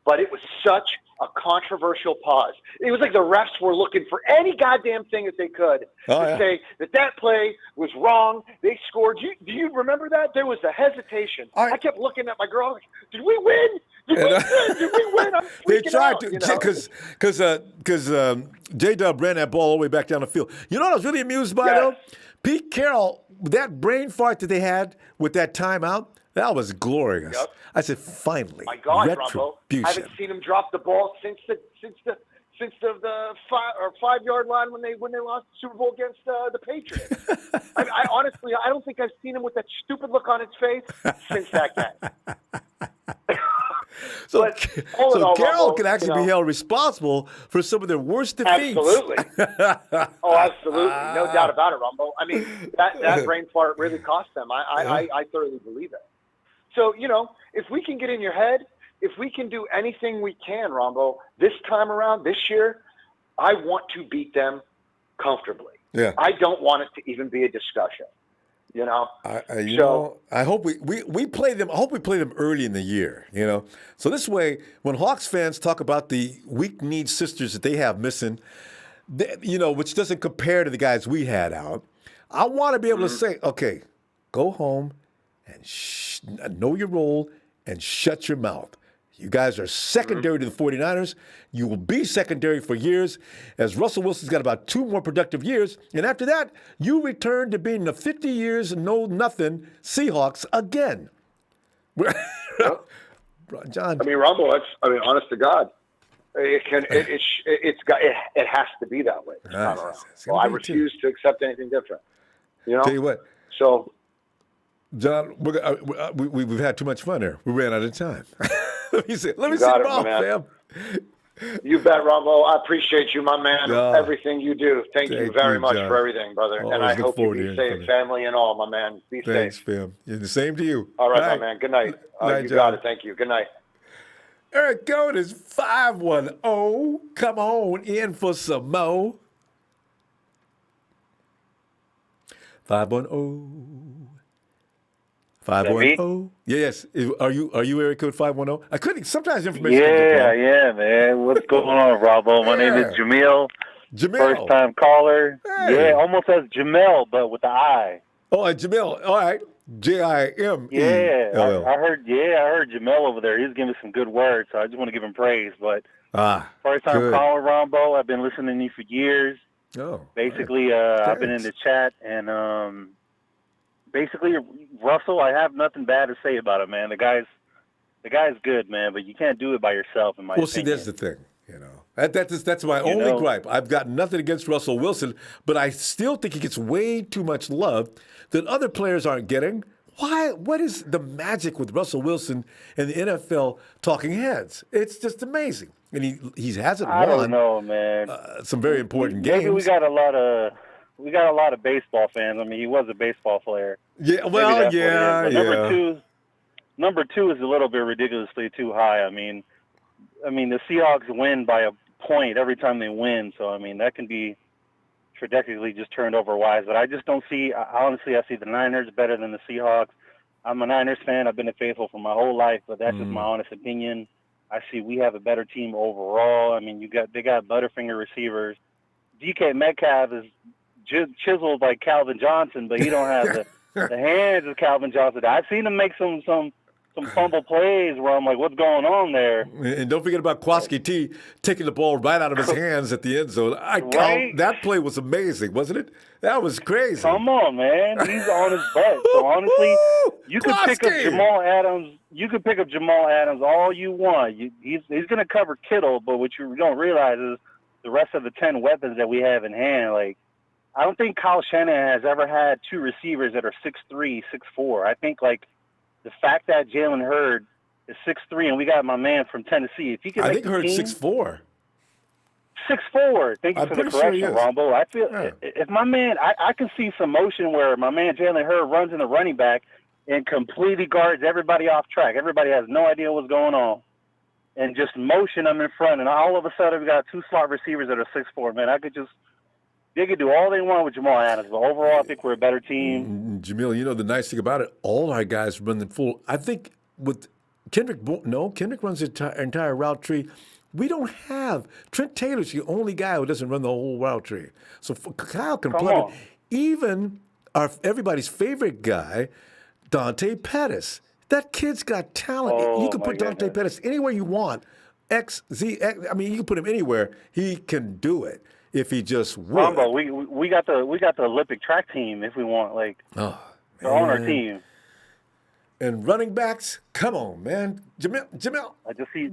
but it was such a controversial pause. It was like the refs were looking for any goddamn thing that they could to say that play was wrong. They scored. Do you remember that? There was a hesitation. I kept looking at my girl. Like, did we win? Did we win? I'm they freaking tried out, to because J-Dub ran that ball all the way back down the field. You know what I was really amused by though? Pete Carroll, that brain fart that they had with that timeout. That was glorious. Yep. I said, finally, my God, retribution. Ronbo. I haven't seen him drop the ball since the 5-yard line when they lost the Super Bowl against the Patriots. I honestly, I don't think I've seen him with that stupid look on his face since that game. So all, Carroll Ronbo, can actually be held responsible for some of their worst defeats. Absolutely. Oh, absolutely. No doubt about it, Ronbo. I mean, that brain fart really cost them. I thoroughly believe it. So, if we can get in your head, if we can do anything we can, Ronbo, this time around, this year, I want to beat them comfortably. Yeah. I don't want it to even be a discussion. I hope we play them. I hope we play them early in the year. So this way, when Hawks fans talk about the weak-kneed sisters that they have missing, which doesn't compare to the guys we had out, I want to be able to say, okay, go home and know your role and shut your mouth. You guys are secondary to the 49ers. You will be secondary for years, as Russell Wilson's got about 2 more productive years. And after that, you return to being the 50 years know-nothing Seahawks again. John. I mean, Ronbo, honest to God, it has to be that way. Well, I refuse to accept anything different. Tell you what. So, John, we've had too much fun here. We ran out of time. Let me see the ball, fam. You bet, Ronbo. I appreciate you, my man. Everything you do. Thank you very much John. for everything, brother. Always and I look hope you forward to be hearing safe, family and all, my man. Be Thanks, safe. fam. And the same to you. All right, my man. Good night. Night, you John. got it. Thank you. Good night. Eric Gold is 510. Come on in for some more. 510. 510. Yes. Are you Eric Code 510? I couldn't. Sometimes information. Yeah, man. What's going on, Robo? My name is Jamil. First time caller. Hey. Yeah, almost as Jamel, but with the I. Oh, Jamil. All right. J-I-M-E. Yeah, I heard Jamel over there. He's giving me some good words, so I just want to give him praise. But first time caller, Rombo. I've been listening to you for years. Oh. Basically, I've been in the chat, and basically, Russell, I have nothing bad to say about him, man. The guy's good, man, but you can't do it by yourself, in my opinion. See, that's the thing, That's my only gripe. I've got nothing against Russell Wilson, but I still think he gets way too much love that other players aren't getting. Why? What is the magic with Russell Wilson and the NFL talking heads? It's just amazing. And he hasn't won. I don't know, man. Some very important games. Maybe we got a lot of baseball fans. I mean, he was a baseball player. Yeah, well, yeah. Number two is a little bit ridiculously too high. I mean, the Seahawks win by a point every time they win. So, I mean, that can be trajectory just turned over wise. But I just don't see. Honestly, I see the Niners better than the Seahawks. I'm a Niners fan. I've been a faithful for my whole life, but that's just my honest opinion. I see we have a better team overall. I mean, they got Butterfinger receivers. DK Metcalf is chiseled like Calvin Johnson, but he don't have the hands of Calvin Johnson. I've seen him make some fumble plays where I'm like, what's going on there? And don't forget about Kwaski T taking the ball right out of his hands at the end zone. That play was amazing, wasn't it? That was crazy. Come on, man. He's on his butt. So honestly, you could pick up Jamal Adams. You could pick up Jamal Adams all you want. He's going to cover Kittle, but what you don't realize is the rest of the 10 weapons that we have in hand. Like, I don't think Kyle Shanahan has ever had two receivers that are 6'3", 6'4". I think, like, the fact that Jalen Hurd is 6'3", and we got my man from Tennessee. If he can, I think Hurd's 6'4". 6'4". Thank you for the correction, Ronbo. I feel if my man, I can see some motion where my man Jalen Hurd runs in the running back and completely guards everybody off track. Everybody has no idea what's going on, and just motion them in front, and all of a sudden we got two slot receivers that are 6'4". Man, they could do all they want with Jamal Adams, but overall I think we're a better team. Jamil, you know the nice thing about it, all our guys run the full. I think with Kendrick runs the entire route tree. We don't have Trent Taylor's the only guy who doesn't run the whole route tree. So Kyle can plug it. Even everybody's favorite guy, Dante Pettis. That kid's got talent. You can put Dante Pettis anywhere you want. X, Z, X. I mean, you can put him anywhere. He can do it if he just would. Ronbo, we got the Olympic track team if we want, like, on our team. And running backs, come on, man. Jamil,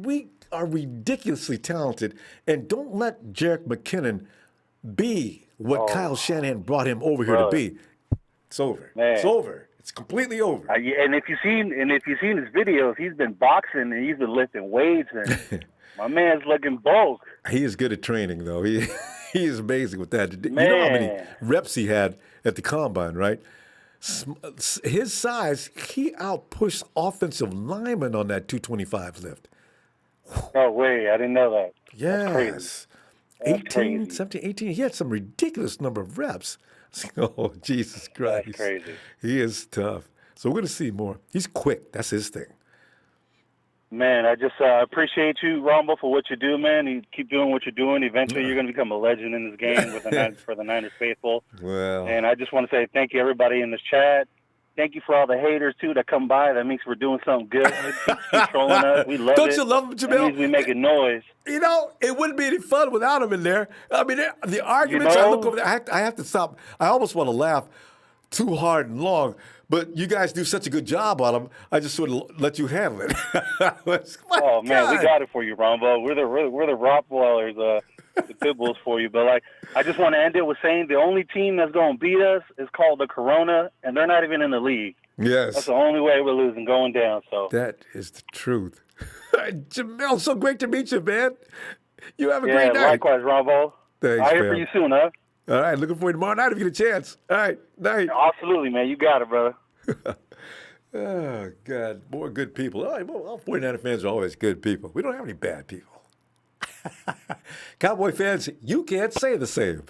we are ridiculously talented, and don't let Jerick McKinnon be what Kyle Shanahan brought him over here to be. It's over. Man. It's over. It's completely over. And if you've seen his videos, he's been boxing and he's been lifting weights, and my man's looking bulk. He is good at training, though. He is amazing with that. You know how many reps he had at the combine, right? His size, he outpushed offensive linemen on that 225 lift. No way, I didn't know that. Yes. 18, 17, 18. He had some ridiculous number of reps. Oh, Jesus Christ. That's crazy. He is tough. So we're going to see more. He's quick. That's his thing. Man, I just appreciate you, Ronbo, for what you do, man. You keep doing what you're doing. Eventually, you're going to become a legend in this game for the Niners faithful. Well, and I just want to say thank you, everybody in this chat. Thank you for all the haters, too, that come by. That means we're doing something good. Keep trolling us. We love it. Don't you love them, Jamil? That means we making noise. You know, it wouldn't be any fun without him in there. I mean, the arguments, I look over there, I have to stop. I almost want to laugh too hard and long, but you guys do such a good job on them. I just sort of let you handle it. Man, we got it for you, Ronbo. We're the Rottweilers, the pit bulls for you. But like, I just want to end it with saying the only team that's going to beat us is called the Corona, and they're not even in the league. Yes, that's the only way we're losing, going down. So that is the truth. Jamil, so great to meet you, man. You have a great night. Likewise, Ronbo. Thanks, I'll hear from you soon, huh? All right, looking forward to tomorrow night if you get a chance. All right, night. Absolutely, man. You got it, brother. Oh, God, more good people. All 49er fans are always good people. We don't have any bad people. Cowboy fans, you can't say the same.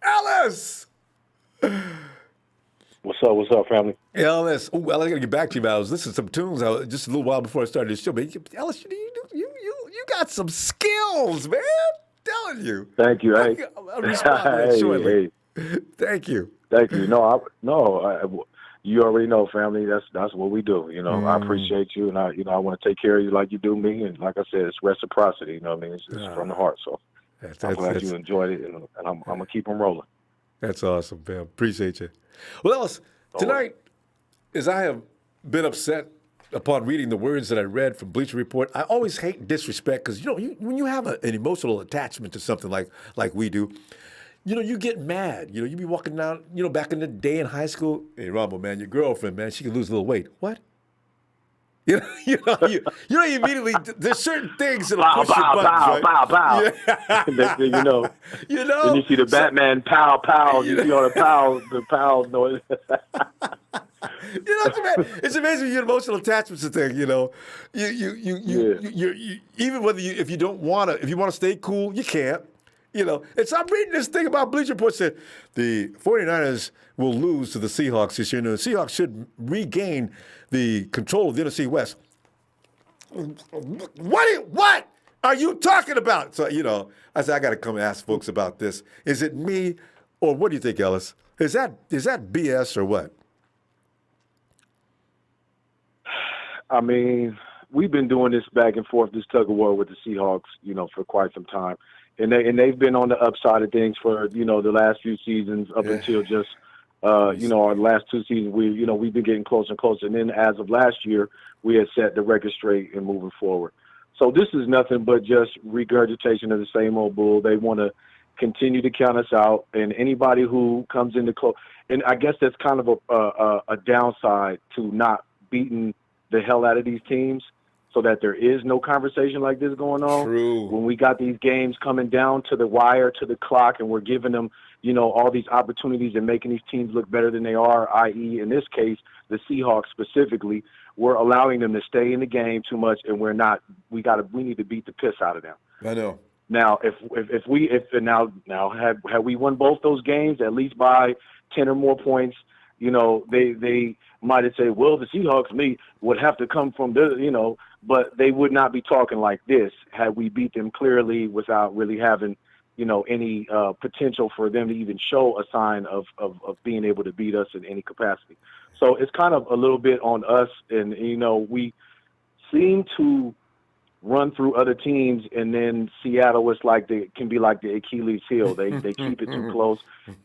Ellis! What's up, family? Ellis, I got to get back to you, man. I was listening to some tunes just a little while before I started the show. But Ellis, you got some skills, man. I'm telling you. Thank you. Hey. I'll respond to that shortly. Thank you. Thank you. You already know, family. That's what we do. You know, I appreciate you, and I want to take care of you like you do me. And like I said, it's reciprocity. You know what I mean? It's from the heart. So I'm glad you enjoyed it, and I'm gonna keep them rolling. That's awesome, man. Appreciate you. Well, Ellis, tonight, as I have been upset upon reading the words that I read from Bleacher Report, I always hate disrespect because when you have an emotional attachment to something like we do. You get mad. You be walking down, back in the day in high school. Hey, Ronbo, man, your girlfriend, man, she can lose a little weight. What? You immediately, there's certain things that'll push your buttons, right? Pow. Yeah. Next thing you know. Then you see the Batman, pow. You see all the pows noise. It's amazing your emotional attachments to things. You even if you want to stay cool, you can't. You know, and so I'm reading this thing about Bleacher Report said the 49ers will lose to the Seahawks this year. And the Seahawks should regain the control of the NFC West. What are you talking about? So, you know, I said, I got to come and ask folks about this. Is it me, or what do you think, Ellis? Is that BS or what? I mean, we've been doing this back and forth, this tug of war with the Seahawks, you know, for quite some time. And they've been on the upside of things for, you know, the last few seasons up until just, you know, our last 2 seasons. We've been getting closer and closer. And then as of last year, we had set the record straight and moving forward. So this is nothing but just regurgitation of the same old bull. They want to continue to count us out, and anybody who comes into close. And I guess that's kind of a downside to not beating the hell out of these teams, so that there is no conversation like this going on. True. When we got these games coming down to the wire, to the clock, and we're giving them, you know, all these opportunities and making these teams look better than they are, i.e., in this case, the Seahawks specifically, we're allowing them to stay in the game too much, and we're not. We need to beat the piss out of them. I know. Now, if had we won both those games at least by 10 or more points, you know, they might have said, well, the Seahawks would have to come from the, you know, but they would not be talking like this had we beat them clearly without really having, you know, any potential for them to even show a sign of being able to beat us in any capacity. So it's kind of a little bit on us, and, you know, we seem to run through other teams, and then Seattle is can be like the Achilles heel. They keep it too close.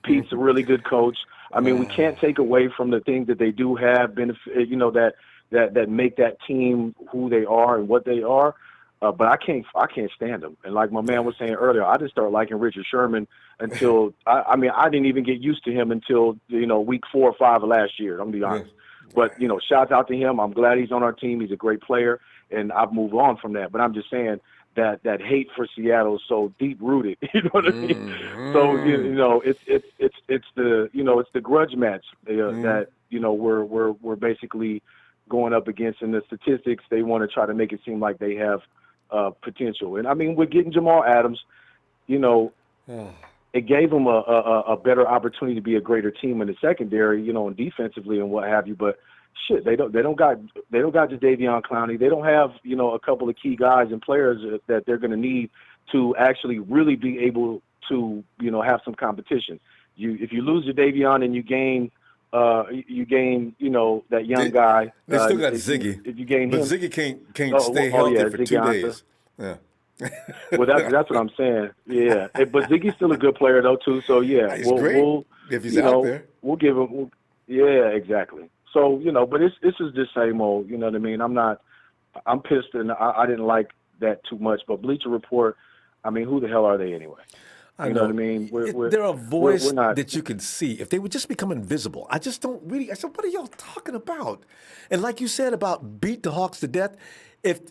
Pete's a really good coach. I mean, we can't take away from the things that they do have, benefit, you know, that make that team who they are and what they are. But I can't stand them. And like my man was saying earlier, I just started liking Richard Sherman until I didn't even get used to him until, you know, week 4 or 5 of last year. I'm gonna be honest. But, you know, shout out to him. I'm glad he's on our team. He's a great player, and I've moved on from that. But I'm just saying that hate for Seattle is so deep rooted. You know what I mean? So you know, it's the, you know, it's the grudge match that, you know, we're basically going up against. In the statistics, they want to try to make it seem like they have potential. And I mean, we're getting Jamal Adams. You know, it gave them a better opportunity to be a greater team in the secondary, you know, and defensively and what have you. But shit, they don't got Jadeveon Clowney. They don't have, you know, a couple of key guys and players that they're going to need to actually really be able to, you know, have some competition. If you lose Jadeveon and you gain, you know, that young guy. They still got Ziggy. If you gain but him, Ziggy can't stay healthy for Ziggy 2 Ansah. days. Yeah. Well, that's what I'm saying. Yeah, but Ziggy's still a good player though too. So yeah, He's great if he's out there. We'll give him. Yeah, exactly. So, you know, but this is the same old. You know what I mean? I'm pissed, and I didn't like that too much. But Bleacher Report, I mean, who the hell are they anyway? You know what I mean? They're a voice that you can see. If they would just become invisible, I just don't really. I said, what are y'all talking about? And like you said about beat the Hawks to death, if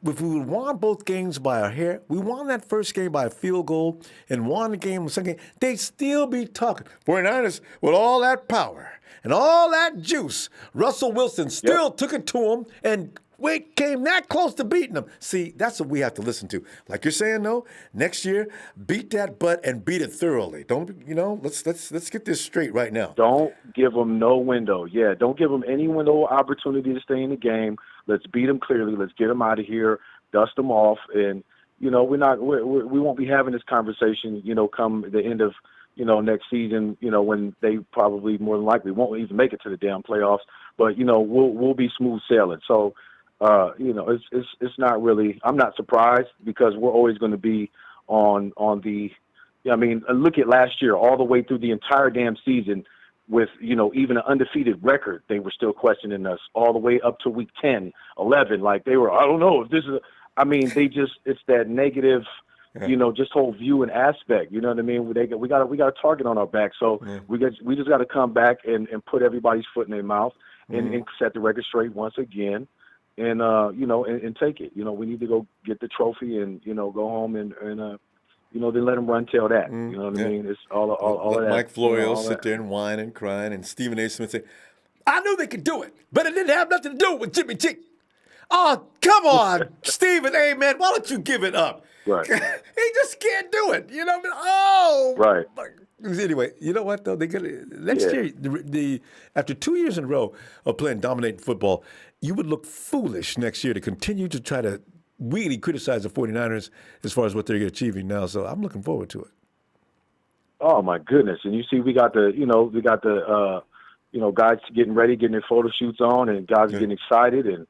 we would won both games by a hair, we won that first game by a field goal and won the game the second game, they'd still be talking. 49ers with all that power and all that juice. Russell Wilson still took it to him, and we came that close to beating them. See, that's what we have to listen to. Like you're saying, though, next year, beat that butt and beat it thoroughly. Don't, you know, let's get this straight right now. Don't give them no window. Yeah, don't give them any window or opportunity to stay in the game. Let's beat them clearly. Let's get them out of here, dust them off, and, you know, we won't be having this conversation, you know, come the end of, you know, next season, you know, when they probably more than likely won't even make it to the damn playoffs. But, you know, we'll be smooth sailing. So, you know, it's not really. I'm not surprised because we're always going to be on the. I mean, look at last year, all the way through the entire damn season, with, you know, even an undefeated record, they were still questioning us all the way up to week 10, 11. Like they were, I don't know if this is. I mean, it's that negative, you know, just whole view and aspect. You know what I mean? We got a target on our back, so we just got to come back and put everybody's foot in their mouth and set the record straight once again. And, you know, and take it. You know, we need to go get the trophy and, you know, go home and you know, then let them run till that. You know what I mean? It's all of that. Mike Florio you know, sit there and whine and crying, and Stephen A. Smith say, I knew they could do it, but it didn't have nothing to do with Jimmy G. Oh, come on, Stephen A. Man, why don't you give it up? Right. He just can't do it. You know? Oh, Right. Anyway, you know what though? They got next Yeah. year. After 2 years in a row of playing dominating football, you would look foolish next year to continue to try to really criticize the 49ers as far as what they're achieving now. So I'm looking forward to it. Oh my goodness! And you see, we got the guys getting ready, getting their photo shoots on, and guys are getting excited, and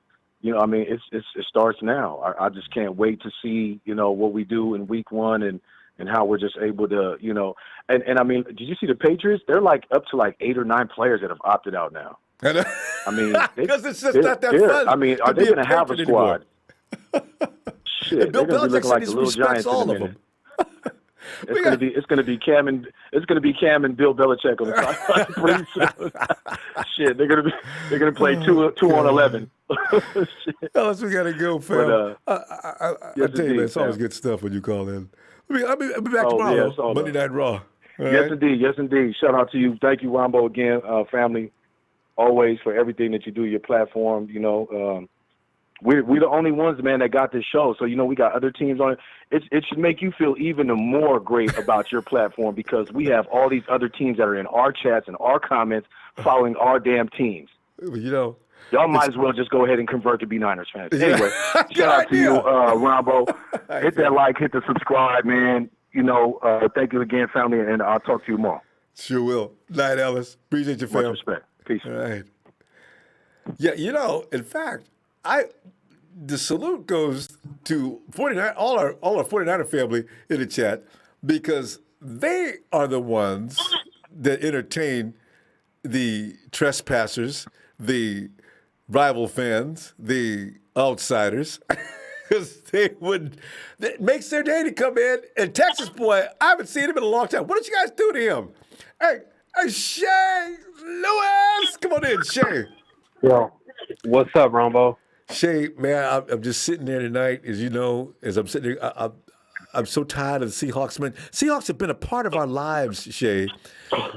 I mean, it starts now. I just can't wait to see what we do in week one and how we're just able to and I mean, did you see the Patriots? They're like up to like 8 or 9 players that have opted out now. I mean, because it's just not that fun. I mean, are they going to have a squad? Shit, they're going to be looking like the little Giants in a minute. It's gonna be Cam and Bill Belichick on the sideline pretty soon. Shit, they're gonna play 2 on 11. Ellis, we gotta go, fam. But, I tell you, man, it's always good stuff when you call in. I'll be back tomorrow. Monday Night Raw. Yes, indeed. Shout out to you. Thank you, Ronbo, again, family, always for everything that you do. Your platform, We're the only ones, man, that got this show. So, we got other teams on it. It should make you feel even more great about your platform because we have all these other teams that are in our chats and our comments following our damn teams. Y'all might as well just go ahead and convert to be Niners fans. Anyway, shout out to you, Ronbo. Hit that like, hit the subscribe, man. Thank you again, family, and I'll talk to you tomorrow. Sure will. Night, Ellis. Appreciate your fam. Much respect. Peace. All right. Yeah, in fact, the salute goes to 49 all our 49er family in the chat because they are the ones that entertain the trespassers, the rival fans, the outsiders. Because it makes their day to come in. And Texas boy, I haven't seen him in a long time. What did you guys do to him? Hey, Shay Lewis, come on in, Shay. Yo, what's up, Ronbo? Shay, man, I'm just sitting there tonight, as I'm sitting there, I'm so tired of the Seahawks, man. Seahawks have been a part of our lives, Shay,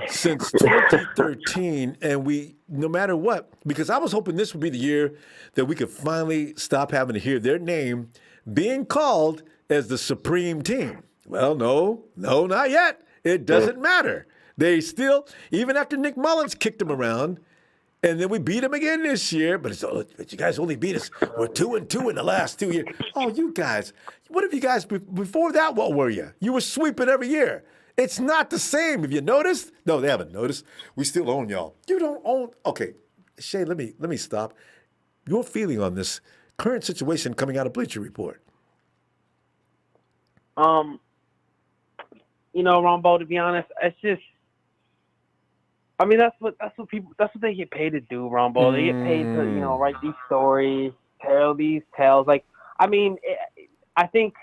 since 2013, and no matter what, because I was hoping this would be the year that we could finally stop having to hear their name being called as the supreme team. Well, no, not yet. It doesn't matter. They still, even after Nick Mullins kicked them around, and then we beat them again this year, but you guys only beat us. We're 2-2 in the last 2 years. Oh, you guys, what have you guys, before that, what were you? You were sweeping every year. It's not the same. Have you noticed? No, they haven't noticed. We still own y'all. You don't own, okay. Shay, let me stop. Your feeling on this current situation coming out of Bleacher Report. Ronbo, to be honest, it's just, that's what they get paid to do, Ronbo. They get paid to, write these stories, tell these tales. I think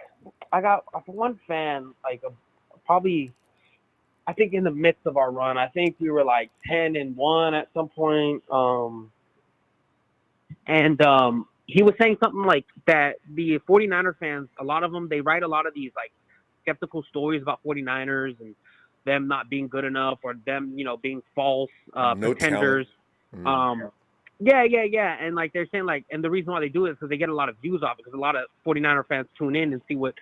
I got one fan, probably, I think in the midst of our run, I think we were 10-1 at some point. He was saying something like that the 49er fans, a lot of them, they write a lot of these skeptical stories about 49ers and them not being good enough or them, being false pretenders. Yeah. And they're saying and the reason why they do it is because they get a lot of views off it because a lot of 49er fans tune in and see what,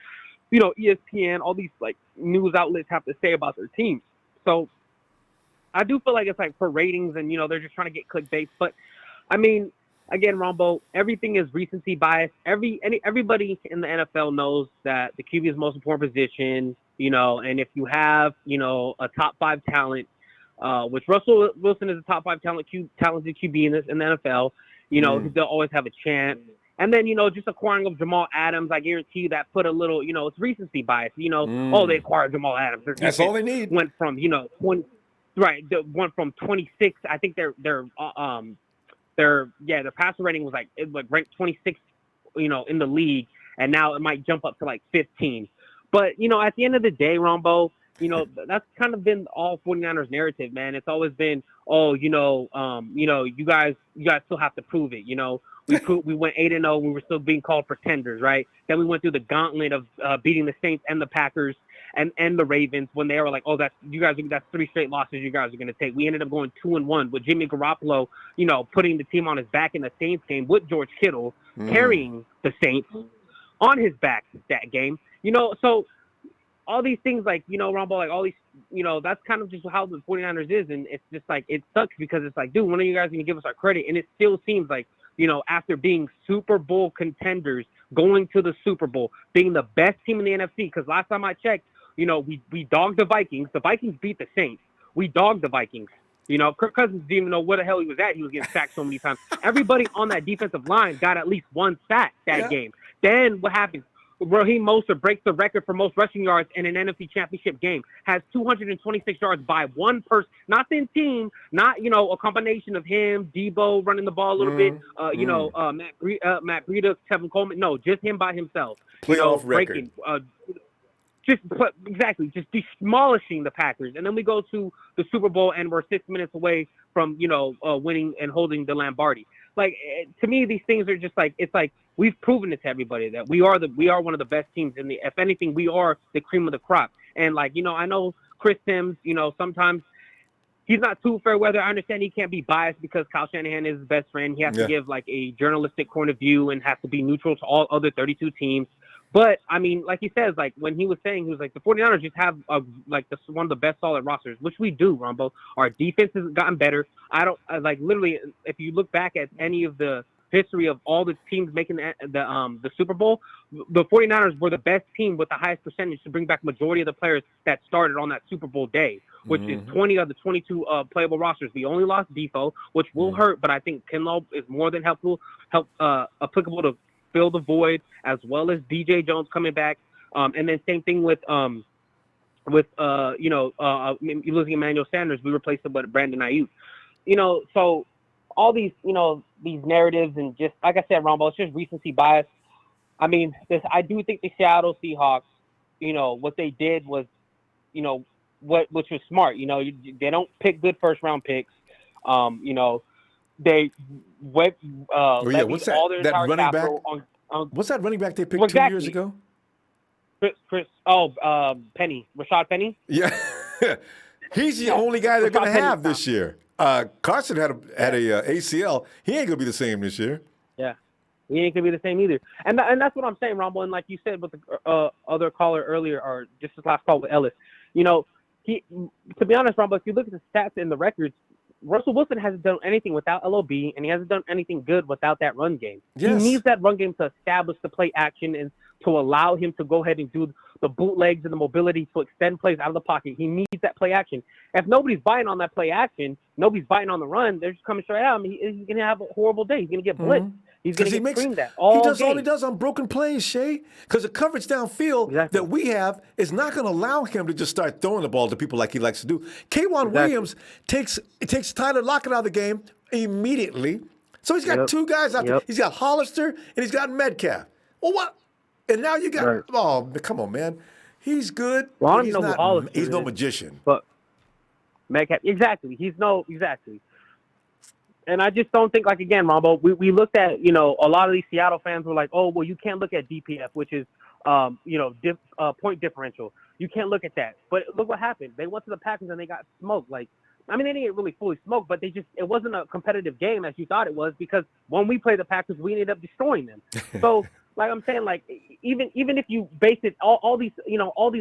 ESPN, all these news outlets have to say about their teams. So I do feel like it's for ratings and, they're just trying to get clickbait. But again, Ronbo, everything is recency bias. Everybody in the NFL knows that the QB is the most important position, and if you have, a top 5 talent, which Russell Wilson is a top 5 talented QB in the NFL, they'll always have a chance. And then, just acquiring of Jamal Adams, I guarantee you that put a little, it's recency bias. They acquired Jamal Adams. That's all they need. Went from, 20, right, went from 26. I think their passer rating was ranked 26, in the league, and now it might jump up to 15. But at the end of the day, Ronbo, that's kind of been all 49ers narrative, man. It's always been, you guys still have to prove it. We went 8-0, we were still being called pretenders, right? Then we went through the gauntlet of beating the Saints and the Packers, and the Ravens when they were like, oh, that's 3 straight losses you guys are going to take. We ended up going 2-1 with Jimmy Garoppolo, putting the team on his back in the Saints game with George Kittle carrying the Saints on his back that game. So all these things like, Ronbo, like all these, that's kind of just how the 49ers is. And it's just like, it sucks because it's like, dude, when are you guys going to give us our credit? And it still seems like, after being Super Bowl contenders, going to the Super Bowl, being the best team in the NFC, because last time I checked, we dogged the Vikings. The Vikings beat the Saints. We dogged the Vikings. Kirk Cousins didn't even know where the hell he was at. He was getting sacked so many times. Everybody on that defensive line got at least one sack that game. Then what happens? Raheem Mostert breaks the record for most rushing yards in an NFC Championship game, has 226 yards by one person, not the team, not, a combination of him, Debo running the ball a little bit, Matt Breida, Tevin Coleman. No, just him by himself. Playoff record. Just demolishing the Packers. And then we go to the Super Bowl and we're 6 minutes away from, winning and holding the Lombardi. Like, to me, these things are just like, it's like, we've proven it to everybody that we are one of the best teams in the, if anything, we are the cream of the crop. And like, I know Chris Sims, sometimes he's not too fair weather. I understand he can't be biased because Kyle Shanahan is his best friend. He has to give like a journalistic point of view and has to be neutral to all other 32 teams. But I mean, like he says, like when he was saying, he was like, the 49ers just have one of the best solid rosters, which we do, Ronbo. Our defense has gotten better. Literally, if you look back at any of the history of all the teams making the Super Bowl, the 49ers were the best team with the highest percentage to bring back majority of the players that started on that Super Bowl day, which is 20 of the 22 playable rosters. We only lost Defoe, which will hurt, but I think Kinlaw is more than applicable to fill the void, as well as DJ Jones coming back. And then same thing with losing Emmanuel Sanders, we replaced him with Brandon Ayuk. So all these, these narratives and just, like I said, Ronbo, it's just recency bias. I mean, I do think the Seattle Seahawks, what they did was, which was smart. They don't pick good first-round picks. They what's that? All their that running back? What's that running back they picked 2 years ago? Penny, Rashad Penny. Yeah, he's the only guy they're going to have this year. Carson had a ACL. He ain't going to be the same this year. Yeah, he ain't going to be the same either. And that's what I'm saying, Ronbo. And like you said with the other caller earlier, or just this last call with Ellis, to be honest, Ronbo, if you look at the stats and the records, Russell Wilson hasn't done anything without LOB, and he hasn't done anything good without that run game. Yes. He needs that run game to establish the play action and to allow him to go ahead and do the bootlegs and the mobility to extend plays out of the pocket. He needs that play action. If nobody's biting on that play action, nobody's biting on the run, they're just coming straight out. I mean, he's going to have a horrible day. He's going to get blitzed. He's going to get screamed at all He does game. all he does on broken plays, Shay, because the coverage downfield that we have is not going to allow him to just start throwing the ball to people like he likes to do. K'Wan Williams takes Tyler Lockett out of the game immediately. So he's got two guys out there. He's got Hollister and he's got Metcalf. Well, what? And now you got, oh, come on, man. He's good. Well, he's no magician. But Metcalf, exactly. And I just don't think, like, again, Ronbo, we looked at, a lot of these Seattle fans were like, oh, well, you can't look at DPF, which is, point differential. You can't look at that. But look what happened. They went to the Packers and they got smoked. Like, I mean, they didn't get really fully smoked, but it wasn't a competitive game as you thought it was, because when we played the Packers, we ended up destroying them. So, like I'm saying, like, even if you base it, all these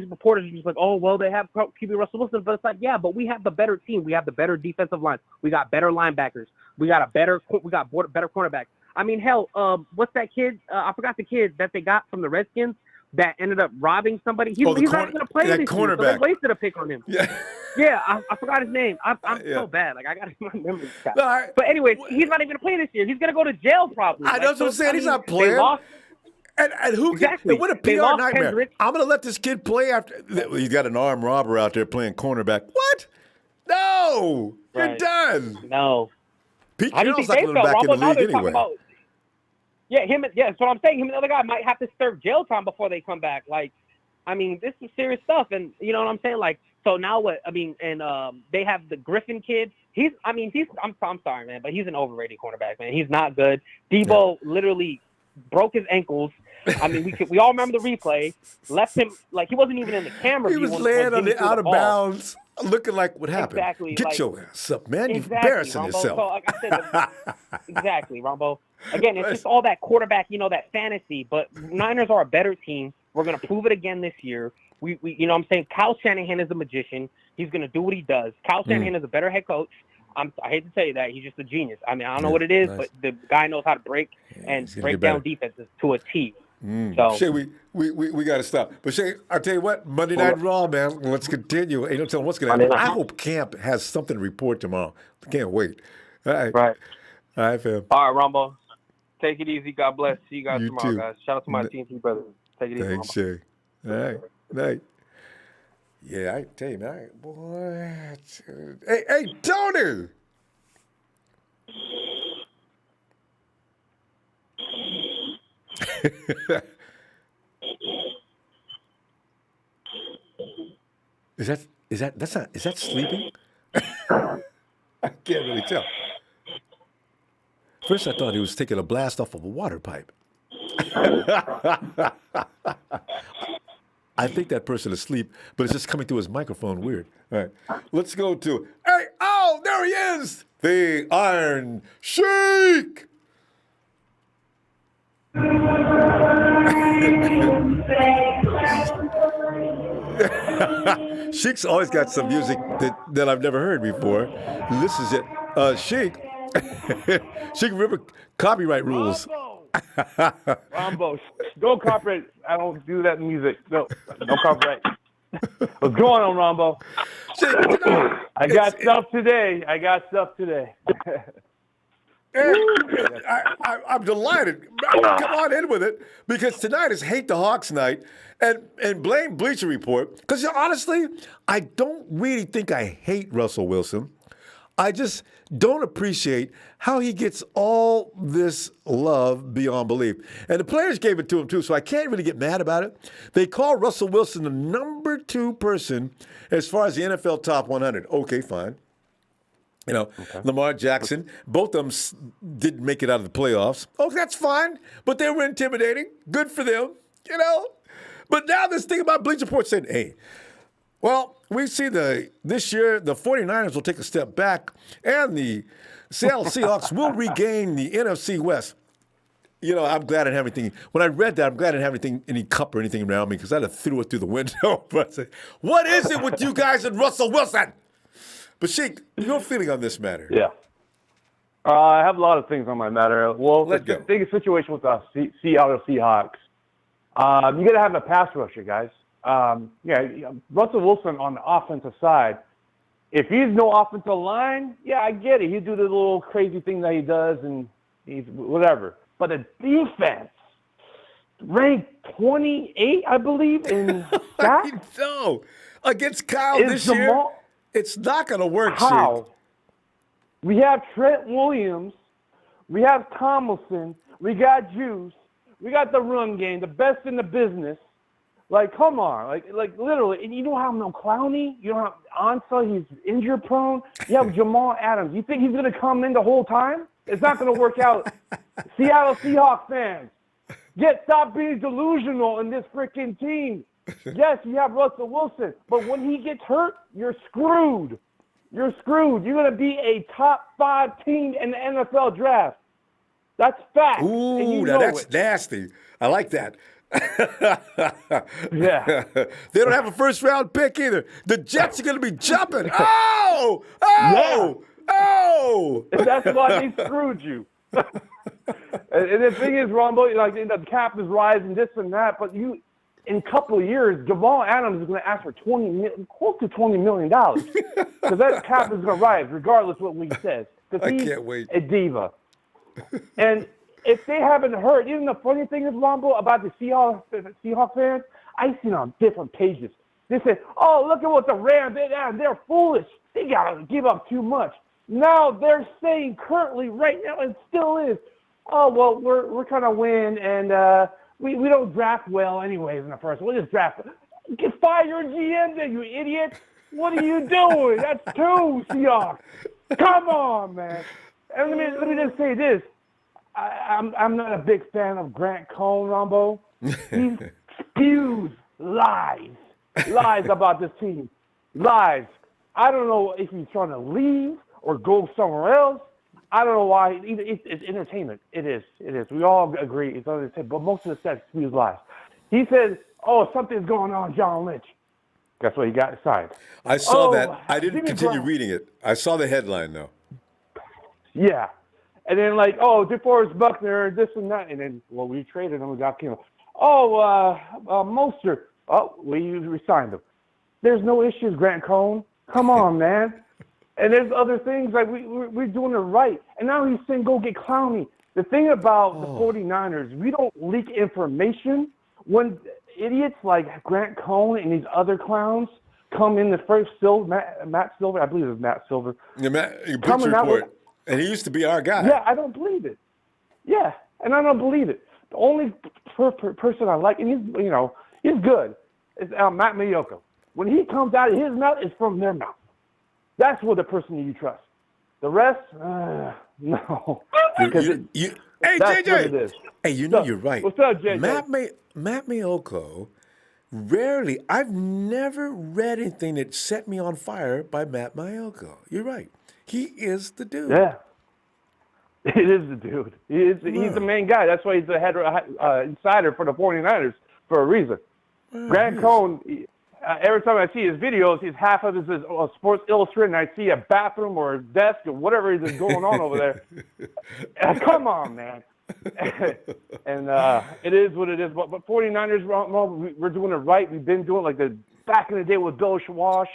reporters are just like, oh, well, they have QB Russell Wilson, but it's like, yeah, but we have the better team. We have the better defensive line. We got better linebackers. We got better cornerbacks. I mean, hell, what's that kid? I forgot the kid that they got from the Redskins that ended up robbing somebody. He's not going to play this year, so they wasted a pick on him. Yeah, I forgot his name. I'm so bad. Like, I got to remember this guy. Right. But anyways, he's not even going to play this year. He's going to go to jail probably. I know what I'm saying. He's not playing. And who exactly. What a PR nightmare. I'm going to let this kid play after. He's got an armed robber out there playing cornerback. What? No. You're done. No. Pete Carroll's not going back in the league anyway. That's what I'm saying. Him and the other guy might have to serve jail time before they come back. Like, I mean, this is serious stuff. And you know what I'm saying? Like, so now what? I mean, and they have the Griffin kid. I'm sorry, man, but he's an overrated cornerback, man. He's not good. Debo literally broke his ankles. I mean, we all remember the replay. Left him like he wasn't even in the camera. He was laying on the out of bounds, looking like what happened. Exactly. Get like, your ass up, man. You're exactly, embarrassing Ronbo. yourself. So, like I said, exactly, Ronbo. Again, it's just all that quarterback, that fantasy. But Niners are a better team. We're going to prove it again this year. We you know what I'm saying? Kyle Shanahan is a magician. He's going to do what he does. Kyle Shanahan is a better head coach. I hate to tell you that. He's just a genius. I mean, I don't know what it is, but the guy knows how to break down defenses to a T. So Shay, we got to stop. But Shay, I'll tell you what, Monday Night Raw, man. Let's continue. Ain't no telling what's going to happen. I hope Camp has something to report tomorrow. Can't wait. All right. Right. All right, fam. All right, Ronbo. Take it easy. God bless. See you guys You tomorrow, too. guys. Shout out to my TNT brothers. Take it easy. Thanks, Ronbo. Shay. All right. Night. Yeah, I tell you, man. Boy. Hey, Tony. Is that sleeping? I can't really tell. First, I thought he was taking a blast off of a water pipe. I think that person is asleep, but it's just coming through his microphone weird. All right, let's go to, there he is, the Iron Sheik. Sheik's always got some music that I've never heard before. This is it. Sheik. Sheik, remember copyright rules. Ronbo, don't copyright. I don't do that music. No copyright. What's going on, Ronbo? I got stuff today. I'm delighted. Come on in with it, because tonight is Hate the Hawks night, and blame Bleacher Report. Because honestly, I don't really think I hate Russell Wilson. I just don't appreciate how he gets all this love beyond belief. And the players gave it to him too, so I can't really get mad about it. They call Russell Wilson the number 2 person as far as the NFL top 100. Okay, fine. Lamar Jackson, both of them didn't make it out of the playoffs. Oh, that's fine, but they were intimidating. Good for them, But now this thing about Bleacher Report saying, hey, well, we see this year the 49ers will take a step back, and the Seattle Seahawks will regain the NFC West. I'm glad I didn't have anything. When I read that, I'm glad I didn't have anything, any cup or anything around me, because I'd have threw it through the window. But I said, what is it with you guys and Russell Wilson? But Sheik, your feeling on this matter? Yeah. I have a lot of things on my matter. Well, the biggest situation with the Seattle Seahawks, you got to have a pass rusher, guys. Russell Wilson on the offensive side, if he's no offensive line, I get it. He do the little crazy thing that he does, and he's whatever. But the defense ranked 28, I believe, in sacks. No, against Kyle this year, it's not going to work. How? We have Trent Williams, we have Tomlinson, we got Juice, we got the run game, the best in the business. Like, come on, like literally. And you don't have no Clowney, you don't have Ansah, he's injury prone. You have Jamal Adams. You think he's going to come in the whole time? It's not going to work out. Seattle Seahawks fans, stop being delusional in this freaking team. Yes, you have Russell Wilson, but when he gets hurt, you're screwed. You're screwed. You're going to be a top 5 team in the NFL draft. That's fact. Ooh, now that's nasty. I like that. Yeah. They don't have a first-round pick either. The Jets are going to be jumping. Oh! Oh! Yeah. Oh! That's why they screwed you. And the thing is, Ronbo, the cap is rising, this and that, but in a couple of years, Jamal Adams is going to ask for close to $20 million. Because that cap is going to rise, regardless of what he says. Because he's a diva. And if they haven't heard, even the funny thing is, Ronbo, about the Seahawks fans, I've seen on different pages. They say, oh, look at what the Rams did. They're foolish. They got to give up too much. Now they're saying currently, right now, and still is, oh, well, we're kind of win, and we don't draft well anyways in the first. We'll just draft. Fire your GM then, you idiot. What are you doing? That's 2 Seahawks. Come on, man. And let me just say this. I'm not a big fan of Grant Cohn, Ronbo. He spews lies about this team. Lies. I don't know if he's trying to leave or go somewhere else. I don't know why. It's entertainment. It is. We all agree it's entertainment, but most of the stuff spews lies. He said, "Oh, something's going on, John Lynch." Guess what? He got signed. I saw that. I didn't continue reading it. I saw the headline, though. Yeah. And then, like, oh, DeForest Buckner, this and that. And then, well, we traded him. We got Kino. Oh, Mostert. Oh, we resigned him. There's no issues, Grant Cohn. Come on, man. And there's other things. Like, we're doing it right. And now he's saying go get Clowney. The thing about the 49ers, we don't leak information. When idiots like Grant Cohn and these other clowns come in the first Matt Silver, I believe it was Matt Silver. Yeah, Bleacher Report. And he used to be our guy. Yeah, I don't believe it. Yeah, and I don't believe it. The only person I like, and he's good, is Matt Miyoko. When he comes out of his mouth, it's from their mouth. That's what the person you trust. The rest, no. Hey, JJ. Hey, you're right. What's up, JJ? Matt Miyoko, rarely, I've never read anything that set me on fire by Matt Miyoko. You're right. He is the dude. Yeah. It is the dude. He's the main guy. That's why he's the head insider for the 49ers for a reason. Grant Cohn, every time I see his videos, he's half of his Sports Illustrated, and I see a bathroom or a desk or whatever is going on over there. Come on, man. And it is what it is. But 49ers, we're doing it right. We've been doing it like the back in the day with Bill Schwash,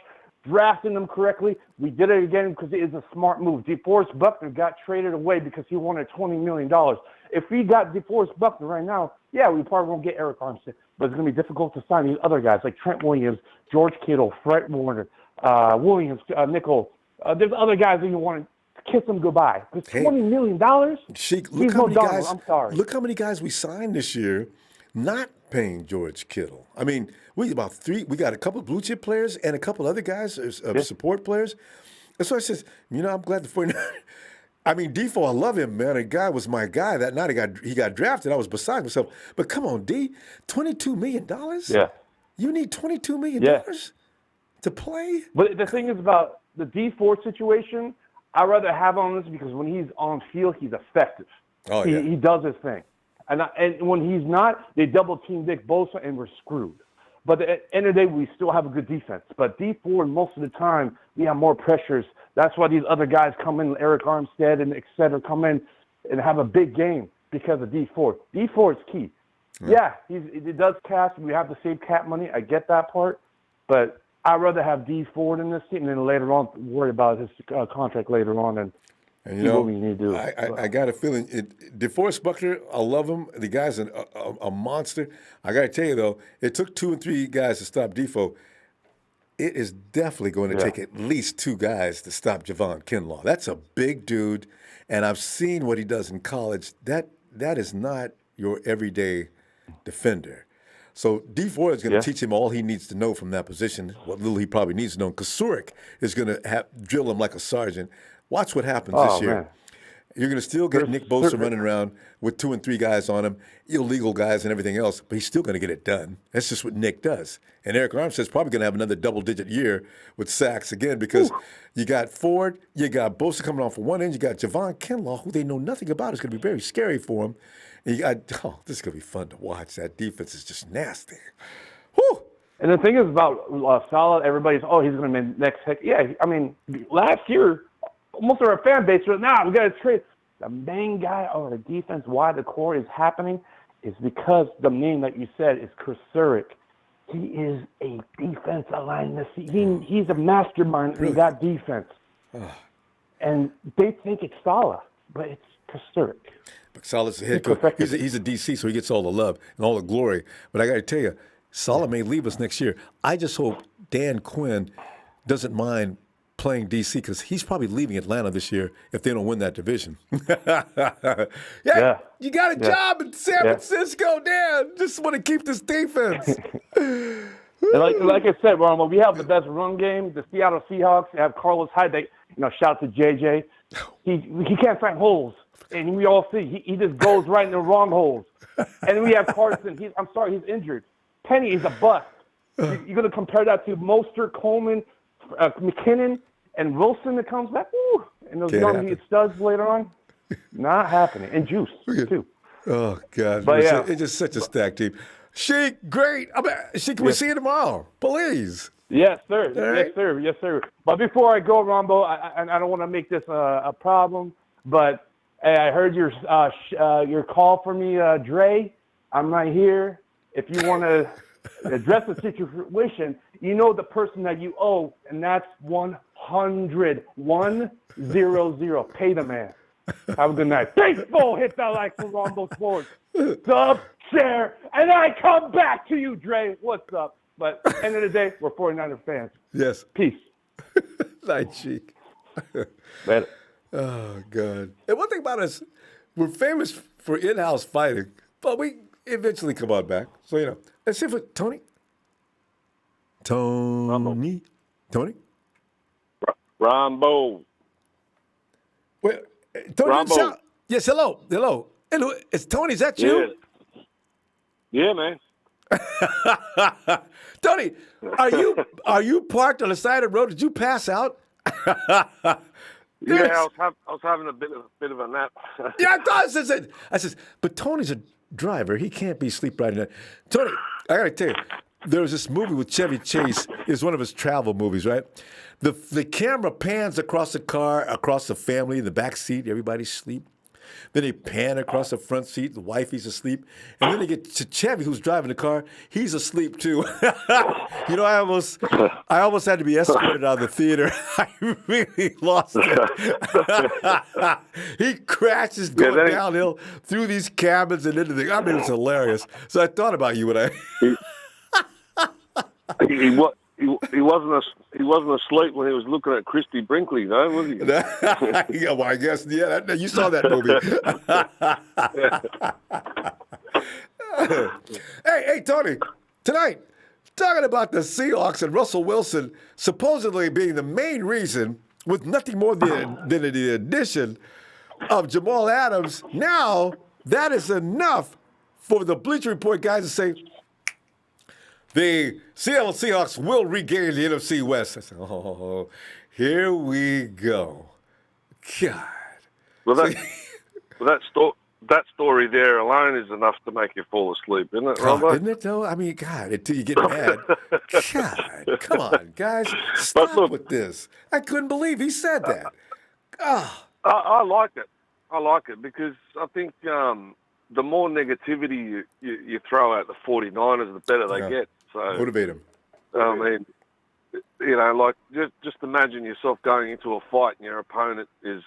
drafting them correctly. We did it again because it is a smart move. DeForest Buckner got traded away because he wanted $20 million. If we got DeForest Buckner right now, yeah, we probably won't get Eric Armstead. But it's going to be difficult to sign these other guys like Trent Williams, George Kittle, Fred Warner, Williams, Nickel. There's other guys that you want to kiss them goodbye. Because $20 million? Sheik, look how many guys. I'm sorry. Look how many guys we signed this year, not paying George Kittle. I mean, we got a couple of blue chip players and a couple other guys, support players. That's why I says, I'm glad the 49ers. I mean, Defoe, I love him, man. The guy was my guy. That night he got drafted. I was beside myself. But come on, D, $22 million? Yeah. You need $22 million to play? But the thing is about the D4 situation, I'd rather have on this because when he's on field, he's effective. Oh, yeah. He does his thing. And when he's not, they double team Nick Bosa and we're screwed. But at the end of the day, we still have a good defense. But D4, most of the time, we have more pressures. That's why these other guys come in, Eric Armstead and et cetera, come in and have a big game because of D4. D4 is key. Yeah, it does cash. We have to save cap money. I get that part. But I'd rather have D4 in this team and then later on worry about his contract later on and see what we need to do. I got a feeling. DeForest Buckner, I love him. The guy's a monster. I got to tell you, though, it took 2 and 3 guys to stop Defoe. It is definitely going to take at least 2 guys to stop Javon Kinlaw. That's a big dude, and I've seen what he does in college. That is not your everyday defender. So D4 is going to teach him all he needs to know from that position, what little he probably needs to know. Because Surik is going to drill him like a sergeant. Watch what happens this year. Man. You're going to still get Nick Bosa running around with 2 and 3 guys on him, illegal guys and everything else, but he's still going to get it done. That's just what Nick does. And Eric Armstead's probably going to have another double-digit year with sacks again because you got Ford, you got Bosa coming off for one end, you got Javon Kinlaw, who they know nothing about. It's going to be very scary for him. And you got, this is going to be fun to watch. That defense is just nasty. Whew. And the thing is about Saleh, everybody's, he's going to be next heck. Yeah, I mean, last year, most of our fan base was, we got to trade. The main guy on the defense, why the core is happening, is because the name that you said is Chris Surik. He is a defense alignment. He's a mastermind in that defense. And they think it's Saleh, but it's Chris Surik. But Saleh's the head coach. He's a DC, so he gets all the love and all the glory. But I got to tell you, Saleh may leave us next year. I just hope Dan Quinn doesn't mind playing DC because he's probably leaving Atlanta this year if they don't win that division. You got a job in San Francisco, Dan. Just want to keep this defense. And like I said, Ronbo, we have the best run game. The Seattle Seahawks have Carlos Hyde. Shout out to JJ. He can't find holes. and we all see he just goes right in the wrong holes. And then we have Carson. He's injured. Penny is a bust. You're going to compare that to Mostert, Coleman, McKinnon, and Wilson that comes back? Woo, and those young studs later on? Not happening. And Juice, too. Oh, God. But It's just such a stacked team. Sheik, great. Sheik, can we see you tomorrow? Please. Yes, sir. Right. Yes, sir. Yes, sir. But before I go, Ronbo, I don't want to make this a problem, but I heard your call for me, Dre. I'm right here. If you want to address the situation, you know the person that you owe, and that's 100. 100. Pay the man. Have a good night. Baseball, hit that like for Ronbo Sports. Sub, share, and I come back to you, Dre. What's up? But end of the day, we're 49er fans. Yes. Peace. Night, Sheik. Later. Oh, God. And one thing about us, we're famous for in-house fighting, but we eventually come on back. So, let's see if Tony? Tony? Ronbo. Wait, Tony, Ronbo. Yes, hello. Hello, it's Tony. Is that you? Yeah, man. Tony, are you parked on the side of the road? Did you pass out? Yeah, I was having a bit of a nap. Yeah, I thought I said, but Tony's a driver. He can't be sleep riding that. Tony, I gotta tell you, there was this movie with Chevy Chase. It's one of his travel movies, right? The camera pans across the car, across the family, the back seat, everybody's asleep. Then they pan across the front seat, the wifey's asleep. And then they get to Chevy, who's driving the car. He's asleep, too. I almost had to be escorted out of the theater. I really lost it. He crashes going downhill through these cabins and into the... I mean, it was hilarious. So I thought about you when I... He wasn't asleep when he was looking at Christy Brinkley, though, was he? Yeah, well, I guess, you saw that movie. Hey, Tony, tonight, talking about the Seahawks and Russell Wilson supposedly being the main reason, with nothing more than the addition of Jamal Adams. Now, that is enough for the Bleacher Report guys to say, the Seattle Seahawks will regain the NFC West. I said, oh, here we go. God. Well, that story there alone is enough to make you fall asleep, isn't it, Ronbo? Isn't it, though? I mean, God, until you get mad. God, come on, guys. Stop with this. I couldn't believe he said that. I like it. I like it because I think the more negativity you throw at the 49ers, the better they get. So, motivate them. I mean, just imagine yourself going into a fight and your opponent is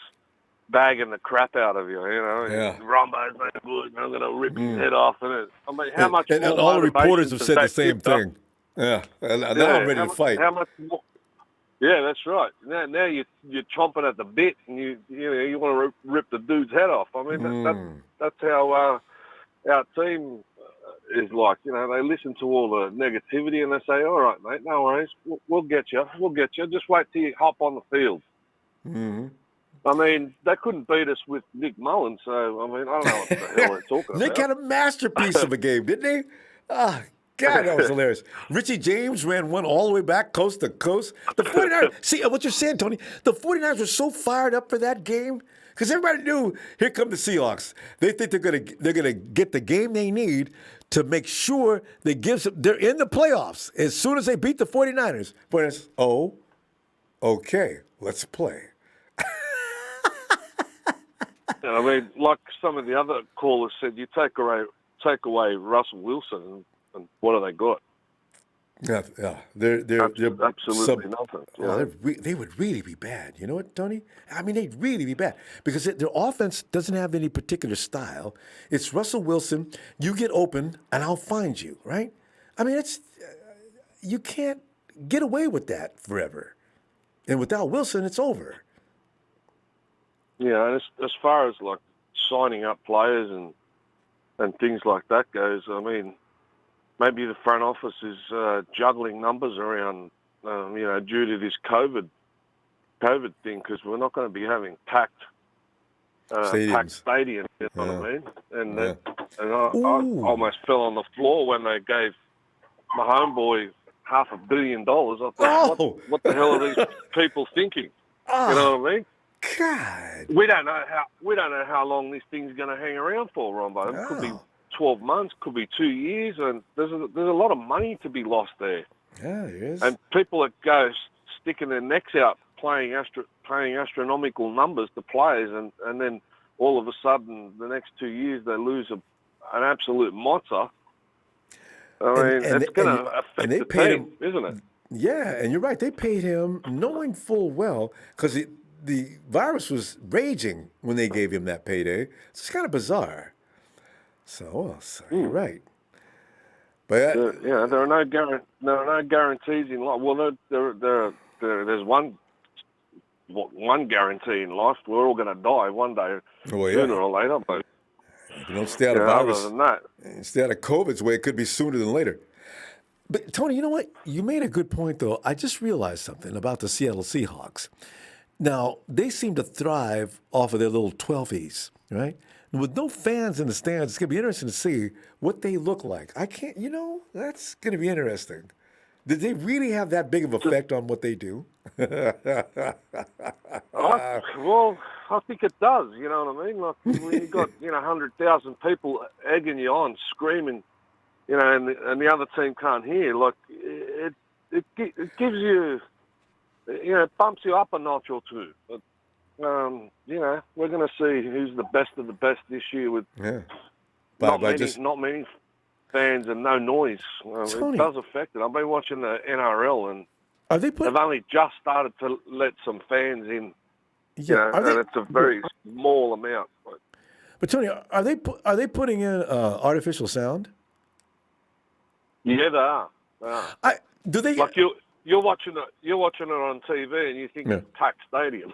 bagging the crap out of you. Yeah. Rombo's no good, and I'm going to rip his head off. I mean, how much? And all the reporters have said the same thing. Yeah, and now I'm ready to fight. How much more? Yeah, that's right. Now you're chomping at the bit, and you want to rip the dude's head off. I mean, that's how our team is like. They listen to all the negativity and they say, "All right, mate, no worries, we'll get you. We'll get you. Just wait till you hop on the field." Mm-hmm. I mean, they couldn't beat us with Nick Mullins, so I mean, I don't know what the hell they're talking about. Nick had a masterpiece of a game, didn't he? God, that was hilarious. Richie James ran one all the way back coast to coast. The 49ers, see what you're saying, Tony, the 49ers were so fired up for that game because everybody knew, here come the Seahawks. They think they're gonna get the game they need to make sure they're in the playoffs as soon as they beat the 49ers. But it's, okay, let's play. I mean, like some of the other callers said, you take away Russell Wilson, and what have they got? Yeah, they're absolutely nothing. They would really be bad. You know what, Tony? I mean, they'd really be bad because their offense doesn't have any particular style. It's Russell Wilson. You get open, and I'll find you. Right? I mean, you can't get away with that forever. And without Wilson, it's over. Yeah, and as far as like signing up players and things like that goes, I mean, maybe the front office is juggling numbers around, due to this COVID thing, because we're not going to be having packed packed stadium. You know what I mean? And I almost fell on the floor when they gave my homeboy $500 million. I thought, what the hell are these people thinking? You know what I mean? God, we don't know how long this thing's going to hang around for, Ronbo. It could be 12 months, could be 2 years, and there's a lot of money to be lost there. Yeah, it is. And people that go sticking their necks out paying astronomical numbers to players, and then all of a sudden the next 2 years they lose an absolute monster. I mean, it's going to affect the team, isn't it? Yeah, and you're right. They paid him knowing full well, because the virus was raging when they gave him that payday. It's kind of bizarre. So you're right. But there are no guarantees in life. Well, there's one guarantee in life. We're all going to die one day, sooner or later. But if you don't stay out of virus, other than that, stay out of COVID's way, it could be sooner than later. But Tony, you know what? You made a good point, though. I just realized something about the Seattle Seahawks. Now, they seem to thrive off of their little 12s, right? And with no fans in the stands, it's going to be interesting to see what they look like. That's going to be interesting. Did they really have that big of an effect on what they do? Well, I think it does. You know what I mean? Like when you got 100,000 people egging you on, screaming, and the other team can't hear. Like it gives you, it bumps you up a notch or two. But we're going to see who's the best of the best this year with not many fans and no noise. It does affect it. I've been watching the NRL, and they've only just started to let some fans in. And it's a very small amount. But Tony, are they putting in artificial sound? Yeah, they are. Do they? Like you're watching it on TV, and you think it's a packed stadium.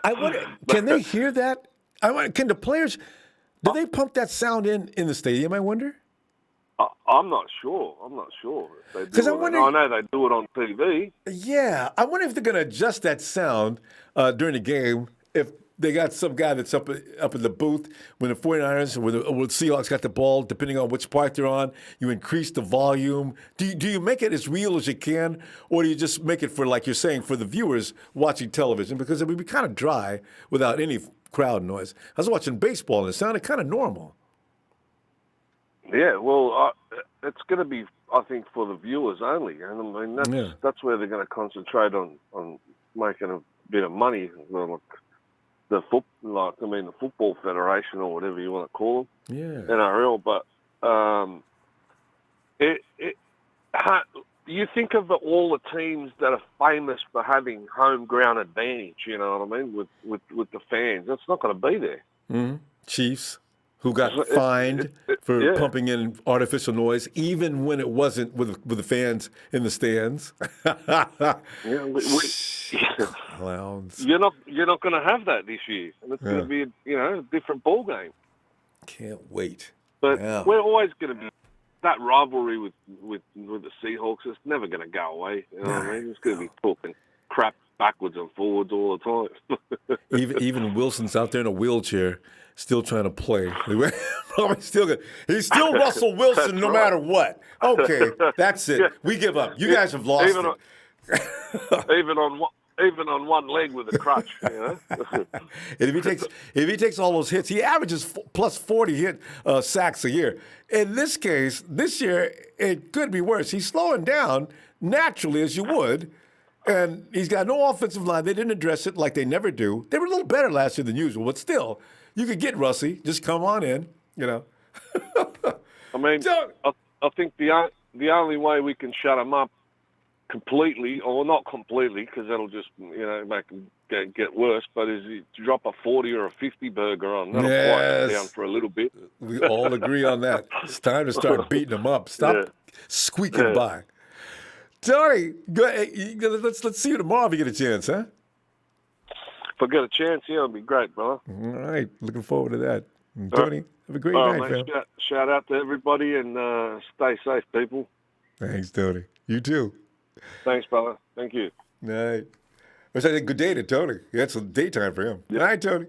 I wonder, can they hear that? Can the players? Do they pump that sound in the stadium? I wonder. I'm not sure. Because I know they do it on TV. Yeah, I wonder if they're going to adjust that sound during the game. If they got some guy that's up in the booth when the 49ers or the Seahawks got the ball, depending on which part they're on, you increase the volume. Do you make it as real as you can, or do you just make it for, like you're saying, for the viewers watching television? Because it would be kind of dry without any crowd noise. I was watching baseball, and it sounded kind of normal. Yeah, well, it's going to be, I think, for the viewers only. And I mean, that's where they're going to concentrate on making a bit of money. Like the Football Federation or whatever you want to call them, NRL. But you think of all the teams that are famous for having home ground advantage. You know what I mean? With the fans, that's not going to be there. Mm-hmm. Chiefs, who got fined for pumping in artificial noise, even when it wasn't with the fans in the stands. Clowns. You're not going to have that this year, and it's going to be a different ball game. Can't wait. But we're always going to be that rivalry with the Seahawks. It's never going to go away. You know what I mean? It's going to be talking crap backwards and forwards all the time. even Wilson's out there in a wheelchair, still trying to play. He's still Russell Wilson no matter what. Okay, that's it. We give up. You guys have lost even on one leg with a crutch, And if he takes all those hits, he averages plus 40 sacks a year. In this case, this year it could be worse. He's slowing down naturally as you would, and he's got no offensive line. They didn't address it like they never do. They were a little better last year than usual, but still, you could get Russie. Just come on in, I mean, I think the only way we can shut him up completely, or not completely, because that'll just make them get worse. But is to drop a 40 or a 50 burger on, that'll quiet down for a little bit. We all agree on that. It's time to start beating them up. Stop squeaking by. Tony, let's see you tomorrow if you get a chance, huh? If I get a chance, it'll be great, brother. All right, looking forward to that. Tony, have a great night, man. Shout out to everybody and stay safe, people. Thanks, Tony. You too. Thanks, brother. Thank you. Night. I said good day to Tony. That's a daytime for him. Good night, Tony.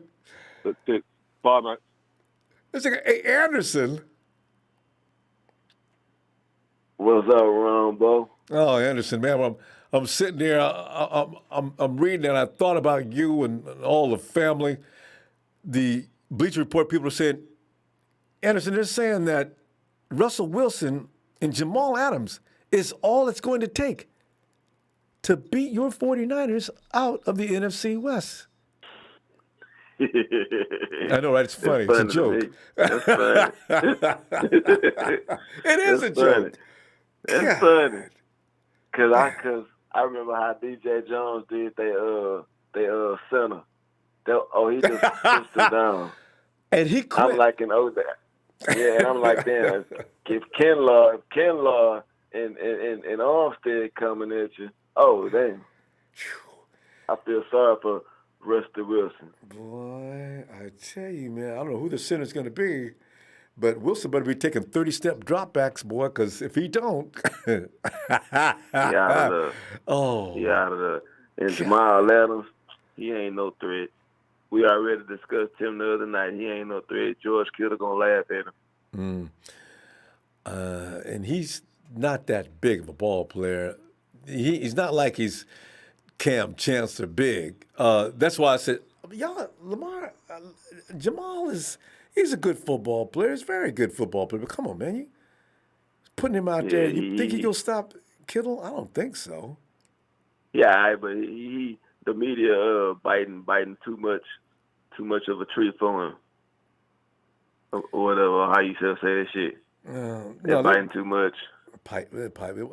That's it. Bye, mate. It's like, hey, Anderson. What's up, Ronbo? Oh, Anderson, man, I'm sitting there. I'm reading, and I thought about you and all the family. The Bleacher Report people are saying, Anderson, they're saying that Russell Wilson and Jamal Adams is all it's going to take to beat your 49ers out of the NFC West. I know, right? It's funny. It's a joke. That's funny. It is a joke. It's funny. Cause I remember how DJ Jones did they center. He just pushed him down. And he quit. I'm like and I'm like, damn, if Kinlaw and Armstead coming at you, oh damn. I feel sorry for Rusty Wilson. Boy, I tell you, man, I don't know who the center's going to be, but Wilson better be taking 30-step dropbacks, boy, because if he don't, he out of there. Oh, he out of there. And Jamal Adams, he ain't no threat. We already discussed him the other night. He ain't no threat. George Kittle gonna laugh at him. And he's not that big of a ball player. He's not like he's Cam Chancellor big. That's why I said, y'all, Jamal he's a good football player. He's a very good football player. But come on, man, you putting him out there. You think he gonna stop Kittle? I don't think so. Yeah, but the media biting too much of a tree for him, or whatever. How you should say that shit? They're biting too much. Pipe. You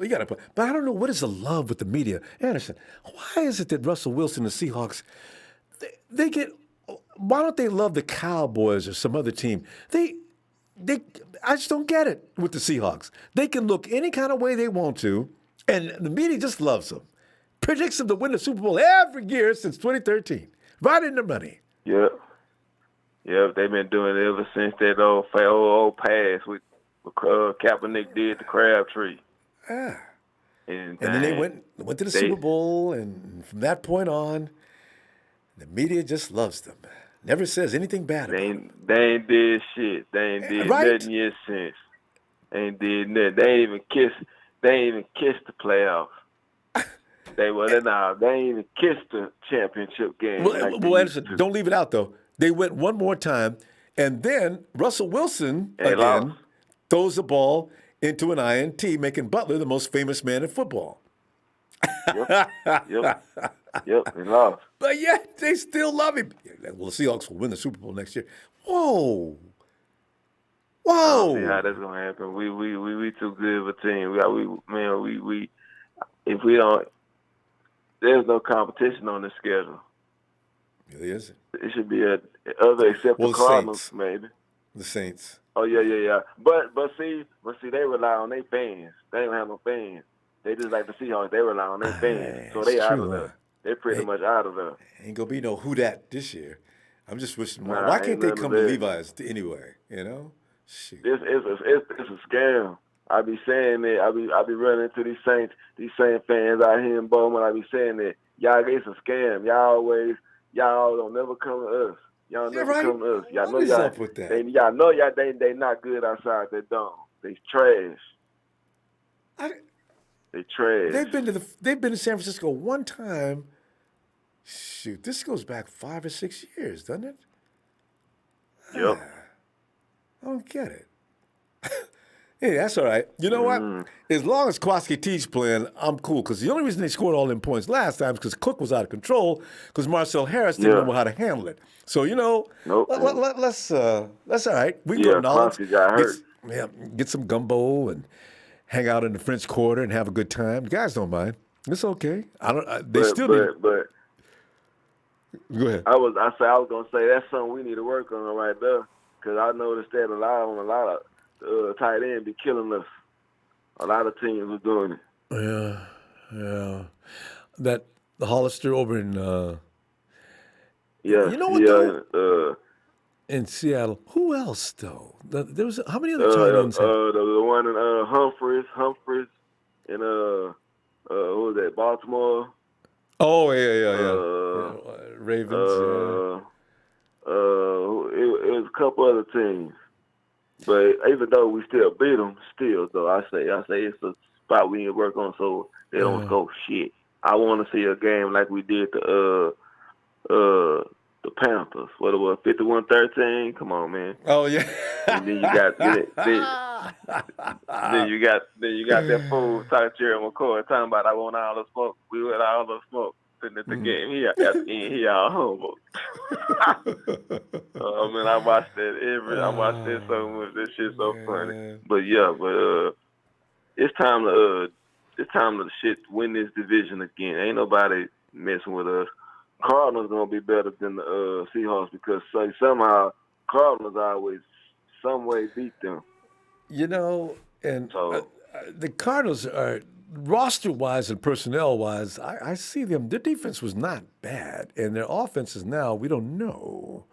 gotta put. But I don't know what is the love with the media, Anderson. Why is it that Russell Wilson and the Seahawks they get? Why don't they love the Cowboys or some other team? I just don't get it with the Seahawks. They can look any kind of way they want to, and the media just loves them. Predicts them to win the Super Bowl every year since 2013. Right in the money. Yep, they've been doing it ever since that old pass with Kaepernick did the Crabtree. Ah. And then they went to the Super Bowl, and from that point on, the media just loves them. Never says anything bad about them. They ain't did shit. They ain't did nothing yet since. They ain't did nothing. They ain't even kissed the playoffs. They ain't even kissed the championship game. Well, Anderson, don't leave it out, though. They went one more time, and then Russell Wilson, again, throws the ball into an INT, making Butler the most famous man in football. Yep, they lost. But yet, they still love him. Well, the Seahawks will win the Super Bowl next year. Whoa. I don't see how that's gonna happen. We too good of a team. If we don't, there's no competition on the schedule. It isn't. It should be other except the Cardinals, Saints. maybe. The Saints. Oh yeah. But see, they rely on their fans. They don't have no fans. They just like the Seahawks. They rely on their fans, so they out of there. They're pretty much out of there. Ain't gonna be no who dat this year. I'm just wishing. Why can't they come to Levi's anyway? You know, shoot. It's a scam. I be saying that. I be running into these same fans out here in Bowman. I be saying that y'all, it's a scam. Y'all don't never come to us. Y'all never come to us. Y'all know What is up with that? Y'all know they not good outside that dome. They trash. They trash. They've been to San Francisco one time. Shoot, this goes back 5 or 6 years, doesn't it? Yep. I don't get it. Hey, that's all right. You know what? As long as Kwaski T's playing, I'm cool. Because the only reason they scored all them points last time is because Cook was out of control. Because Marcel Harris didn't know how to handle it. So let's all right. We can go to Nolans. Got hurt. Get some gumbo and hang out in the French Quarter and have a good time. The guys don't mind. It's okay. But go ahead. I was gonna say that's something we need to work on right there. Because I noticed that a lot of tight end be killing us. A lot of teams are doing it. Yeah. That Hollister over in you know what though? In Seattle. Who else though? There was how many other tight ends? The one in Humphreys, and who was that? Baltimore. Oh yeah. Ravens. Who was a couple other teams. But even though we still beat them, still though I say it's a spot we need to work on so they don't score shit. I want to see a game like we did the Panthers. What it was, 51-13? Come on, man. Oh yeah. And then you got then you got that fool talking to Jerry McCoy talking about I want all the smoke. We want all the smoke. Sitting at the game, he all humble. Man, I watched that so much. This shit's so funny. But it's time to win this division again. Ain't nobody messing with us. Cardinals gonna be better than the Seahawks because somehow Cardinals always some way beat them. And the Cardinals are roster-wise and personnel-wise. I see them. Their defense was not bad, and their offense is now we don't know.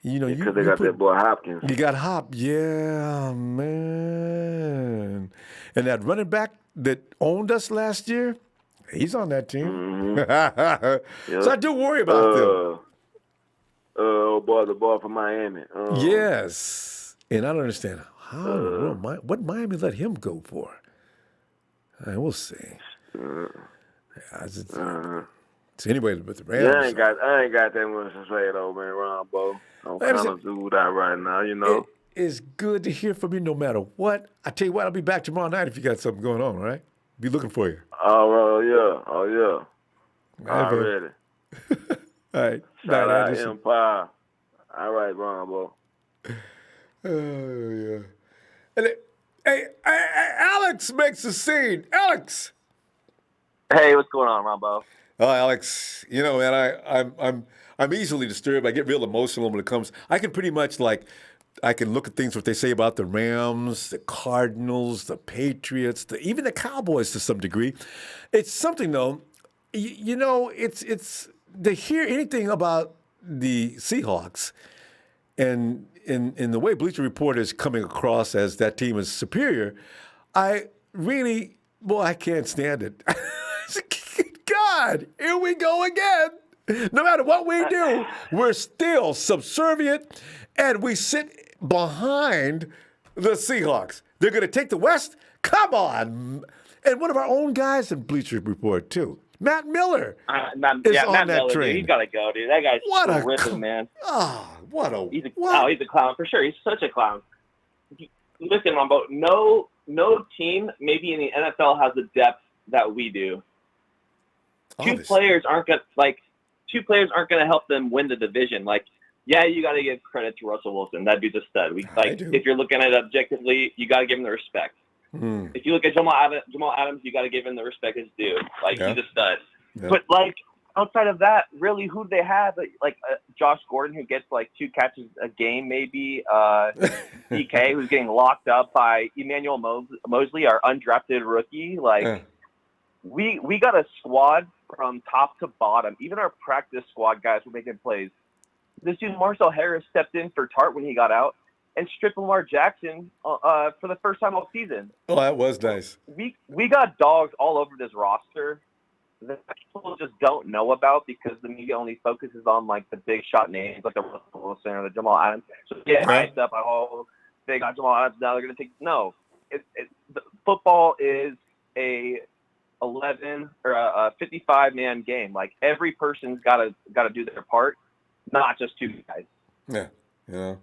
Because they got that boy Hopkins. You got Hop, yeah, man. And that running back that owned us last year, he's on that team. Mm-hmm. So I do worry about them. The boy from Miami. Yes. And I don't understand what Miami let him go for. We'll see. So anyway, with the Rams. Yeah, I ain't got that much to say though, man, Ronbo. I'm kind of zoomed out right now, It is good to hear from you no matter what. I tell you what, I'll be back tomorrow night if you got something going on, all right? Be looking for you. Oh yeah. Already. All right. Shout out Empire. All right, Ronbo. Oh yeah. And hey, Alex makes the scene. Alex. Hey, what's going on, Ronbo? Oh, Alex, man, I'm easily disturbed. I get real emotional when it comes. I can pretty much I can look at things what they say about the Rams, the Cardinals, the Patriots, even the Cowboys to some degree. It's something though. It's to hear anything about the Seahawks, and in the way Bleacher Report is coming across as that team is superior, I can't stand it. God, here we go again. No matter what we do, we're still subservient, and we sit behind the Seahawks. They're going to take the West? Come on. And one of our own guys in Bleacher Report, too. Matt Miller is on that Miller, train. Dude, he's got to go, dude. That guy's terrific, man. He's a clown for sure. He's such a clown. Listen, Ronbo, no team maybe in the NFL has the depth that we do. Two players aren't gonna help them win the division. You got to give credit to Russell Wilson. That dude's a stud. If you're looking at it objectively, you got to give him the respect. If you look at Jamal Adams, you got to give him the respect his due. He's a stud. Yeah. But outside of that, really, who do they have? Josh Gordon, who gets 2 catches a game, maybe. DK, who's getting locked up by Emmanuel Mosley, our undrafted rookie. We got a squad from top to bottom. Even our practice squad guys were making plays. This dude Marcel Harris stepped in for Tart when he got out and stripped Lamar Jackson for the first time all season. Oh, that was nice. We got dogs all over this roster that people just don't know about because the media only focuses on the big shot names like the Russell Wilson or the Jamal Adams. So hyped up they got Jamal Adams now. They're going to take the football is a 11 or a 55-man game. Every person's got to do their part, not just 2 guys. Yeah.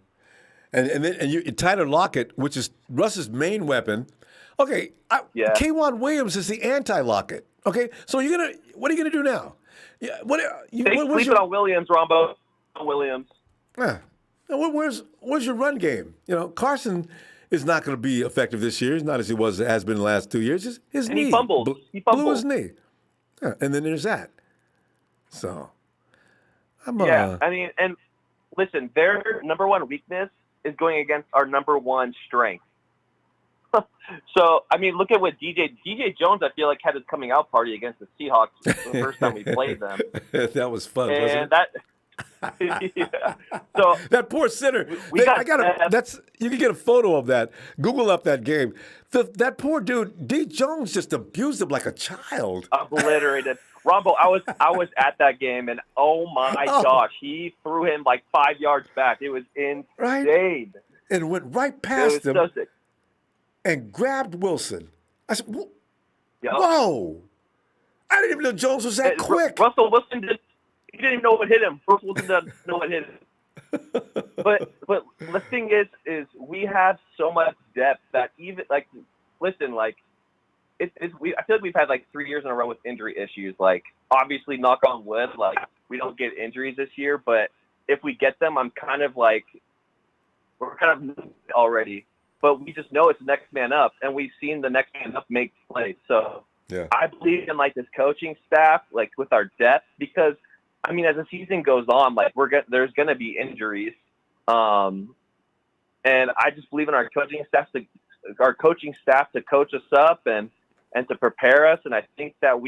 And Tyler Lockett, which is Russ's main weapon. Okay, K'Wan Williams is the anti-Lockett. Okay, so what are you gonna do now? Yeah, sleeping on Williams, Ronbo. Williams. Yeah. Where's your run game? Carson is not going to be effective this year. He's not as he has been the last 2 years. His knee. He fumbled. Blew his knee. Yeah, and then there's that. So, and listen, their number one weakness is going against our number one strength. So, look at what DJ Jones, I feel had his coming out party against the Seahawks the first time we played them. That was fun, wasn't it? Yeah. So that poor center. You can get a photo of that. Google up that game. That poor dude, D. Jones just abused him like a child. Obliterated. Ronbo, I was at that game, and oh my gosh, he threw him like 5 yards back. It was insane. Right? And went right past him so sick. and grabbed Wilson. I said, Yep. whoa. I didn't even know Jones was that quick. Russell Wilson didn't even know what hit him. Russell Wilson doesn't know what hit him. But the thing is we have so much depth that even like, listen, like I feel like we've had like 3 years in a row with injury issues. Like obviously, knock on wood, like we don't get injuries this year. But if we get them, I'm kind of like we're kind of already. But we just know it's the next man up, and we've seen the next man up make plays. So. Yeah. I believe in like this coaching staff, like with our depth, because I mean, as the season goes on, like there's gonna be injuries, and I just believe in our coaching staff to coach us up and to prepare us, and I think that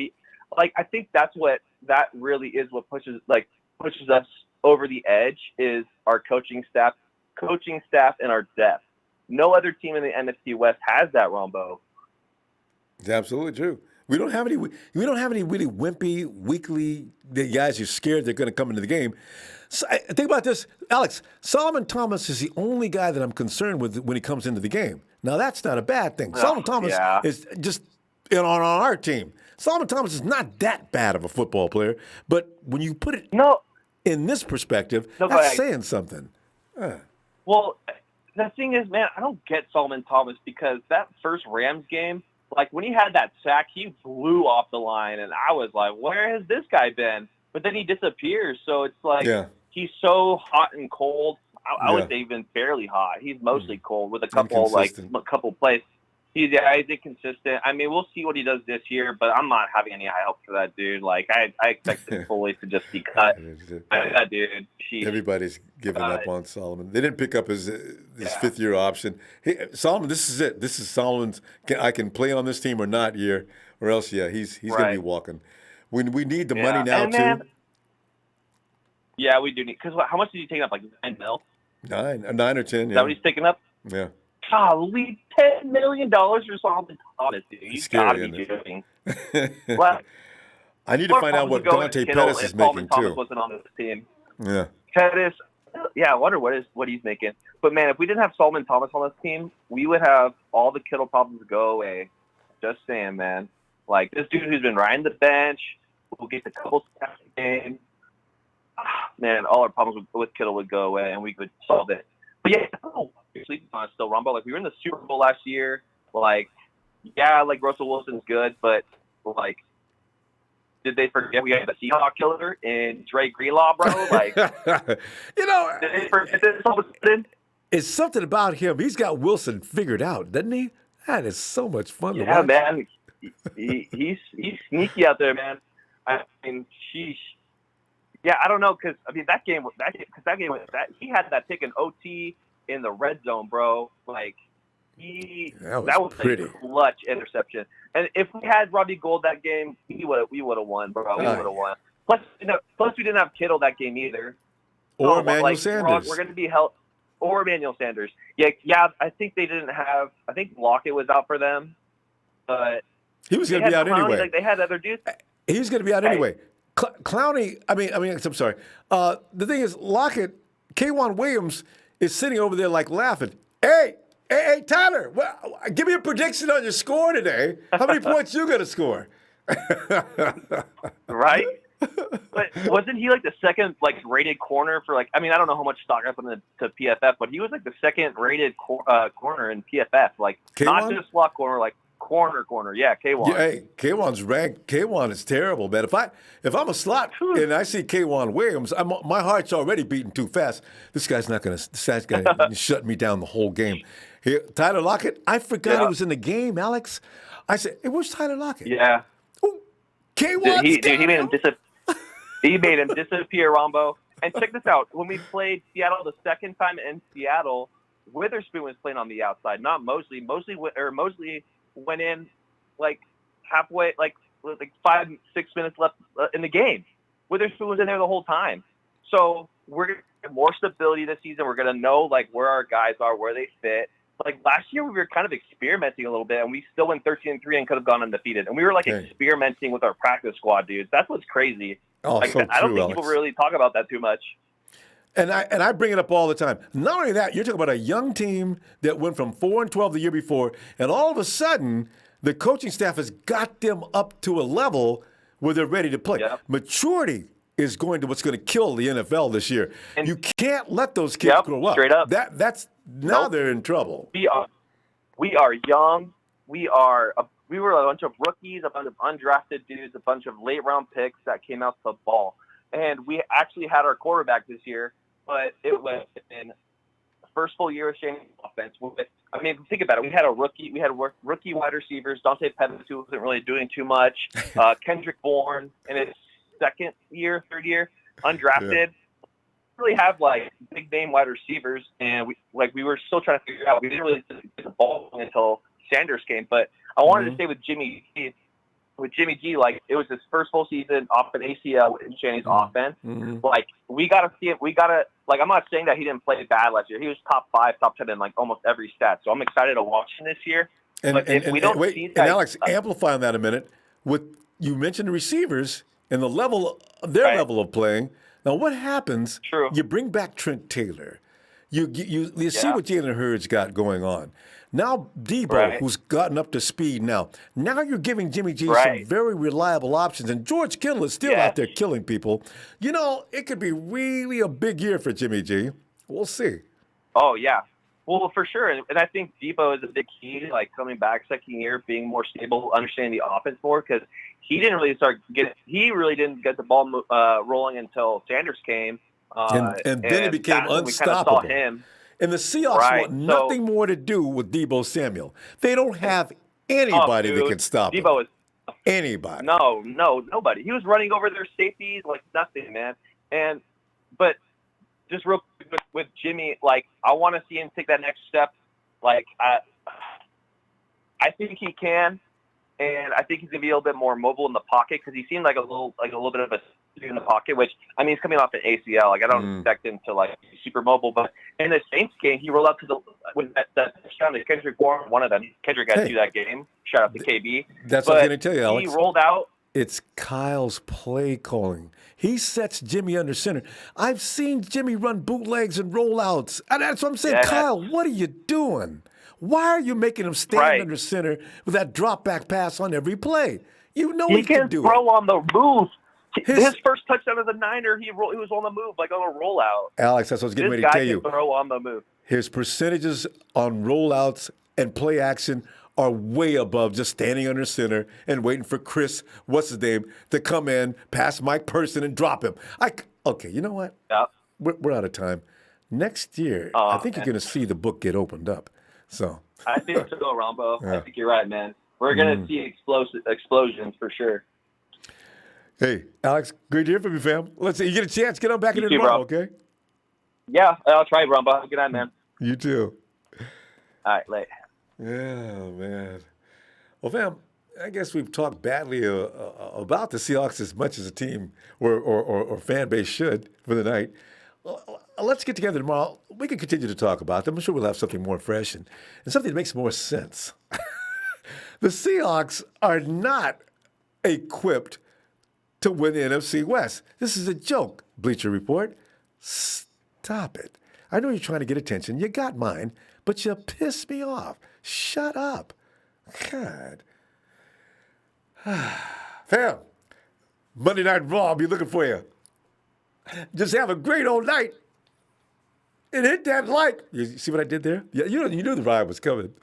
that really is what pushes us over the edge is our coaching staff and our depth. No other team in the NFC West has that, Ronbo. It's absolutely true. We don't have any really wimpy, weakly guys you're scared they're going to come into the game. So, think about this, Alex. Solomon Thomas is the only guy that I'm concerned with when he comes into the game. Now, that's not a bad thing. Solomon Thomas is just on our team. Solomon Thomas is not that bad of a football player, but when you put it in this perspective, that's saying something. Well, the thing is, man, I don't get Solomon Thomas because that first Rams game, like when he had that sack, he blew off the line, and I was like, "Where has this guy been?" But then he disappears, so it's like he's so hot and cold. I would say even fairly hot. He's mostly cold with a couple plays. He's inconsistent. I mean, we'll see what he does this year, but I'm not having any high hopes for that dude. Like I expect him fully to just be cut. That dude. Everybody's giving up on Solomon. They didn't pick up his fifth-year option. Hey, Solomon, this is it. This is Solomon's. I can play on this team or not year, or else he's going to be walking. We need the money now too. Yeah, we do need. Because how much did he take up? Like $9 million? 9 or 10. Is that what he's picking up? Yeah. Golly, $10 million for Solomon Thomas, dude. He's got to be joking. I need to find out what Dante Pettis is making Thomas too. Wasn't on this team. Yeah. Pettis, I wonder what he's making. But man, if we didn't have Solomon Thomas on this team, we would have all the Kittle problems go away. Just saying, man. Like this dude who's been riding the bench, who gets a couple snaps a game. Man, all our problems with Kittle would go away, and we could solve it. But yeah, sleeping on it still, Ronbo. Like we were in the Super Bowl last year. Like, like Russell Wilson's good, but like, did they forget we had the Seahawks killer in Dre Greenlaw, bro? Like, did they forget this all of a sudden? It's something about him. He's got Wilson figured out, doesn't he? That is so much fun to watch. Yeah, man. He's sneaky out there, man. I mean, sheesh. Yeah, I don't know, because I mean that game was he had that pick in OT in the red zone, bro. Like that was pretty. A clutch interception. And if we had Robbie Gould that game, we would have won, bro. We would have won. Plus we didn't have Kittle that game either. Or Emmanuel Sanders. We're going to be held. Or Emmanuel Sanders. Yeah. I think they didn't have. I think Lockett was out for them, but he was going to be out anyway. Like they had other dudes. He was going to be out anyway. Clowney, I mean, I'm sorry. The thing is, Lockett, K'Wan Williams is sitting over there like laughing. Hey, Tyler, give me a prediction on your score today. How many points you going to score? Right? But wasn't he like the second rated corner for I mean, I don't know how much stock I put into PFF, but he was like the second rated corner in PFF. Like not just slot corner, corner. Yeah, K'Wan. Yeah, hey, K'Wan's ranked. K'Wan is terrible, man. If I'm a slot and I see K'Wan Williams, my heart's already beating too fast. This guy's not going to shut me down the whole game. Here, Tyler Lockett, I forgot he was in the game, Alex. I said, hey, where's Tyler Lockett? Yeah. K'Wan. He made him disappear. He made him disappear, Ronbo. And check this out. When we played Seattle the second time in Seattle, Witherspoon was playing on the outside, not Mosley. Mosley went in halfway, 5-6 minutes left in the game. Witherspoon was in there the whole time. So we're going to get more stability this season. We're going to know where our guys are, where they fit. like last year we were kind of experimenting a little bit, and we still went 13-3 and could have gone undefeated. And we were like experimenting with our practice squad, dudes. That's what's crazy. Oh, like, so I don't true, think people Alex. really talk about that too much. And I bring it up all the time. Not only that, you're talking about a young team that went from 4-12 the year before, and all of a sudden, the coaching staff has got them up to a level where they're ready to play. Yep. Maturity is what's going to kill the NFL this year. And you can't let those kids grow up. Straight up. That's now they're in trouble. We are young. We were a bunch of rookies, a bunch of undrafted dudes, a bunch of late round picks that came out to ball. And we actually had our quarterback this year, but it was in the first full year of Shane's offense. Think about it. We had rookie wide receivers. Dante Pettis, who wasn't really doing too much. Kendrick Bourne in his third year, undrafted. Yeah. Really have like big name wide receivers, and we were still trying to figure out. We didn't really get the ball until Sanders came. But I wanted to say with Jimmy G, like it was his first full season off an ACL in Shanny's offense. Like we gotta see it. I'm not saying that he didn't play bad last year. He was top 5, top 10 in like almost every stat. So I'm excited to watch him this year. But if we don't see that, Alex, amplify on that a minute. You mentioned the receivers and the level of playing. Now, what happens? True. You bring back Trent Taylor. You see what Jalen Hurts got going on. Now, Debo, who's gotten up to speed now. Now you're giving Jimmy G some very reliable options. And George Kittle is still out there killing people. You know, it could be really a big year for Jimmy G. We'll see. Oh, yeah. Well, for sure. And I think Debo is a big key, like coming back second year, being more stable, understanding the offense more, because he really didn't get the ball rolling until Sanders came. And then it became unstoppable. We kind of saw him. And the Seahawks want nothing more to do with Debo Samuel. They don't have anybody that can stop him. Debo is anybody. No, nobody. He was running over their safeties like nothing, man. But just real quick with Jimmy, like I want to see him take that next step. Like I think he can, and I think he's gonna be a little bit more mobile in the pocket because he seemed like a little bit of a in the pocket. Which I mean, he's coming off an ACL. Like I don't expect him to like be super mobile. But in the Saints game, he rolled out to with that touchdown to Kendrick Bourne. One of them, Kendrick had to that game. Shout out to KB. That's what I was gonna tell you, Alex. He rolled out. It's Kyle's play calling. He sets Jimmy under center. I've seen Jimmy run bootlegs and rollouts. And that's what I'm saying. Yeah. Kyle, what are you doing? Why are you making him stand under center with that drop back pass on every play? You know he can do it. He can throw on the move. His first touchdown as a Niner, he was on the move, like on a rollout. Alex, that's what I was getting ready to tell you. This guy can throw on the move. His percentages on rollouts and play action are way above just standing under center and waiting for Chris, to come in, pass Mike Person, and drop him. Okay, you know what? Yeah. We're out of time. Next year, I think you're going to see the book get opened up. So I think so, Ronbo. Yeah. I think you're right, man. We're going to see explosions for sure. Hey, Alex, great to hear from you, fam. Let's see. You get a chance, get on back in here tomorrow, okay? Yeah, I'll try, Ronbo. Good night, man. You too. All right, late. Yeah, man. Well, fam, I guess we've talked badly about the Seahawks as much as a team or fan base should for the night. Let's get together tomorrow. We can continue to talk about them. I'm sure we'll have something more fresh and something that makes more sense. The Seahawks are not equipped to win the NFC West. This is a joke, Bleacher Report. Stop it. I know you're trying to get attention. You got mine, but you piss me off. Shut up. God. Fam, Monday Night Raw, I'll be looking for you. Just have a great old night. And hit that like. You see what I did there? Yeah, you knew the ride was coming.